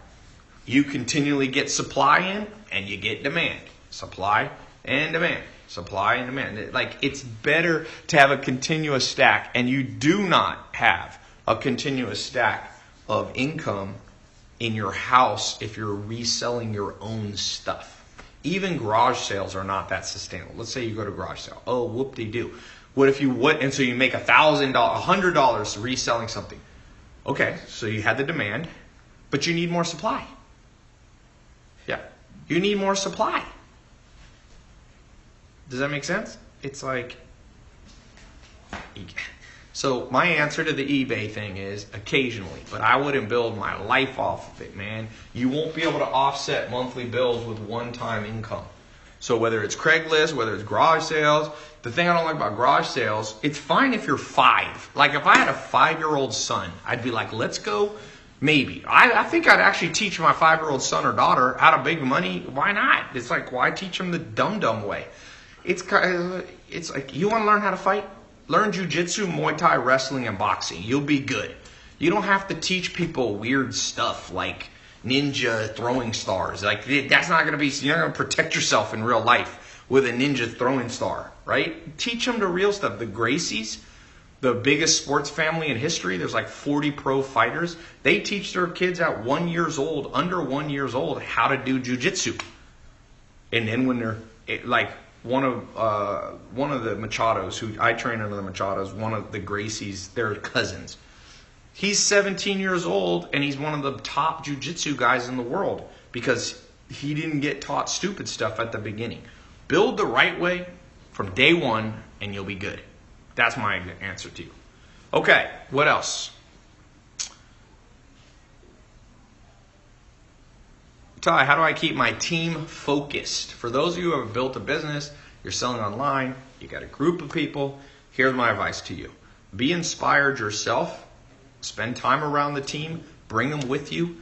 you continually get supply in and you get demand. Supply and demand. Supply and demand. Like, it's better to have a continuous stack, and you do not have a continuous stack of income in your house if you're reselling your own stuff. Even garage sales are not that sustainable. Let's say you go to garage sale. Oh, whoop-de-doo. What if you would, and so you make $1,000, $100 reselling something. Okay, so you had the demand, but you need more supply. Yeah, you need more supply. Does that make sense? It's like, so my answer to the eBay thing is occasionally, but I wouldn't build my life off of it, man. You won't be able to offset monthly bills with one-time income. So whether it's Craigslist, whether it's garage sales, the thing I don't like about garage sales, it's fine if you're 5. Like if I had a 5-year-old son, I'd be like, let's go. Maybe. I think I'd actually teach my 5-year-old son or daughter how to make money. Why not? It's like, why teach them the dumb way? It's like, you want to learn how to fight? Learn jiu-jitsu, Muay Thai, wrestling, and boxing. You'll be good. You don't have to teach people weird stuff like ninja throwing stars. Like, that's not going to be, you're not going to protect yourself in real life with a ninja throwing star, right? Teach them the real stuff. The Gracies, the biggest sports family in history, there's like 40 pro fighters. They teach their kids at 1 year old, under 1 year old, how to do jiu-jitsu. And then when they're like, one of the Machados, who I train under the Machados, one of the Gracies, they're cousins. He's 17 years old, and he's one of the top jiu-jitsu guys in the world because he didn't get taught stupid stuff at the beginning. Build the right way from day one, and you'll be good. That's my answer to you. Okay, what else? Ty, how do I keep my team focused? For those of you who have built a business, you're selling online, you got a group of people, here's my advice to you. Be inspired yourself. Spend time around the team. Bring them with you.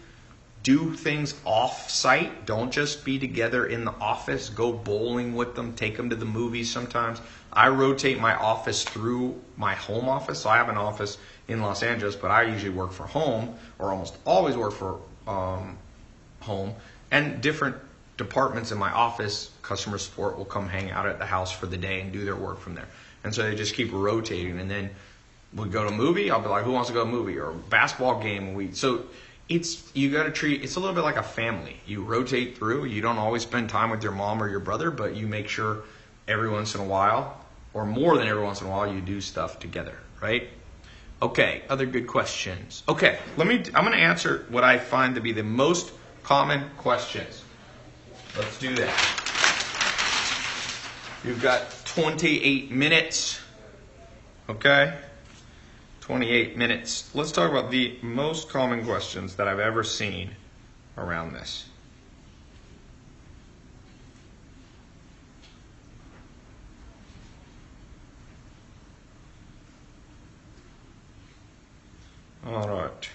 Do things off-site. Don't just be together in the office. Go bowling with them. Take them to the movies sometimes. I rotate my office through my home office. So I have an office in Los Angeles, but I usually work for home, or almost always work for home. And different departments in my office, customer support will come hang out at the house for the day and do their work from there. And so they just keep rotating. And then we go to a movie, I'll be like, who wants to go to a movie? Or a basketball game. So you got to treat, it's a little bit like a family. You rotate through. You don't always spend time with your mom or your brother, but you make sure every once in a while, or more than every once in a while, you do stuff together, right? Okay, other good questions. Okay, I'm going to answer what I find to be the most common questions. Let's do that. You've got 28 minutes. Okay? 28 minutes. Let's talk about the most common questions that I've ever seen around this. All right.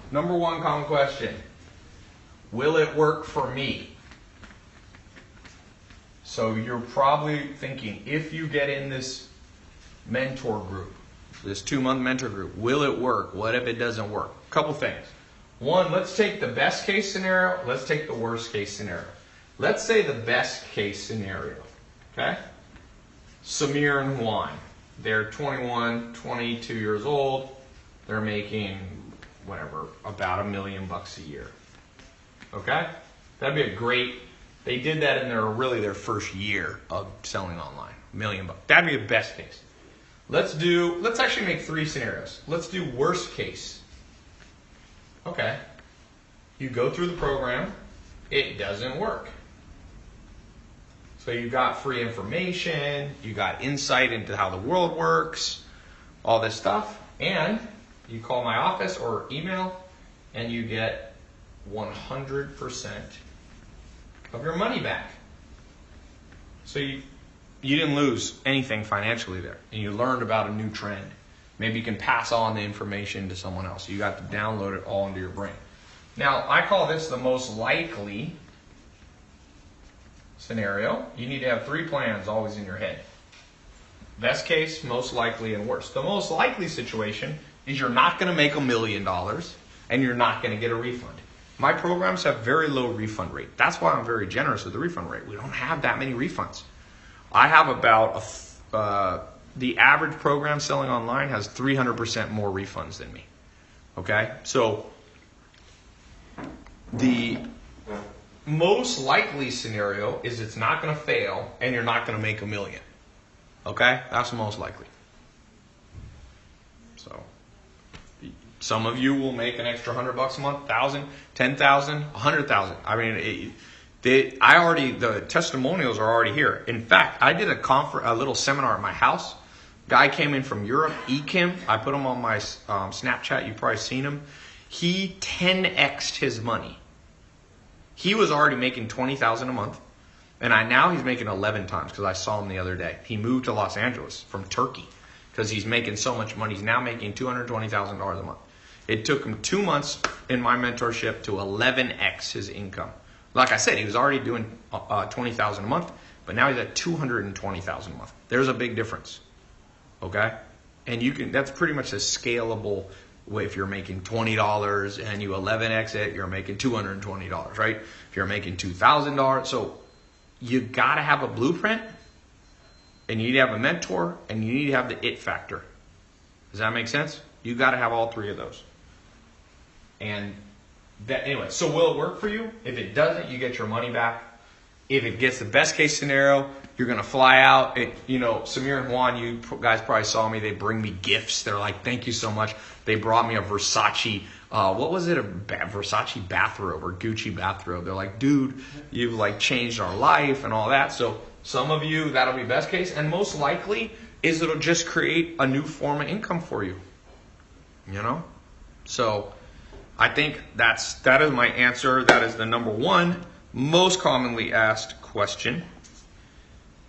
Number one common question. Will it work for me? So you're probably thinking, if you get in this mentor group, this 2-month mentor group, will it work? What if it doesn't work? A couple things. One, let's take the best case scenario. Let's take the worst case scenario. Let's say the best case scenario. Okay? Samir and Juan. They're 21, 22 years old. They're making whatever, about $1 million a year. Okay? That'd be a great, they did that in their first year of selling online. $1 million. That'd be the best case. Let's actually make 3 scenarios. Let's do worst case. Okay. You go through the program, it doesn't work. So you got free information, you got insight into how the world works, all this stuff, and you call my office or email, and you get 100% of your money back. So you didn't lose anything financially there, and you learned about a new trend. Maybe you can pass on the information to someone else. You got to download it all into your brain. Now, I call this the most likely scenario. You need to have 3 plans always in your head. Best case, most likely, and worst. The most likely situation is you're not going to make $1 million and you're not going to get a refund. My programs have very low refund rate. That's why I'm very generous with the refund rate. We don't have that many refunds. I have about the average program selling online has 300% more refunds than me. Okay? So the most likely scenario is it's not going to fail and you're not going to make $1 million. Okay? That's the most likely. So some of you will make an extra $100 a month, 1,000, 10,000, 100,000. I mean, the testimonials are already here. In fact, I did a little seminar at my house. Guy came in from Europe, Ekim. I put him on my Snapchat. You've probably seen him. He 10x'd his money. He was already making $20,000 a month, and now he's making 11 times because I saw him the other day. He moved to Los Angeles from Turkey because he's making so much money. He's now making $220,000 a month. It took him 2 months in my mentorship to 11x his income. Like I said, he was already doing $20,000 a month, but now he's at $220,000 a month. There's a big difference. Okay? And that's pretty much a scalable way. If you're making $20 and you 11x it, you're making $220, right? If you're making $2,000, so you got to have a blueprint, and you need to have a mentor, and you need to have the it factor. Does that make sense? You got to have all three of those. And anyway, so will it work for you? If it doesn't, you get your money back. If it gets the best case scenario, you're going to fly out. Samir and Juan, you guys probably saw me. They bring me gifts. They're like, thank you so much. They brought me a Versace, what was it? A Versace bathrobe or Gucci bathrobe. They're like, dude, you've like changed our life and all that. So some of you, that'll be best case. And most likely is it'll just create a new form of income for you. So I think that is my answer. That is the number one most commonly asked question.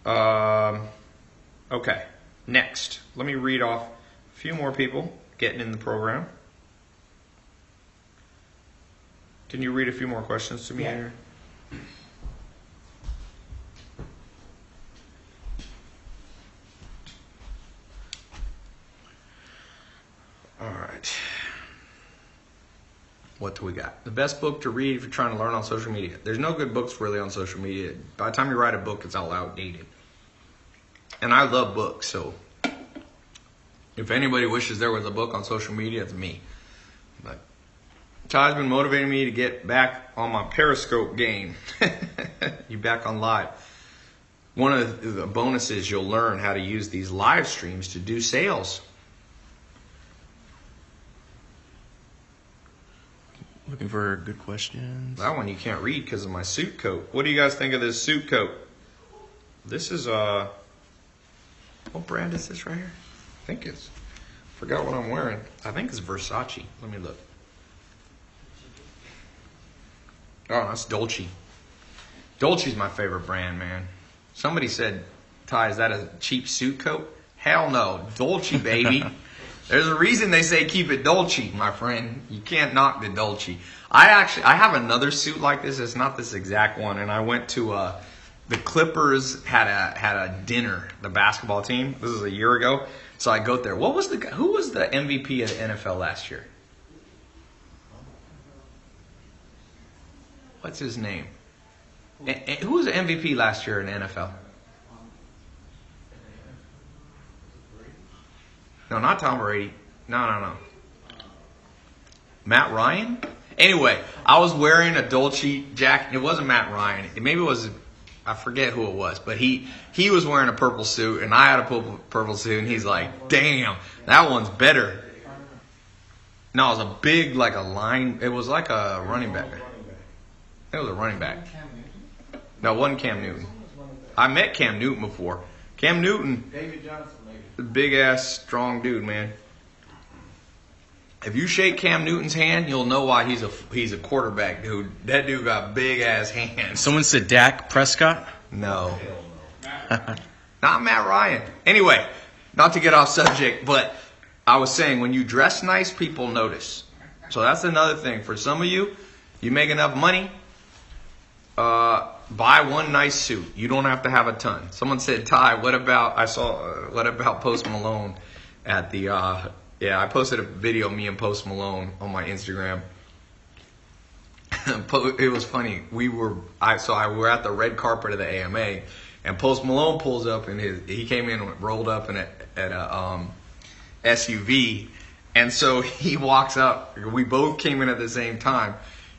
Okay, next. Let me read off a few more people getting in the program. Can you read a few more questions to me here? All right. What do we got? The best book to read if you're trying to learn on social media. There's no good books really on social media. By the time you write a book, it's all outdated. And I love books, so if anybody wishes there was a book on social media, it's me. But Ty's been motivating me to get back on my Periscope game. You back on live. One of the bonuses, you'll learn how to use these live streams to do sales. Looking for good questions. That one you can't read because of my suit coat. What do you guys think of this suit coat? This is what brand is this right here? I think it's, forgot what I'm wearing. I think it's Versace. Let me look. Oh, that's Dolce. Dolce's my favorite brand, man. Somebody said, Ty, is that a cheap suit coat? Hell no. Dolce, baby. There's a reason they say keep it Dolce, my friend. You can't knock the Dolce. I have another suit like this. It's not this exact one. And I went to the Clippers had a dinner, the basketball team. This was a year ago. So I go there. Who was the MVP of the NFL last year? What's his name? Who was the MVP last year in the NFL? No, not Tom Brady. No. Matt Ryan? Anyway, I was wearing a Dolce jacket. It wasn't Matt Ryan. Maybe it was, I forget who it was. But he was wearing a purple suit, and I had a purple suit, and he's like, damn, that one's better. No, it was a big, like a line. It was like a running back. It was a running back. No, it wasn't Cam Newton. I met Cam Newton before. Cam Newton. David Johnson, maybe. Big ass, strong dude, man. If you shake Cam Newton's hand, you'll know why he's a quarterback, dude. That dude got big ass hands. Someone said Dak Prescott? No. Not Matt Ryan. Anyway, not to get off subject, but I was saying when you dress nice, people notice. So that's another thing. For some of you, you make enough money, buy one nice suit. You don't have to have a ton. Someone said, Ty, what about Post Malone at the, I posted a video of me and Post Malone on my Instagram. It was funny. We were at the red carpet of the AMA, And Post Malone pulls up in he came in rolled up in at a SUV, and so he walks up. We both came in at the same time,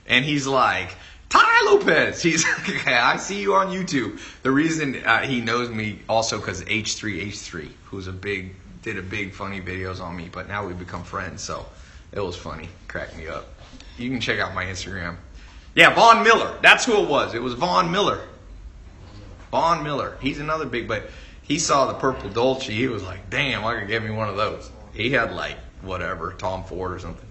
and he's like, "Tai Lopez." He's like, "Okay, I see you on YouTube." The reason he knows me also because H3H3, who's did a big funny videos on me, but now we've become friends, so it was funny, cracked me up. You can check out my Instagram. Yeah, Von Miller. That's who it was. It was Von Miller. Von Miller. He's another big, but he saw the purple Dolce. He was like, "Damn, I could get me one of those." He had like whatever, Tom Ford or something.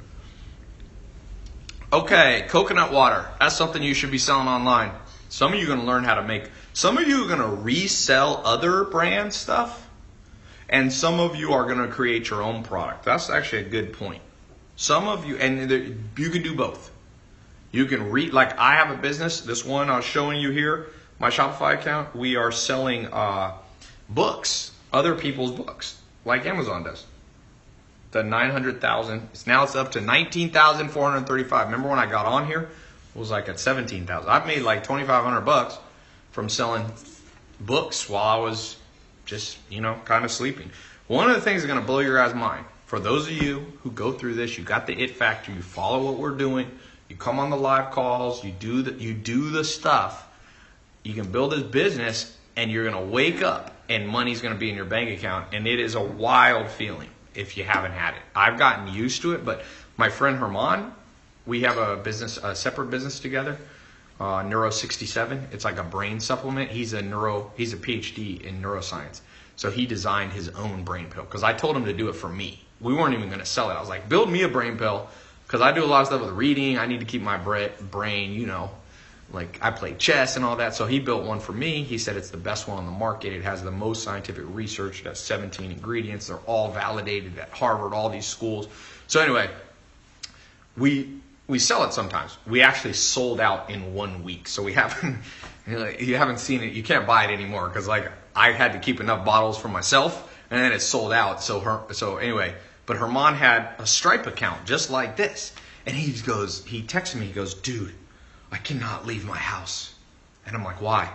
Okay, coconut water. That's something you should be selling online. Some of you are going to learn how to make. Some of you are going to resell other brand stuff. And some of you are going to create your own product. That's actually a good point. Some of you, and you can do both. You can like I have a business. This one I was showing you here, my Shopify account. We are selling books, other people's books, like Amazon does. The 900,000. Now it's up to 19,435. Remember when I got on here? It was like at 17,000. I've made like $2,500 from selling books while I was just, kind of sleeping. One of the things that's going to blow your guys' mind, for those of you who go through this, you got the it factor, you follow what we're doing, you come on the live calls, you do the stuff, you can build this business, and you're going to wake up and money's going to be in your bank account, and it is a wild feeling if you haven't had it. I've gotten used to it, but my friend Herman, we have a separate business together. Neuro 67. It's like a brain supplement. He's a PhD in neuroscience. So he designed his own brain pill because I told him to do it for me. We weren't even going to sell it. I was like, build me a brain pill because I do a lot of stuff with reading. I need to keep my brain, like I play chess and all that. So he built one for me. He said it's the best one on the market. It has the most scientific research. It has 17 ingredients. They're all validated at Harvard, all these schools. So anyway, we sell it sometimes. We actually sold out in 1 week. So we haven't, you haven't seen it. You can't buy it anymore because like I had to keep enough bottles for myself and then it sold out. So anyway, but Herman had a Stripe account just like this. And he texted me, he goes, "Dude, I cannot leave my house." And I'm like, "Why?"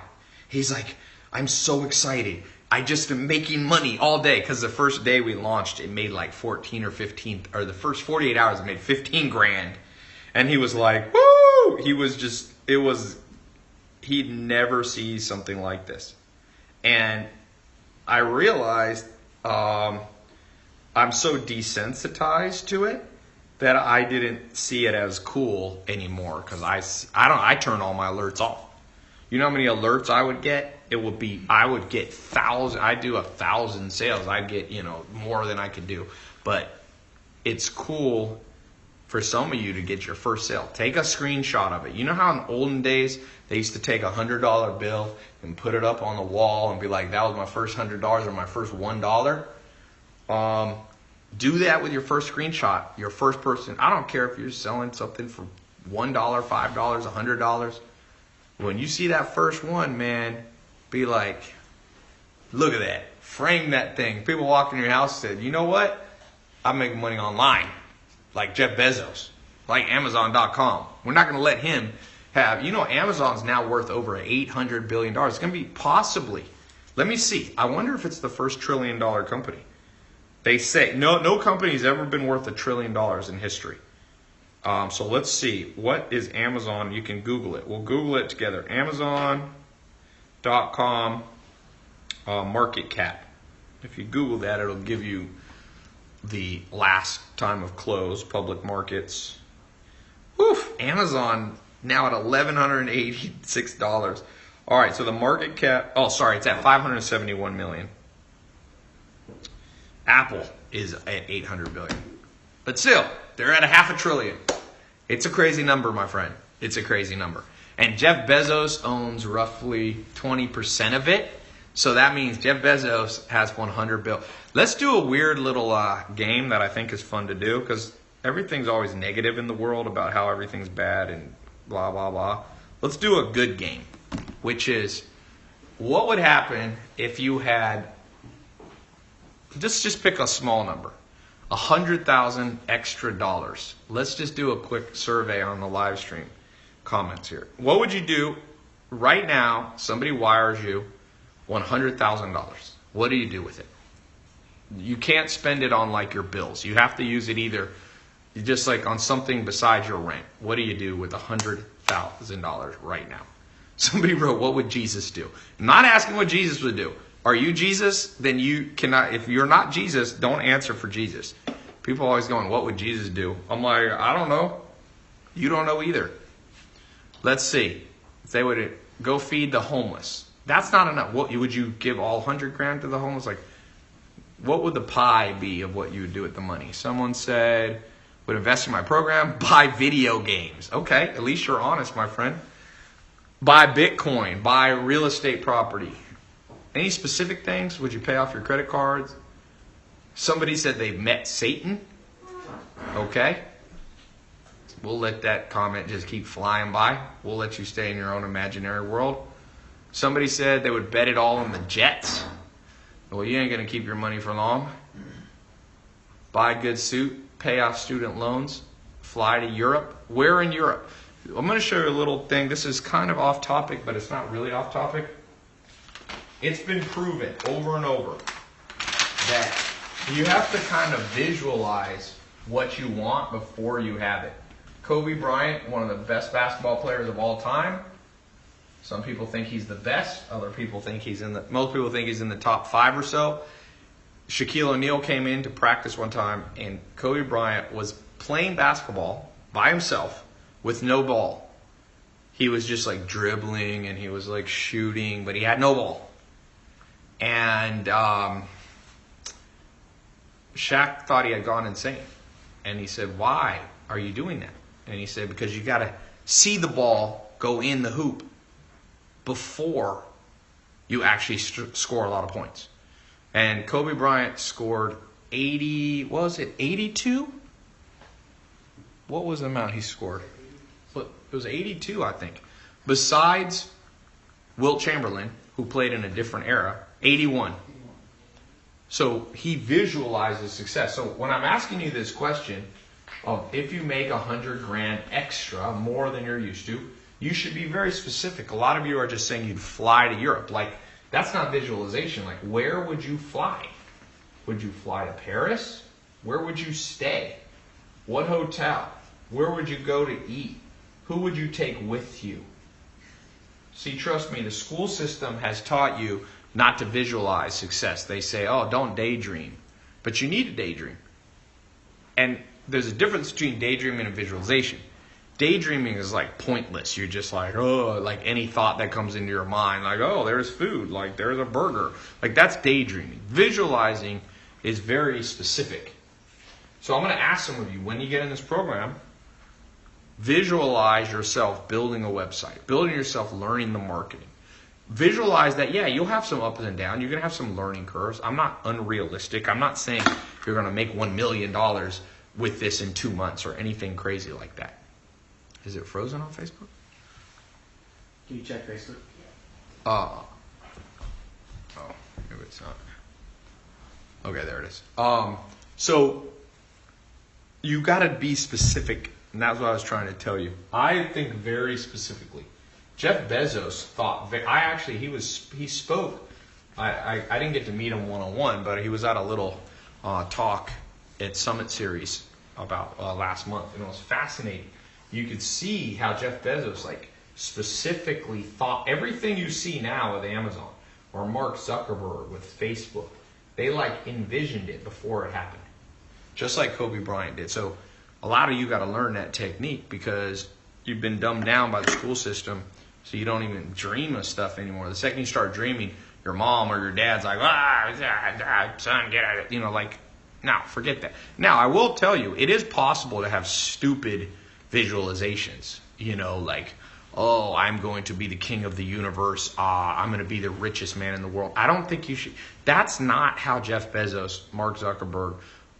He's like, "I'm so excited. I just am making money all day." Because the first day we launched, it made like 14 or 15, or the first 48 hours it made 15 grand. And he was like, woo! He'd never see something like this. And I realized I'm so desensitized to it that I didn't see it as cool anymore because I turn all my alerts off. You know how many alerts I would get? I would get 1,000. I do 1,000 sales. I'd get, more than I could do. But it's cool for some of you to get your first sale. Take a screenshot of it. You know how in olden days they used to take a $100 bill and put it up on the wall and be like, "That was my first $100 or my first $1." Do that with your first screenshot. Your first person. I don't care if you're selling something for $1, $5, $100. When you see that first one, man, be like, "Look at that." Frame that thing. People walk in your house and said, "You know what? I'm making money online." Like Jeff Bezos, like Amazon.com. We're not going to let him have, Amazon's now worth over $800 billion. It's going to be possibly, let me see. I wonder if it's the first $1 trillion company. They say, no company's ever been worth $1 trillion in history. So let's see. What is Amazon? You can Google it. We'll Google it together. Amazon.com market cap. If you Google that, it'll give you the last time of close, public markets. Woof, Amazon now at $1,186. All right, so the market cap, it's at $571 million. Apple is at $800 billion. But still, they're at $500 billion. It's a crazy number, my friend. It's a crazy number. And Jeff Bezos owns roughly 20% of it. So that means Jeff Bezos has $100 billion. Let's do a weird little game that I think is fun to do because everything's always negative in the world about how everything's bad and blah, blah, blah. Let's do a good game, which is what would happen if you had, just pick a small number, $100,000 extra dollars. Let's just do a quick survey on the live stream comments here. What would you do right now? Somebody wires you $100,000. What do you do with it? You can't spend it on like your bills. You have to use it either just like on something besides your rent. What do you do with $100,000 right now? Somebody wrote, what would Jesus do? I'm not asking what Jesus would do. Are you Jesus? Then you cannot. If you're not Jesus, don't answer for Jesus. People are always going, what would Jesus do? I'm like, I don't know. You don't know either. Let's see. If they would go feed the homeless. That's not enough. What would you give all 100 grand to the homeless? Like, what would the pie be of what you would do with the money? Someone said, would invest in my program, buy video games. Okay, at least you're honest, my friend. Buy Bitcoin, buy real estate property. Any specific things? Would you pay off your credit cards? Somebody said they met Satan. Okay. We'll let that comment just keep flying by. We'll let you stay in your own imaginary world. Somebody said they would bet it all on the Jets. Well, you ain't going to keep your money for long. Buy a good suit, pay off student loans, fly to Europe. Where in Europe? I'm going to show you a little thing. This is kind of off topic, but it's not really off topic. It's been proven over and over that you have to kind of visualize what you want before you have it. Kobe Bryant, one of the best basketball players of all time. Some people think he's the best. Other people think most people think he's in the top 5 or so. Shaquille O'Neal came in to practice one time, and Kobe Bryant was playing basketball by himself with no ball. He was just like dribbling and he was like shooting, but he had no ball. And Shaq thought he had gone insane. And he said, why are you doing that? And he said, because you got to see the ball go in the hoop before you actually score a lot of points. And Kobe Bryant scored 82? What was the amount he scored? It was 82, I think. Besides Wilt Chamberlain, who played in a different era, 81. So he visualizes success. So when I'm asking you this question of if you make 100 grand extra, more than you're used to, you should be very specific. A lot of you are just saying you'd fly to Europe. Like, that's not visualization. Like, where would you fly? Would you fly to Paris? Where would you stay? What hotel? Where would you go to eat? Who would you take with you? See, trust me, the school system has taught you not to visualize success. They say, oh, don't daydream. But you need to daydream. And there's a difference between daydreaming and visualization. Daydreaming is like pointless. You're just like, oh, like any thought that comes into your mind, like, oh, there's food, like there's a burger. Like, that's daydreaming. Visualizing is very specific. So I'm going to ask some of you, when you get in this program, visualize yourself building a website, building yourself learning the marketing. Visualize that, yeah, you'll have some ups and downs. You're going to have some learning curves. I'm not unrealistic. I'm not saying you're going to make $1 million with this in 2 months or anything crazy like that. Is it frozen on Facebook? Can you check Facebook? Oh, maybe it's not. Okay, there it is. So you got to be specific, and that's what I was trying to tell you. I think very specifically. Jeff Bezos thought. He spoke. I didn't get to meet him one-on-one, but he was at a little talk at Summit Series about last month, and it was fascinating. You could see how Jeff Bezos specifically thought everything you see now with Amazon or Mark Zuckerberg with Facebook. They envisioned it before it happened, just like Kobe Bryant did. So a lot of you got to learn that technique because you've been dumbed down by the school system, so you don't even dream of stuff anymore. The second you start dreaming, your mom or your dad's like, son, get out of it. No, forget that. Now, I will tell you, it is possible to have stupid visualizations, oh, I'm going to be the king of the universe. I'm going to be the richest man in the world. I don't think you should. That's not how Jeff Bezos, Mark Zuckerberg,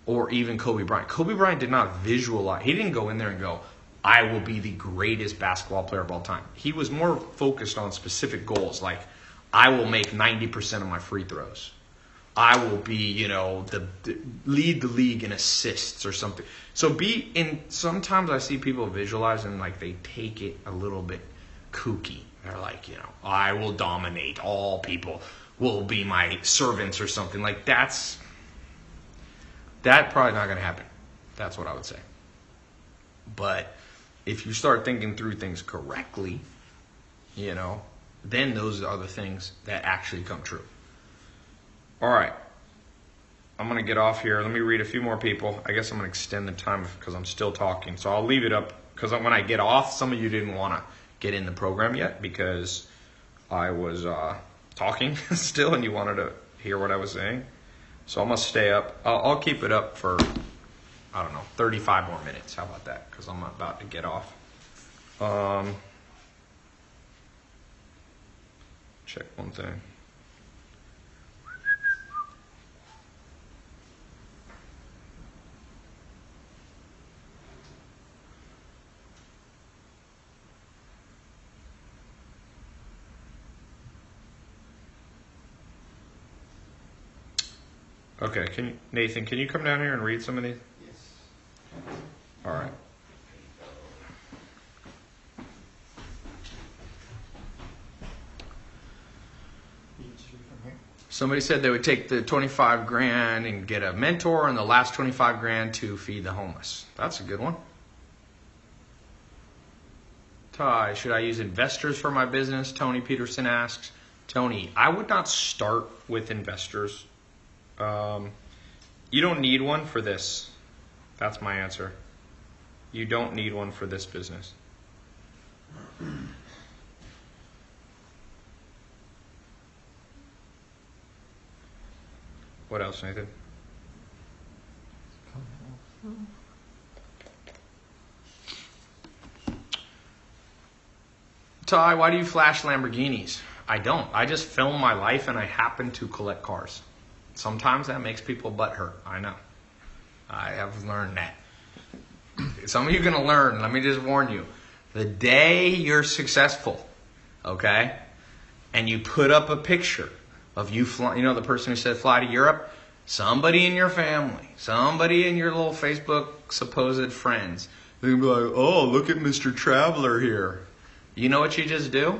or even Kobe Bryant. Kobe Bryant did not visualize. He didn't go in there and go, I will be the greatest basketball player of all time. He was more focused on specific goals, like I will make 90% of my free throws. I will be, lead the league in assists or something. So sometimes I see people visualize and they take it a little bit kooky. They're like, I will dominate all people. will be my servants or something. Like that's probably not going to happen. That's what I would say. But if you start thinking through things correctly, then those are the things that actually come true. All right. I'm going to get off here. Let me read a few more people. I guess I'm going to extend the time because I'm still talking. So I'll leave it up because when I get off, some of you didn't want to get in the program yet because I was talking still and you wanted to hear what I was saying. So I'm going to stay up. I'll keep it up for, 35 more minutes. How about that? Because I'm about to get off. Check one thing. Okay, Nathan, can you come down here and read some of these? Yes. All right. You can just read from here. Somebody said they would take the 25 grand and get a mentor and the last 25 grand to feed the homeless. That's a good one. Ty, should I use investors for my business? Tony Peterson asks. Tony, I would not start with investors. You don't need one for this. That's my answer. You don't need one for this business. What else, Nathan? Ty, why do you flash Lamborghinis? I don't. I just film my life and I happen to collect cars. Sometimes that makes people butthurt. I know. I have learned that. Some of you are going to learn. Let me just warn you. The day you're successful, okay, and you put up a picture of you flying, the person who said fly to Europe, somebody in your family, somebody in your little Facebook supposed friends, they're going to be like, oh, look at Mr. Traveler here. You know what you just do?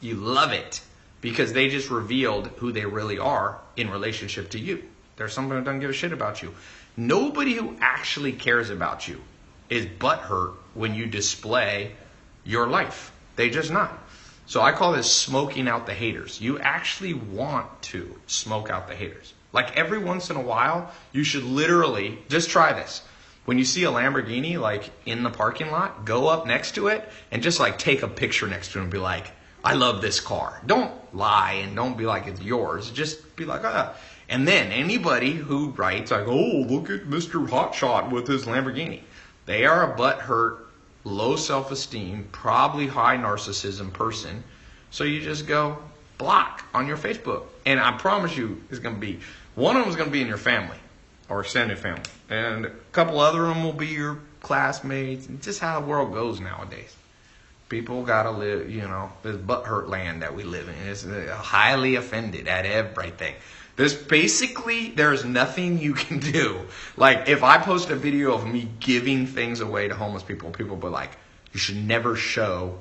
You love it because they just revealed who they really are in relationship to you. There's someone who doesn't give a shit about you. Nobody who actually cares about you is butthurt when you display your life. They just not. So I call this smoking out the haters. You actually want to smoke out the haters. Like every once in a while, you should literally, just try this. When you see a Lamborghini like in the parking lot, go up next to it and just like take a picture next to it and be like, I love this car. Don't lie and don't be like it's yours. Just be like, ah. And then anybody who writes like, oh, look at Mr. Hotshot with his Lamborghini. They are a butthurt, low self-esteem, probably high narcissism person. So you just go block on your Facebook. And I promise you, it's going to be, one of them is going to be in your family or extended family. And a couple other of them will be your classmates. It's just how the world goes nowadays. People got to live, this butthurt land that we live in. It's highly offended at everything. There's nothing you can do. Like, if I post a video of me giving things away to homeless people, people will be like, you should never show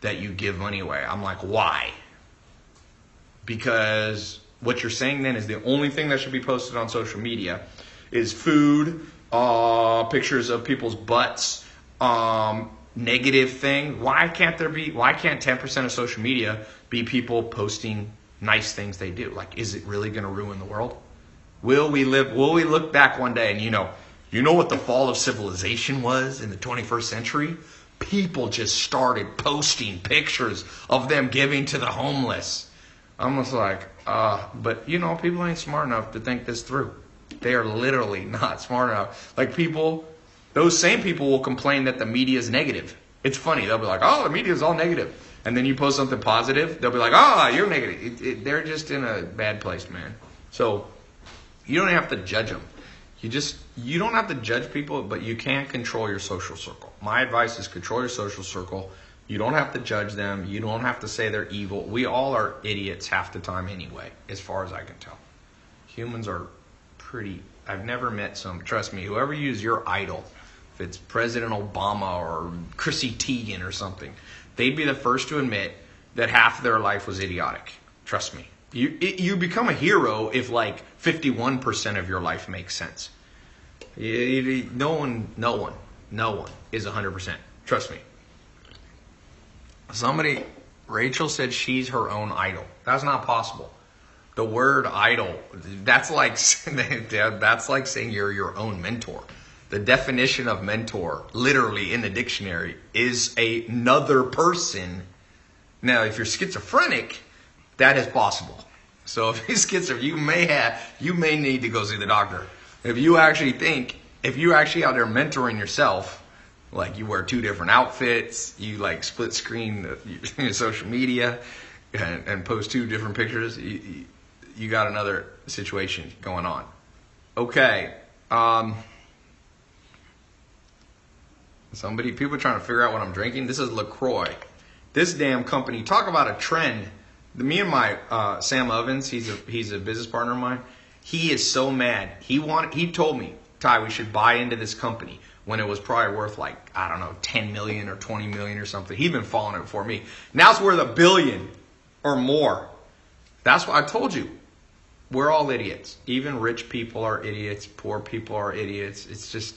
that you give money away. I'm like, why? Because what you're saying then is the only thing that should be posted on social media is food, pictures of people's butts, negative thing. Why can't 10% of social media be people posting nice things they do? Like, is it really going to ruin the world? Will we look back one day and you know what the fall of civilization was in the 21st century? People just started posting pictures of them giving to the homeless. I'm just like, but people ain't smart enough to think this through. They are literally not smart enough. Like those same people will complain that the media is negative. It's funny. They'll be like, oh, the media is all negative. And then you post something positive, they'll be like, you're negative. They're just in a bad place, man. So you don't have to judge them. You don't have to judge people, but you can control your social circle. My advice is control your social circle. You don't have to judge them. You don't have to say they're evil. We all are idiots half the time anyway, as far as I can tell. Humans are I've never met trust me, whoever you use your idol, if it's President Obama or Chrissy Teigen or something, they'd be the first to admit that half of their life was idiotic. Trust me. You become a hero if like 51% of your life makes sense. No one is 100%. Trust me. Rachel said she's her own idol. That's not possible. The word idol, that's like saying you're your own mentor. The definition of mentor, literally in the dictionary, is another person. Now, if you're schizophrenic, that is possible. So if you're schizophrenic, you may need to go see the doctor. If you actually out there mentoring yourself, like you wear 2 different outfits, you like split screen your social media and post 2 different pictures, you got another situation going on. Okay. People are trying to figure out what I'm drinking. This is LaCroix. This damn company, talk about a trend. Me and my Sam Ovens, he's a business partner of mine. He is so mad. He told me, Ty, we should buy into this company when it was probably worth like, I don't know, 10 million or 20 million or something. He'd been following it before me. Now it's worth $1 billion or more. That's what I told you. We're all idiots. Even rich people are idiots. Poor people are idiots. It's just,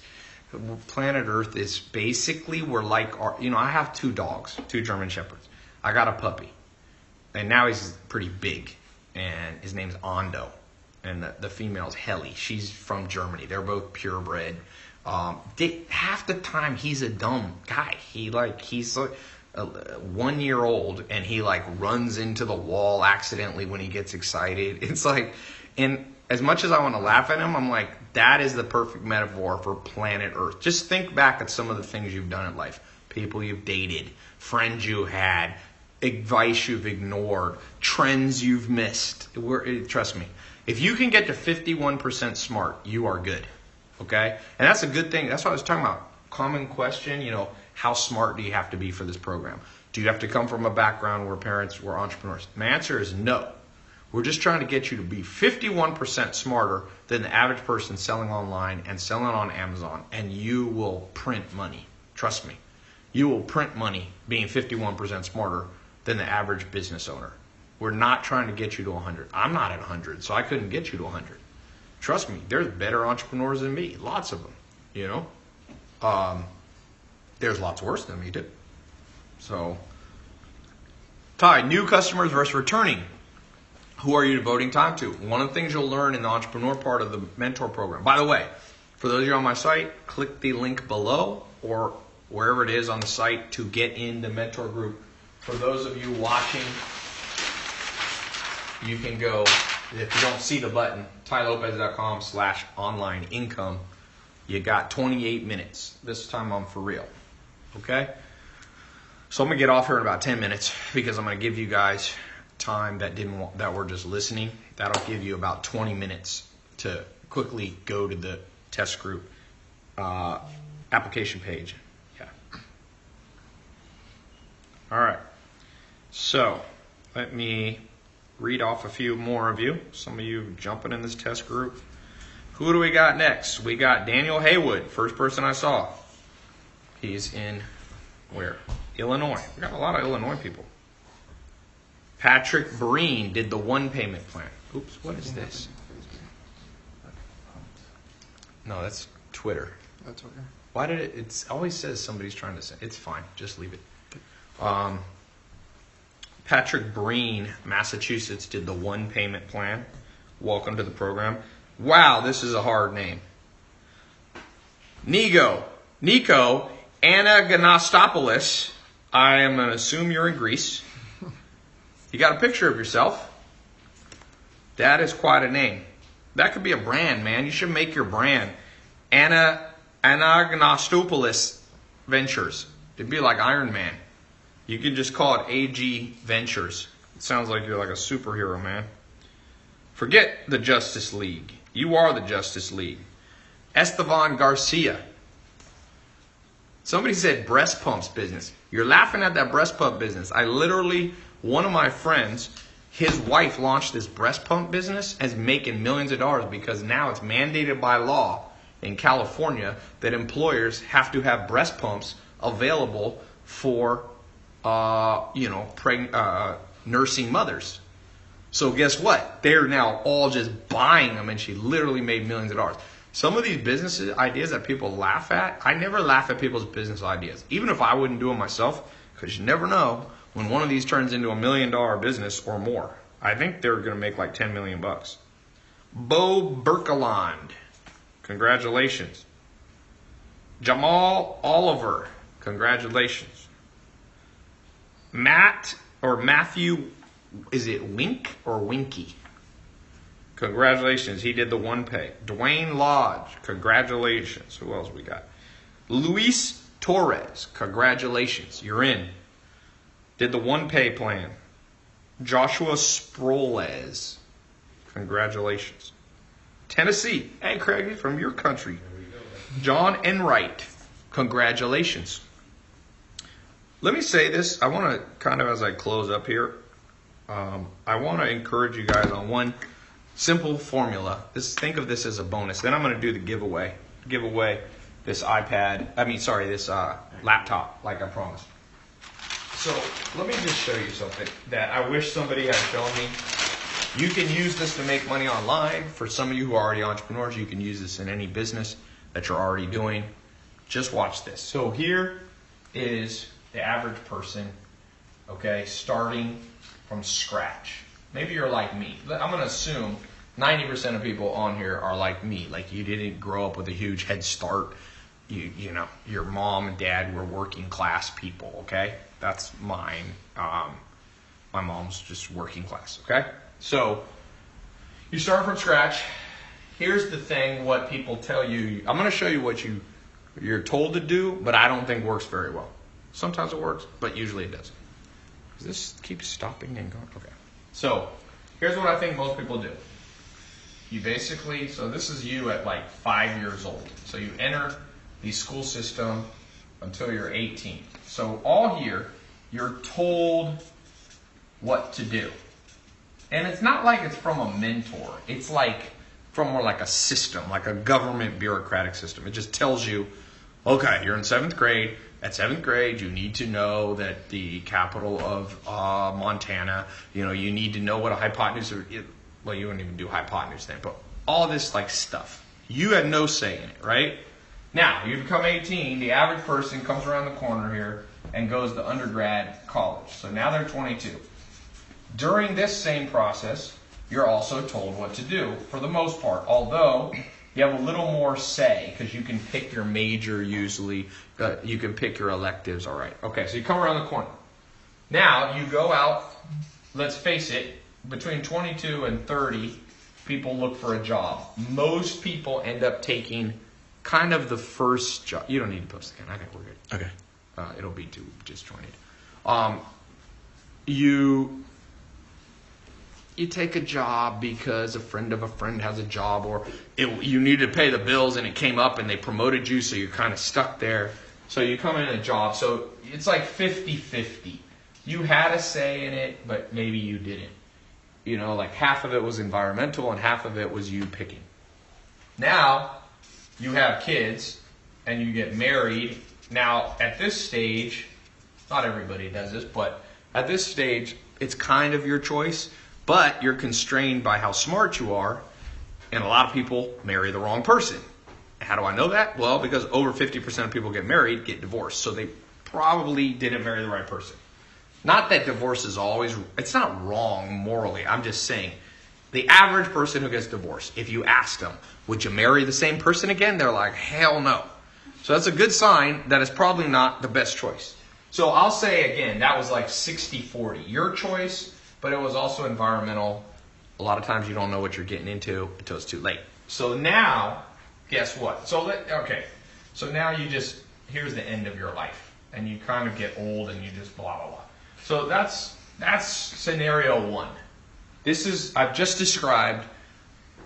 planet Earth is basically, we're like, I have 2 dogs, 2 German Shepherds. I got a puppy. And now he's pretty big. And his name's Ando. And the female's Helly. She's from Germany. They're both purebred. Half the time he's a dumb guy. He's like 1 year old and he like runs into the wall accidentally when he gets excited. It's like, and as much as I want to laugh at him, I'm like, that is the perfect metaphor for planet Earth. Just think back at some of the things you've done in life. People you've dated, friends you had, advice you've ignored, trends you've missed. Trust me. If you can get to 51% smart, you are good. Okay? And that's a good thing. That's what I was talking about. Common question, how smart do you have to be for this program? Do you have to come from a background where parents were entrepreneurs? My answer is no. We're just trying to get you to be 51% smarter than the average person selling online and selling on Amazon, and you will print money. Trust me. You will print money being 51% smarter than the average business owner. We're not trying to get you to 100. I'm not at 100, so I couldn't get you to 100. Trust me, there's better entrepreneurs than me. Lots of them, There's lots worse than me, too. So, Ty, new customers versus returning. Who are you devoting time to? One of the things you'll learn in the entrepreneur part of the mentor program. By the way, for those of you on my site, click the link below or wherever it is on the site to get in the mentor group. For those of you watching, you can go, if you don't see the button, tylopez.com/online income. You got 28 minutes. This time I'm for real. Okay? So I'm going to get off here in about 10 minutes because I'm going to give you guys time that were just listening. That'll give you about 20 minutes to quickly go to the test group application page. Yeah. All right. So let me read off a few more of you. Some of you jumping in this test group. Who do we got next? We got Daniel Haywood, first person I saw. He's in where? Illinois. We got a lot of Illinois people. Patrick Breen did the 1 payment plan. Oops, what is this? No, that's Twitter. That's okay. Why did it always says somebody's trying to say. It's fine, just leave it. Patrick Breen, Massachusetts, did the 1 payment plan. Welcome to the program. Wow, this is a hard name. Nico Anagastopoulos. I am going to assume you're in Greece. You got a picture of yourself. That is quite a name. That could be a brand, man. You should make your brand. Anagastopoulos Ventures. It'd be like Iron Man. You can just call it AG Ventures. It sounds like you're like a superhero, man. Forget the Justice League. You are the Justice League. Esteban Garcia. Somebody said breast pumps business. You're laughing at that breast pump business. One of my friends, his wife launched this breast pump business and is making millions of dollars because now it's mandated by law in California that employers have to have breast pumps available for, nursing mothers. So guess what? They're now all just buying them, and she literally made millions of dollars. Some of these business ideas that people laugh at, I never laugh at people's business ideas, even if I wouldn't do them myself, because you never know when one of these turns into $1 million business or more. I think they're going to make like 10 million bucks. Bo Berkeland, congratulations. Jamal Oliver, congratulations. Matthew, is it Wink or Winky? Congratulations, he did the one pay. Dwayne Lodge, congratulations. Who else we got? Luis Torres, congratulations, you're in. Did the one pay plan. Joshua Sproles, congratulations. Tennessee, hey Craig, from your country. John Enright, congratulations. Let me say this. I want to kind of, as I close up here, I want to encourage you guys on one simple formula. Think of this as a bonus. Then I'm going to do the giveaway. Give away this this laptop, like I promised. So let me just show you something that I wish somebody had shown me. You can use this to make money online. For some of you who are already entrepreneurs, you can use this in any business that you're already doing. Just watch this. So here is the average person, okay, starting from scratch. Maybe you're like me. I'm going to assume 90% of people on here are like me. Like you didn't grow up with a huge head start. You know, your mom and dad were working class people, okay? That's mine. My mom's just working class, okay? So you start from scratch. Here's the thing, what people tell you. I'm going to show you what you're told to do, but I don't think works very well. Sometimes it works, but usually it doesn't. Does this keep stopping and going? Okay. So here's what I think most people do. You basically, so this is you at like 5 years old. So you enter the school system until you're 18. So all year, you're told what to do. And it's not like it's from a mentor. It's like from more like a system, like a government bureaucratic system. It just tells you, okay, you're in 7th grade. At 7th grade, you need to know that the capital of Montana, you need to know what a hypotenuse, well, you wouldn't even do hypotenuse then, but all this like stuff. You had no say in it, right? Now, you become 18, the average person comes around the corner here and goes to undergrad college. So now they're 22. During this same process, you're also told what to do for the most part, although you have a little more say because you can pick your major usually. You can pick your electives, all right. Okay, so you come around the corner. Now, you go out, let's face it, between 22 and 30, people look for a job. Most people end up taking kind of the first job. You don't need to post again. I think we're good. Okay. It'll be too disjointed. You take a job because a friend of a friend has a job, or you need to pay the bills and it came up and they promoted you, so you're kind of stuck there. So you come in a job. So it's like 50-50. You had a say in it, but maybe you didn't. Like half of it was environmental and half of it was you picking. Now, you have kids and you get married. Now, at this stage, not everybody does this, but at this stage, it's kind of your choice, but you're constrained by how smart you are, and a lot of people marry the wrong person. How do I know that? Well, because over 50% of people get married, get divorced, so they probably didn't marry the right person. Not that divorce is always, it's not wrong morally. I'm just saying, the average person who gets divorced, if you ask them, would you marry the same person again? They're like, hell no. So that's a good sign that it's probably not the best choice. So I'll say again, that was like 60-40. Your choice, but it was also environmental. A lot of times you don't know what you're getting into until it's too late. So now, guess what? So now here's the end of your life. And you kind of get old and you just blah, blah, blah. So that's scenario one. I've just described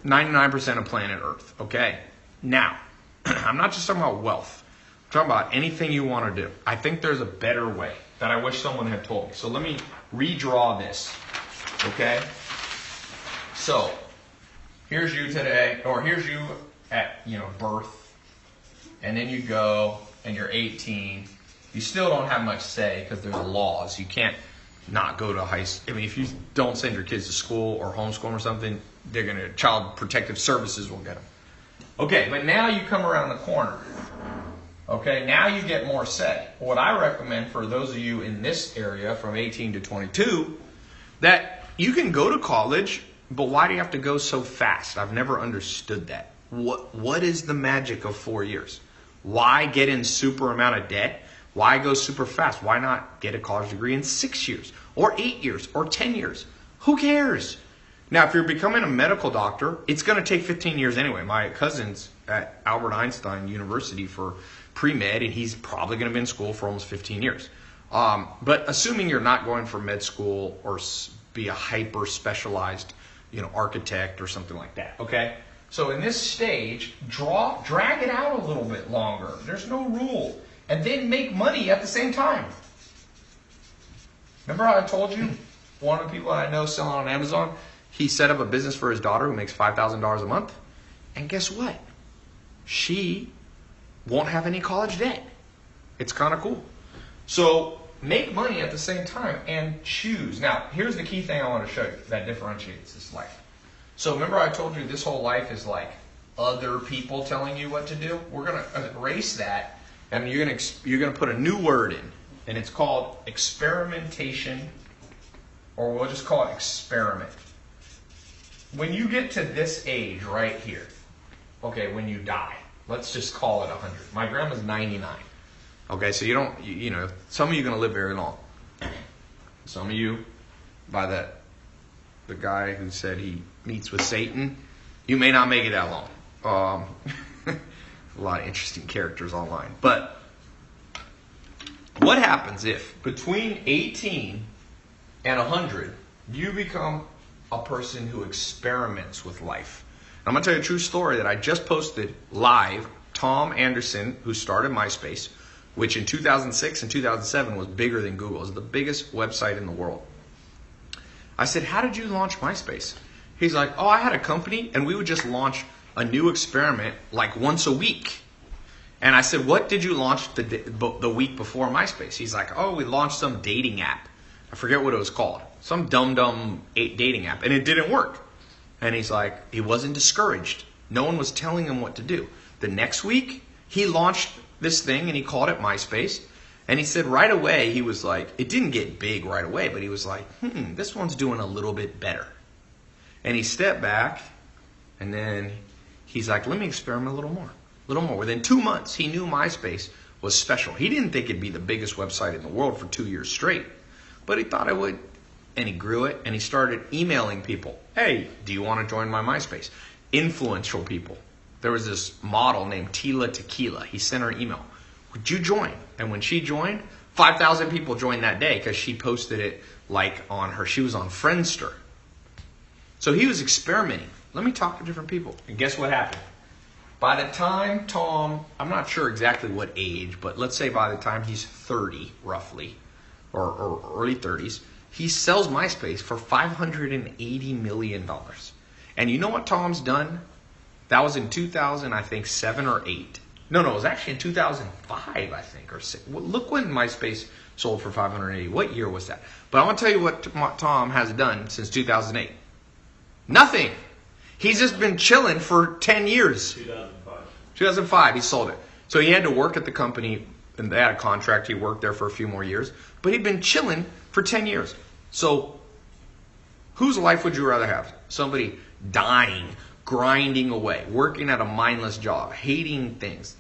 99% of planet Earth, okay? Now, I'm not just talking about wealth. I'm talking about anything you want to do. I think there's a better way that I wish someone had told me. So let me redraw this, okay? So, here's you today, or here's you at, birth, and then you go, and you're 18. You still don't have much say because there's laws. You can't not go to high school. I mean, if you don't send your kids to school or homeschool them or something, they're going to, Child Protective Services will get them. Okay, but now you come around the corner. Okay, now you get more say. What I recommend for those of you in this area from 18 to 22, that you can go to college, but why do you have to go so fast? I've never understood that. What is the magic of 4 years? Why get in super amount of debt? Why go super fast? Why not get a college degree in 6 years or 8 years or 10 years? Who cares? Now, if you're becoming a medical doctor, it's going to take 15 years anyway. My cousin's at Albert Einstein University for pre-med, and he's probably going to be in school for almost 15 years. But assuming you're not going for med school or be a hyper specialized, architect or something like that, okay? So in this stage, drag it out a little bit longer. There's no rule. And then make money at the same time. Remember how I told you one of the people I know selling on Amazon, he set up a business for his daughter who makes $5,000 a month. And guess what? She won't have any college debt. It's kind of cool. So make money at the same time and choose. Now, here's the key thing I want to show you that differentiates this life. So remember I told you this whole life is like other people telling you what to do? We're going to erase that, and you're going to put a new word in, and it's called experimentation, or we'll just call it experiment. When you get to this age right here, okay, when you die, let's just call it 100. My grandma's 99. Okay, so some of you are going to live very long. Some of you, by the guy who said he meets with Satan, you may not make it that long. A lot of interesting characters online. But what happens if between 18 and 100, you become a person who experiments with life? I'm going to tell you a true story that I just posted live. Tom Anderson, who started MySpace, which in 2006 and 2007 was bigger than Google. It was the biggest website in the world. I said, how did you launch MySpace? He's like, I had a company and we would just launch a new experiment like once a week. And I said, what did you launch the week before MySpace? He's like, we launched some dating app. I forget what it was called. Some dumb dating app. And it didn't work. And he's like, he wasn't discouraged. No one was telling him what to do. The next week, he launched this thing and he called it MySpace. And he said right away, he was like, it didn't get big right away, but he was like, this one's doing a little bit better. And he stepped back and then he's like, let me experiment a little more. Within 2 months, he knew MySpace was special. He didn't think it'd be the biggest website in the world for 2 years straight, but he thought it would. And he grew it and he started emailing people. Hey, do you want to join my MySpace? Influential people. There was this model named Tila Tequila. He sent her an email. Would you join? And when she joined, 5,000 people joined that day because she posted it she was on Friendster. So he was experimenting. Let me talk to different people. And guess what happened? By the time Tom, I'm not sure exactly what age, but let's say by the time he's 30 roughly, or early 30s, he sells MySpace for $580 million. And you know what Tom's done? That was in 2000, I think, 7 or 8. No, it was actually in 2005, I think, or 6. Well, look when MySpace sold for 580. What year was that? But I want to tell you what Tom has done since 2008. Nothing. He's just been chilling for 10 years. 2005, he sold it. So he had to work at the company, and they had a contract. He worked there for a few more years. But he'd been chilling for 10 years. So whose life would you rather have? Somebody dying, grinding away, working at a mindless job, hating things.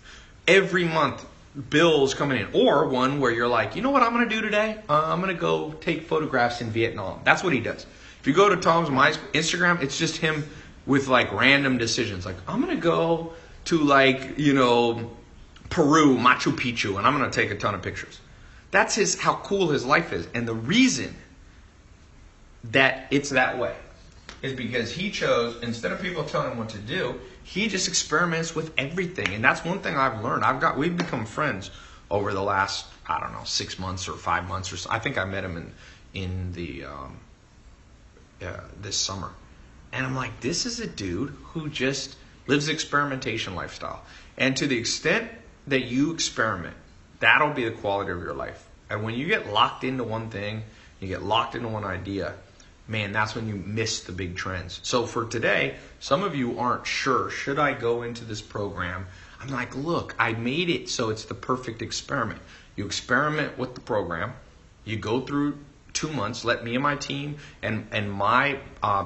Every month, bills coming in. Or one where you're like, you know what I'm going to do today? I'm going to go take photographs in Vietnam. That's what he does. If you go to Tom's Instagram, it's just him with like random decisions. Like, I'm going to go to Peru, Machu Picchu, and I'm going to take a ton of pictures. That's how cool his life is. And the reason that it's that way is because he chose, instead of people telling him what to do, he just experiments with everything. And that's one thing I've learned. We've become friends over the last, 6 months or 5 months or so. I think I met him in this summer. And I'm like, this is a dude who just lives the experimentation lifestyle. And to the extent that you experiment, that'll be the quality of your life. And when you get locked into one thing, you get locked into one idea, man, that's when you miss the big trends. So for today, some of you aren't sure, should I go into this program? I'm like, look, I made it so it's the perfect experiment. You experiment with the program, you go through 2 months, let me and my team and my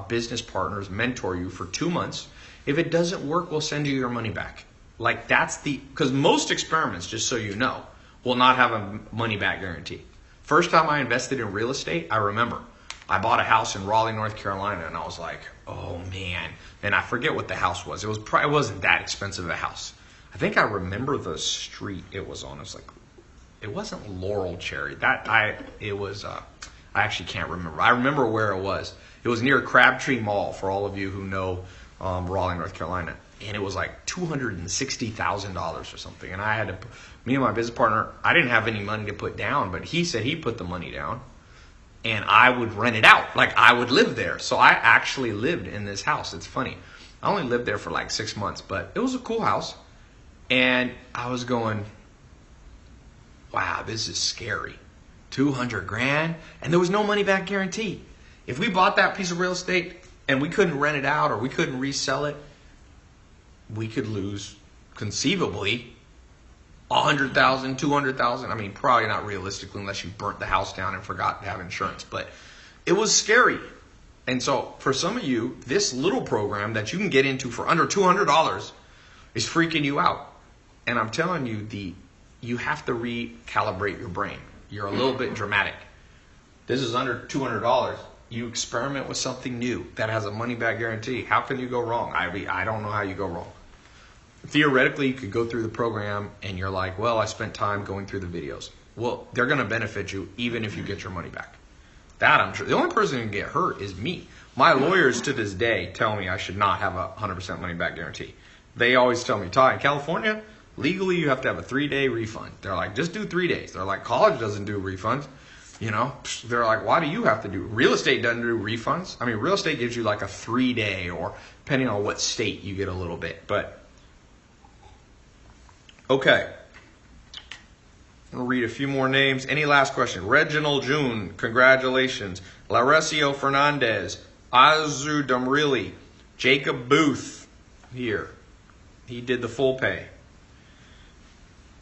business partners mentor you for 2 months. If it doesn't work, we'll send you your money back. Like that's because most experiments, just so you know, will not have a money back guarantee. First time I invested in real estate, I remember I bought a house in Raleigh, North Carolina, and I was like, oh man. And I forget what the house was. It wasn't that expensive a house. I think I remember the street it was on. It was like, it wasn't Laurel Cherry. I actually can't remember. I remember where it was. It was near Crabtree Mall, for all of you who know Raleigh, North Carolina. And it was like $260,000 or something. And I had to, me and my business partner, I didn't have any money to put down, but he said he put the money down. And I would rent it out. Like I would live there. So I actually lived in this house. It's funny. I only lived there for like 6 months, but it was a cool house. And I was going, wow, this is scary. 200 grand, and there was no money back guarantee. If we bought that piece of real estate and we couldn't rent it out or we couldn't resell it, we could lose conceivably 100,000, 200,000. I mean, probably not realistically unless you burnt the house down and forgot to have insurance, but it was scary. And so for some of you, this little program that you can get into for under $200 is freaking you out. And I'm telling you, you have to recalibrate your brain. You're a little bit dramatic. This is under $200. You experiment with something new that has a money back guarantee. How can you go wrong? I don't know how you go wrong. Theoretically, you could go through the program and you're like, well, I spent time going through the videos. Well, they're going to benefit you even if you get your money back. That I'm sure. The only person who can get hurt is me. My lawyers to this day tell me I should not have a 100% money back guarantee. They always tell me, Ty, in California, legally you have to have a 3-day refund. They're like, just do 3 days. They're like, college doesn't do refunds. You know, they're like, why do you have to do? Real estate doesn't do refunds. I mean, real estate gives you like a 3-day, or depending on what state you get a little bit. But okay, I'm gonna read a few more names. Any last question? Reginald June, congratulations. Laresio Fernandez, Azu Damrili, Jacob Booth here. He did the full pay.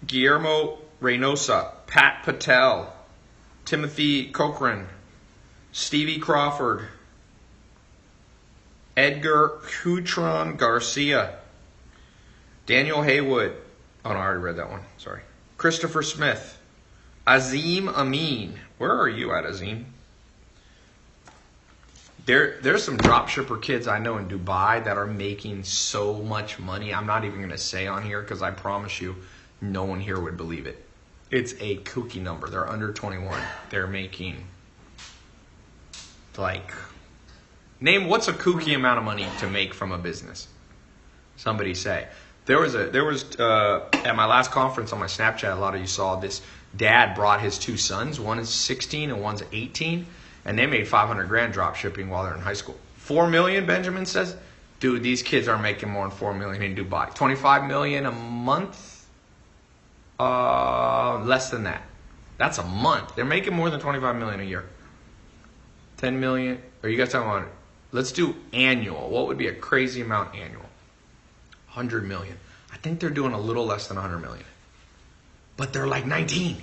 Guillermo Reynosa, Pat Patel, Timothy Cochran, Stevie Crawford, Edgar Hutron Garcia, Daniel Haywood. Oh, no, I already read that one. Sorry. Christopher Smith, Azim Amin. Where are you at, Azim? There's some dropshipper kids I know in Dubai that are making so much money. I'm not even going to say on here because I promise you no one here would believe it. It's a kooky number. They're under 21. They're making like, name what's a kooky amount of money to make from a business? Somebody say. There was at my last conference on my Snapchat, a lot of you saw this. Dad brought his 2 sons. One is 16 and one's 18. And they made 500 grand drop shipping while they're in high school. 4 million, Benjamin says. Dude, these kids are making more than 4 million in Dubai. 25 million a month? Less than that. That's a month. They're making more than 25 million a year. 10 million. Are you guys talking about, let's do annual. What would be a crazy amount annual? 100 million. I think they're doing a little less than 100 million. But they're like 19.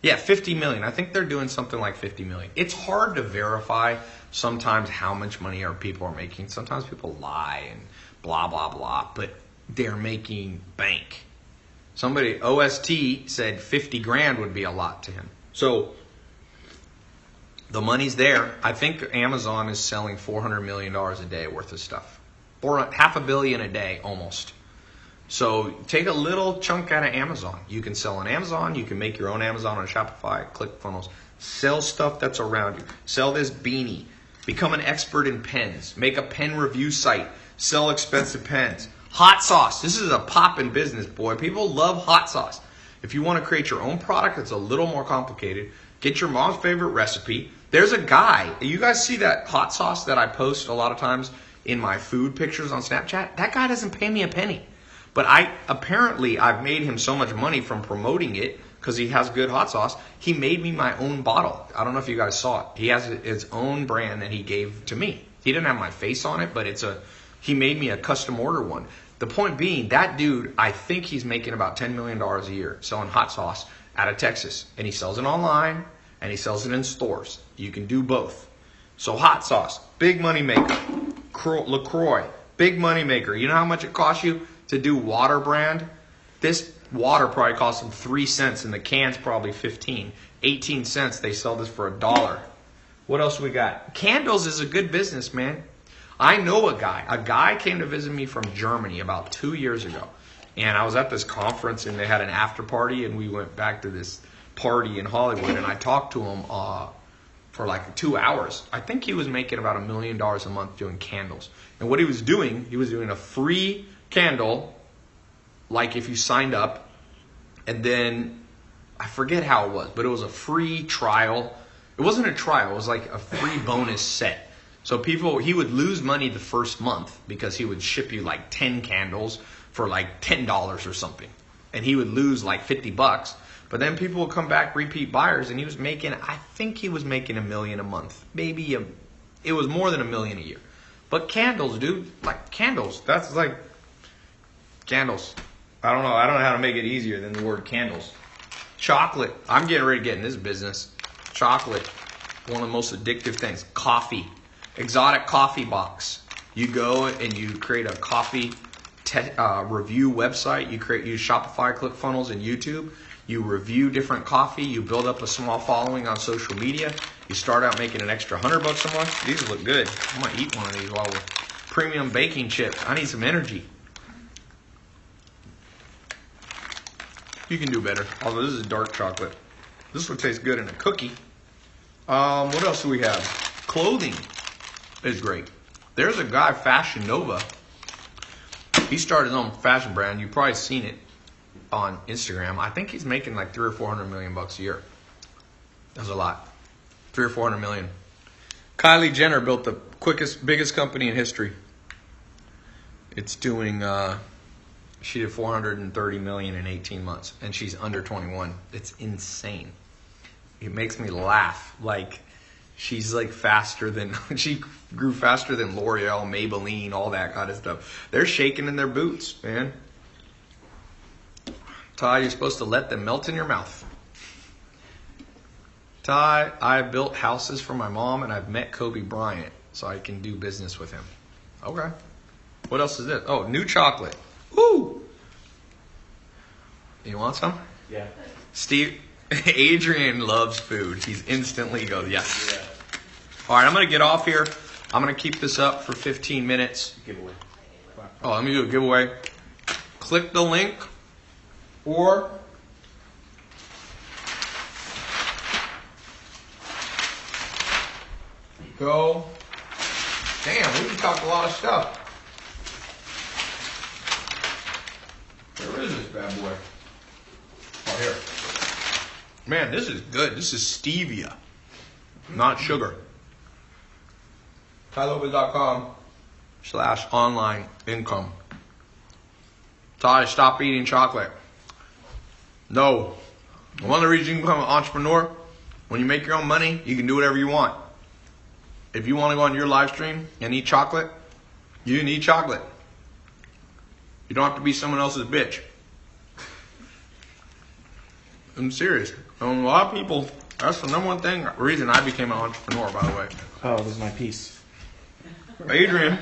Yeah, 50 million. I think they're doing something like 50 million. It's hard to verify sometimes how much money our people are making. Sometimes people lie and blah, blah, blah. But they're making bank. Somebody, OST, said 50 grand would be a lot to him. So the money's there. I think Amazon is selling $400 million a day worth of stuff. Or $500 million a day almost. So take a little chunk out of Amazon. You can sell on Amazon. You can make your own Amazon on Shopify, ClickFunnels. Sell stuff that's around you. Sell this beanie. Become an expert in pens. Make a pen review site. Sell expensive pens. Hot sauce. This is a poppin' business, boy. People love hot sauce. If you want to create your own product, it's a little more complicated. Get your mom's favorite recipe. There's a guy. You guys see that hot sauce that I post a lot of times in my food pictures on Snapchat? That guy doesn't pay me a penny. But I've made him so much money from promoting it because he has good hot sauce. He made me my own bottle. I don't know if you guys saw it. He has his own brand that he gave to me. He didn't have my face on it, but he made me a custom order one. The point being, that dude, I think he's making about $10 million a year selling hot sauce out of Texas. And he sells it online and he sells it in stores. You can do both. So hot sauce, big money maker. LaCroix, big money maker. You know how much it costs you to do water brand? This water probably costs them 3 cents and the can's probably 15. 18 cents, they sell this for $1. What else we got? Candles is a good business, man. I know a guy. A guy came to visit me from Germany about 2 years ago. And I was at this conference and they had an after party and we went back to this party in Hollywood and I talked to him for like 2 hours. I think he was making about $1 million a month doing candles. And what he was doing a free candle, like if you signed up, and then I forget how it was, but it was a free trial. It wasn't a trial, it was like a free bonus set. So he would lose money the first month because he would ship you like 10 candles for like $10 or something. And he would lose like $50. But then people would come back, repeat buyers, and I think he was making $1 million a month. Maybe it was more than $1 million a year. But candles, dude, like candles, that's like candles. I don't know how to make it easier than the word candles. Chocolate, I'm getting ready to get in this business. Chocolate, one of the most addictive things. Coffee, exotic coffee box. You go and you create a coffee review website. You use Shopify, ClickFunnels, and YouTube. You review different coffee. You build up a small following on social media. You start out making an extra $100 a month. These look good. I'm gonna eat one of these while we're premium baking chips. I need some energy. You can do better. Although this is dark chocolate. This would taste good in a cookie. What else do we have? Clothing is great. There's a guy, Fashion Nova. He started his own fashion brand. You've probably seen it on Instagram. I think he's making like 300 or 400 million bucks a year. That's a lot. 300 or 400 million. Kylie Jenner built the biggest company in history. It's doing, she did 430 million in 18 months, and she's under 21. It's insane. It makes me laugh. Like, she's like she grew faster than L'Oreal, Maybelline, all that kind of stuff. They're shaking in their boots, man. Ty, you're supposed to let them melt in your mouth. Ty, I built houses for my mom and I've met Kobe Bryant, so I can do business with him. Okay. What else is this? Oh, new chocolate. Woo! You want some? Yeah. Adrian loves food. He's instantly goes, yes. Yeah. All right, I'm going to get off here. I'm going to keep this up for 15 minutes. Giveaway. Oh, let me do a giveaway. Click the link or go. Damn, we just talked a lot of stuff. Where is this bad boy? Oh, here. Man, this is good. This is stevia, not sugar. TyLopez.com/online income. Ty, stop eating chocolate. No. One of the reasons you can become an entrepreneur, when you make your own money, you can do whatever you want. If you want to go on your live stream and eat chocolate, you can eat chocolate. You don't have to be someone else's bitch. I'm serious. A lot of people, that's the number one reason I became an entrepreneur, by the way. Oh, this is my piece. Adrian,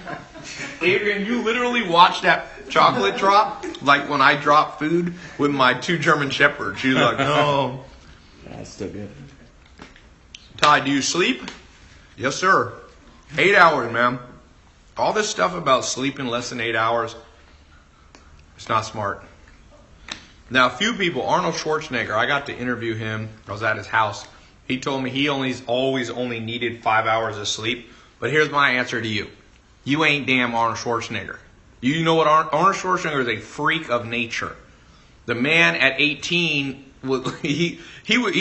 you literally watched that chocolate drop like when I drop food with my 2 German Shepherds. She's like, no. Yeah, it's still good. Ty, do you sleep? Yes, sir. 8 hours, man. All this stuff about sleeping less than 8 hours, it's not smart. Now, a few people, Arnold Schwarzenegger, I got to interview him. I was at his house. He told me he always only needed 5 hours of sleep. But here's my answer to you. You ain't damn Arnold Schwarzenegger. You know what? Arnold Schwarzenegger is a freak of nature. The man at 18, he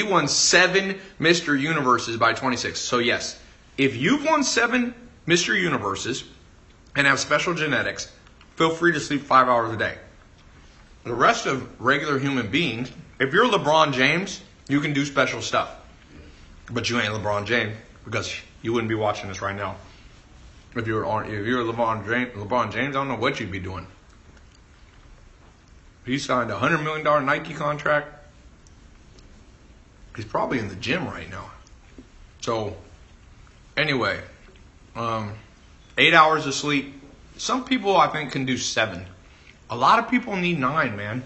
won 7 Mr. Universes by 26. So yes, if you've won 7 Mr. Universes and have special genetics, feel free to sleep 5 hours a day. The rest of regular human beings, If you're LeBron James, you can do special stuff. But you ain't LeBron James because you wouldn't be watching this right now. If you're LeBron James, I don't know what you'd be doing. He signed a $100 million Nike contract. He's probably in the gym right now. So, anyway, 8 hours of sleep. Some people, I think, can do 7. A lot of people need 9, man.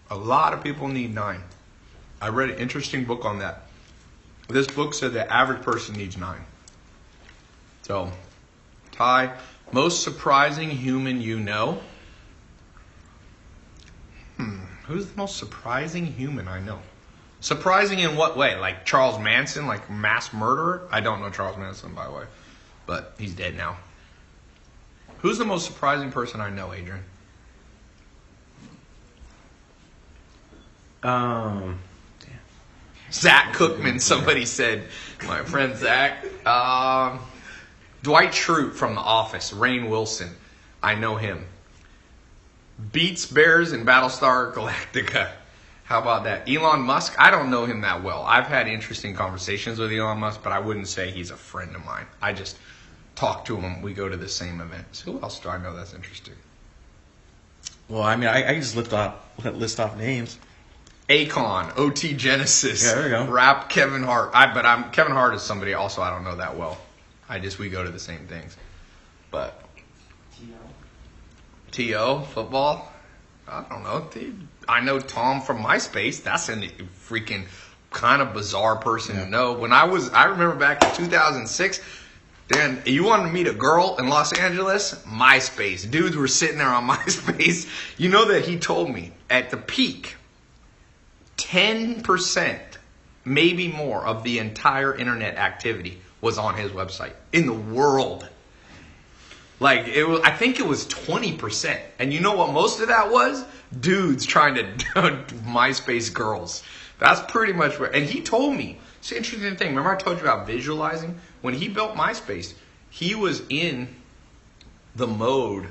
A lot of people need 9. I read an interesting book on that. This book said the average person needs 9. So, Ty, most surprising human you know? Who's the most surprising human I know? Surprising in what way? Like Charles Manson, like mass murderer? I don't know Charles Manson, by the way. But he's dead now. Who's the most surprising person I know, Adrian? Zach Cookman, somebody said. My friend Zach. Dwight Schrute from The Office. Rainn Wilson. I know him. Beats Bears and Battlestar Galactica. How about that? Elon Musk, I don't know him that well. I've had interesting conversations with Elon Musk, but I wouldn't say he's a friend of mine. I just talk to him. We go to the same events. Who else do I know that's interesting? Well, I mean, I can just list off names. Akon, OT Genesis. Yeah, there you go. Rap Kevin Hart. Kevin Hart is somebody also I don't know that well. We go to the same things. But T.O. football? I don't know. I know Tom from MySpace. That's a freaking kind of bizarre person to know. I remember back in 2006, Dan, you wanted to meet a girl in Los Angeles? MySpace. Dudes were sitting there on MySpace. You know that he told me at the peak, 10%, maybe more, of the entire internet activity was on his website in the world. Like, I think it was 20%. And you know what most of that was? Dudes trying to MySpace girls. That's pretty much where. And he told me, it's an interesting thing. Remember I told you about visualizing? When he built MySpace, he was in the mode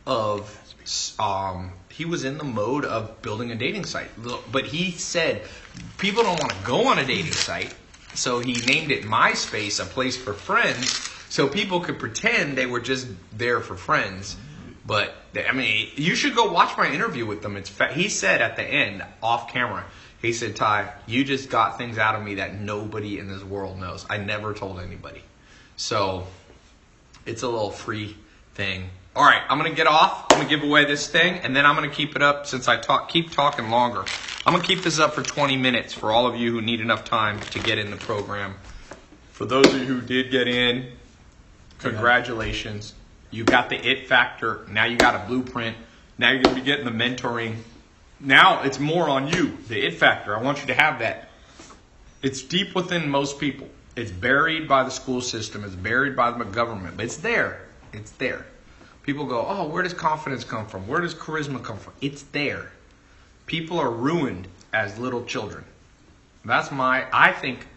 of building a dating site. But he said people don't want to go on a dating site, so he named it MySpace, a place for friends, so people could pretend they were just there for friends. But I mean, you should go watch my interview with them. He said at the end, off camera, he said, Ty, you just got things out of me that nobody in this world knows. I never told anybody. So it's a little free thing. All right, I'm going to get off. I'm going to give away this thing, and then I'm going to keep it up since I keep talking longer. I'm going to keep this up for 20 minutes for all of you who need enough time to get in the program. For those of you who did get in, congratulations. You got the it factor. Now you got a blueprint. Now you're going to be getting the mentoring. Now it's more on you, the it factor. I want you to have that. It's deep within most people. It's buried by the school system. It's buried by the government. But it's there. It's there. People go, oh, where does confidence come from? Where does charisma come from? It's there. People are ruined as little children. I think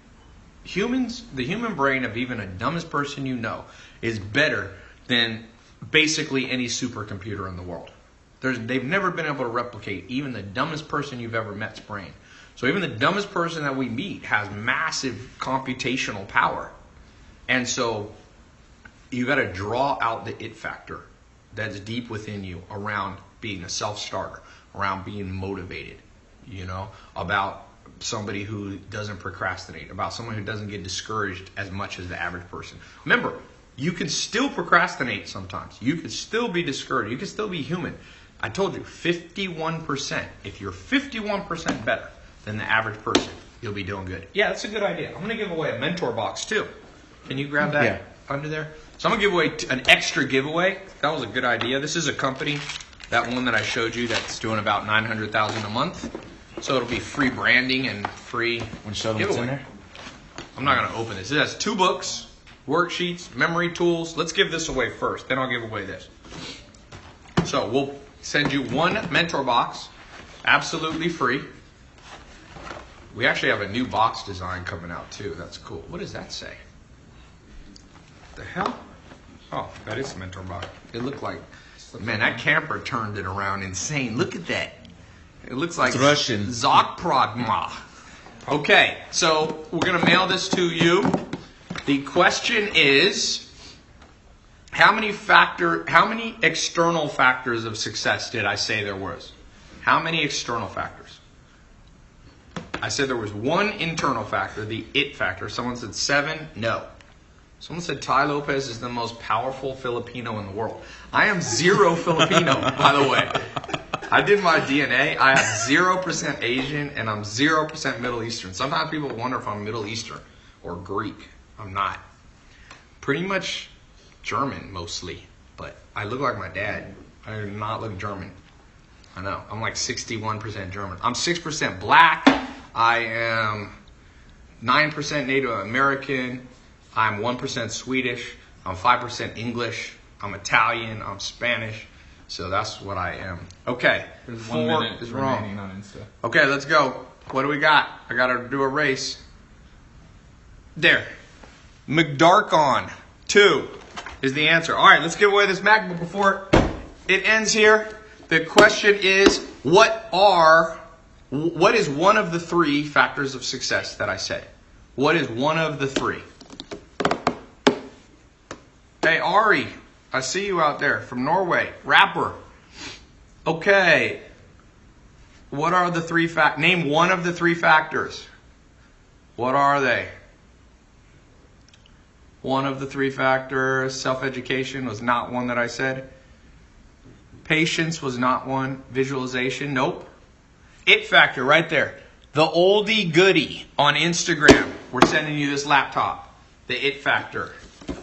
the human brain of even the dumbest person you know is better than basically any supercomputer in the world. They've never been able to replicate even the dumbest person you've ever met's brain. So even the dumbest person that we meet has massive computational power. And so you got to draw out the it factor that's deep within you around being a self-starter, around being motivated, about somebody who doesn't procrastinate, about someone who doesn't get discouraged as much as the average person. Remember, you can still procrastinate sometimes. You can still be discouraged. You can still be human. I told you, 51%. If you're 51% better than the average person, you'll be doing good. Yeah, that's a good idea. I'm going to give away a mentor box too. Can you grab that under there? So I'm going to give away an extra giveaway. That was a good idea. This is a company, that one that I showed you, that's doing about $900,000 a month. So it'll be free branding and free giveaway. I'm not going to open this. It has 2 books, worksheets, memory tools. Let's give this away first. Then I'll give away this. So we'll send you 1 mentor box, absolutely free. We actually have a new box design coming out too. That's cool. What does that say? The hell? Oh, that is a mentor box. It looked like, man, that camper turned it around insane. Look at that. It looks like It's Russian. Zakpradma. Okay, so we're going to mail this to you. The question is, how many external factors of success did I say there was? How many external factors? I said there was one internal factor, the it factor. Someone said 7. No. Someone said Tai Lopez is the most powerful Filipino in the world. I am 0 Filipino, by the way. I did my DNA. I have 0% Asian and I'm 0% Middle Eastern. Sometimes people wonder if I'm Middle Eastern or Greek. I'm not. Pretty much German mostly, but I look like my dad. I do not look German. I know. I'm like 61% German. I'm 6% black. I am 9% Native American. I'm 1% Swedish. I'm 5% English. I'm Italian. I'm Spanish. So that's what I am. Okay. There's 4 1 minute is remaining wrong. on Insta. Okay, let's go. What do we got? I got to do a race. There. McDarkon 2 is the answer. All right, let's give away this MacBook before it ends here. The question is, what is one of the 3 factors of success that I said? What is one of the 3? Hey, Ari, I see you out there from Norway. Rapper. Okay. What are the 3 name one of the 3 factors. What are they? One of the 3 factors. Self-education was not one that I said. Patience was not one. Visualization, nope. It factor right there. The oldie goodie on Instagram. We're sending you this laptop. The it factor.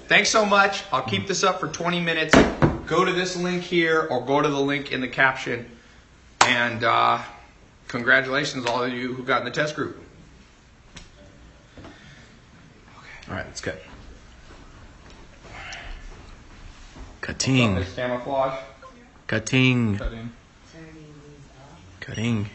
Thanks so much. I'll keep this up for 20 minutes. Go to this link here or go to the link in the caption. And congratulations all of you who got in the test group. All right, let's go. Cutting. Camouflage. Cutting. Cutting. Cutting.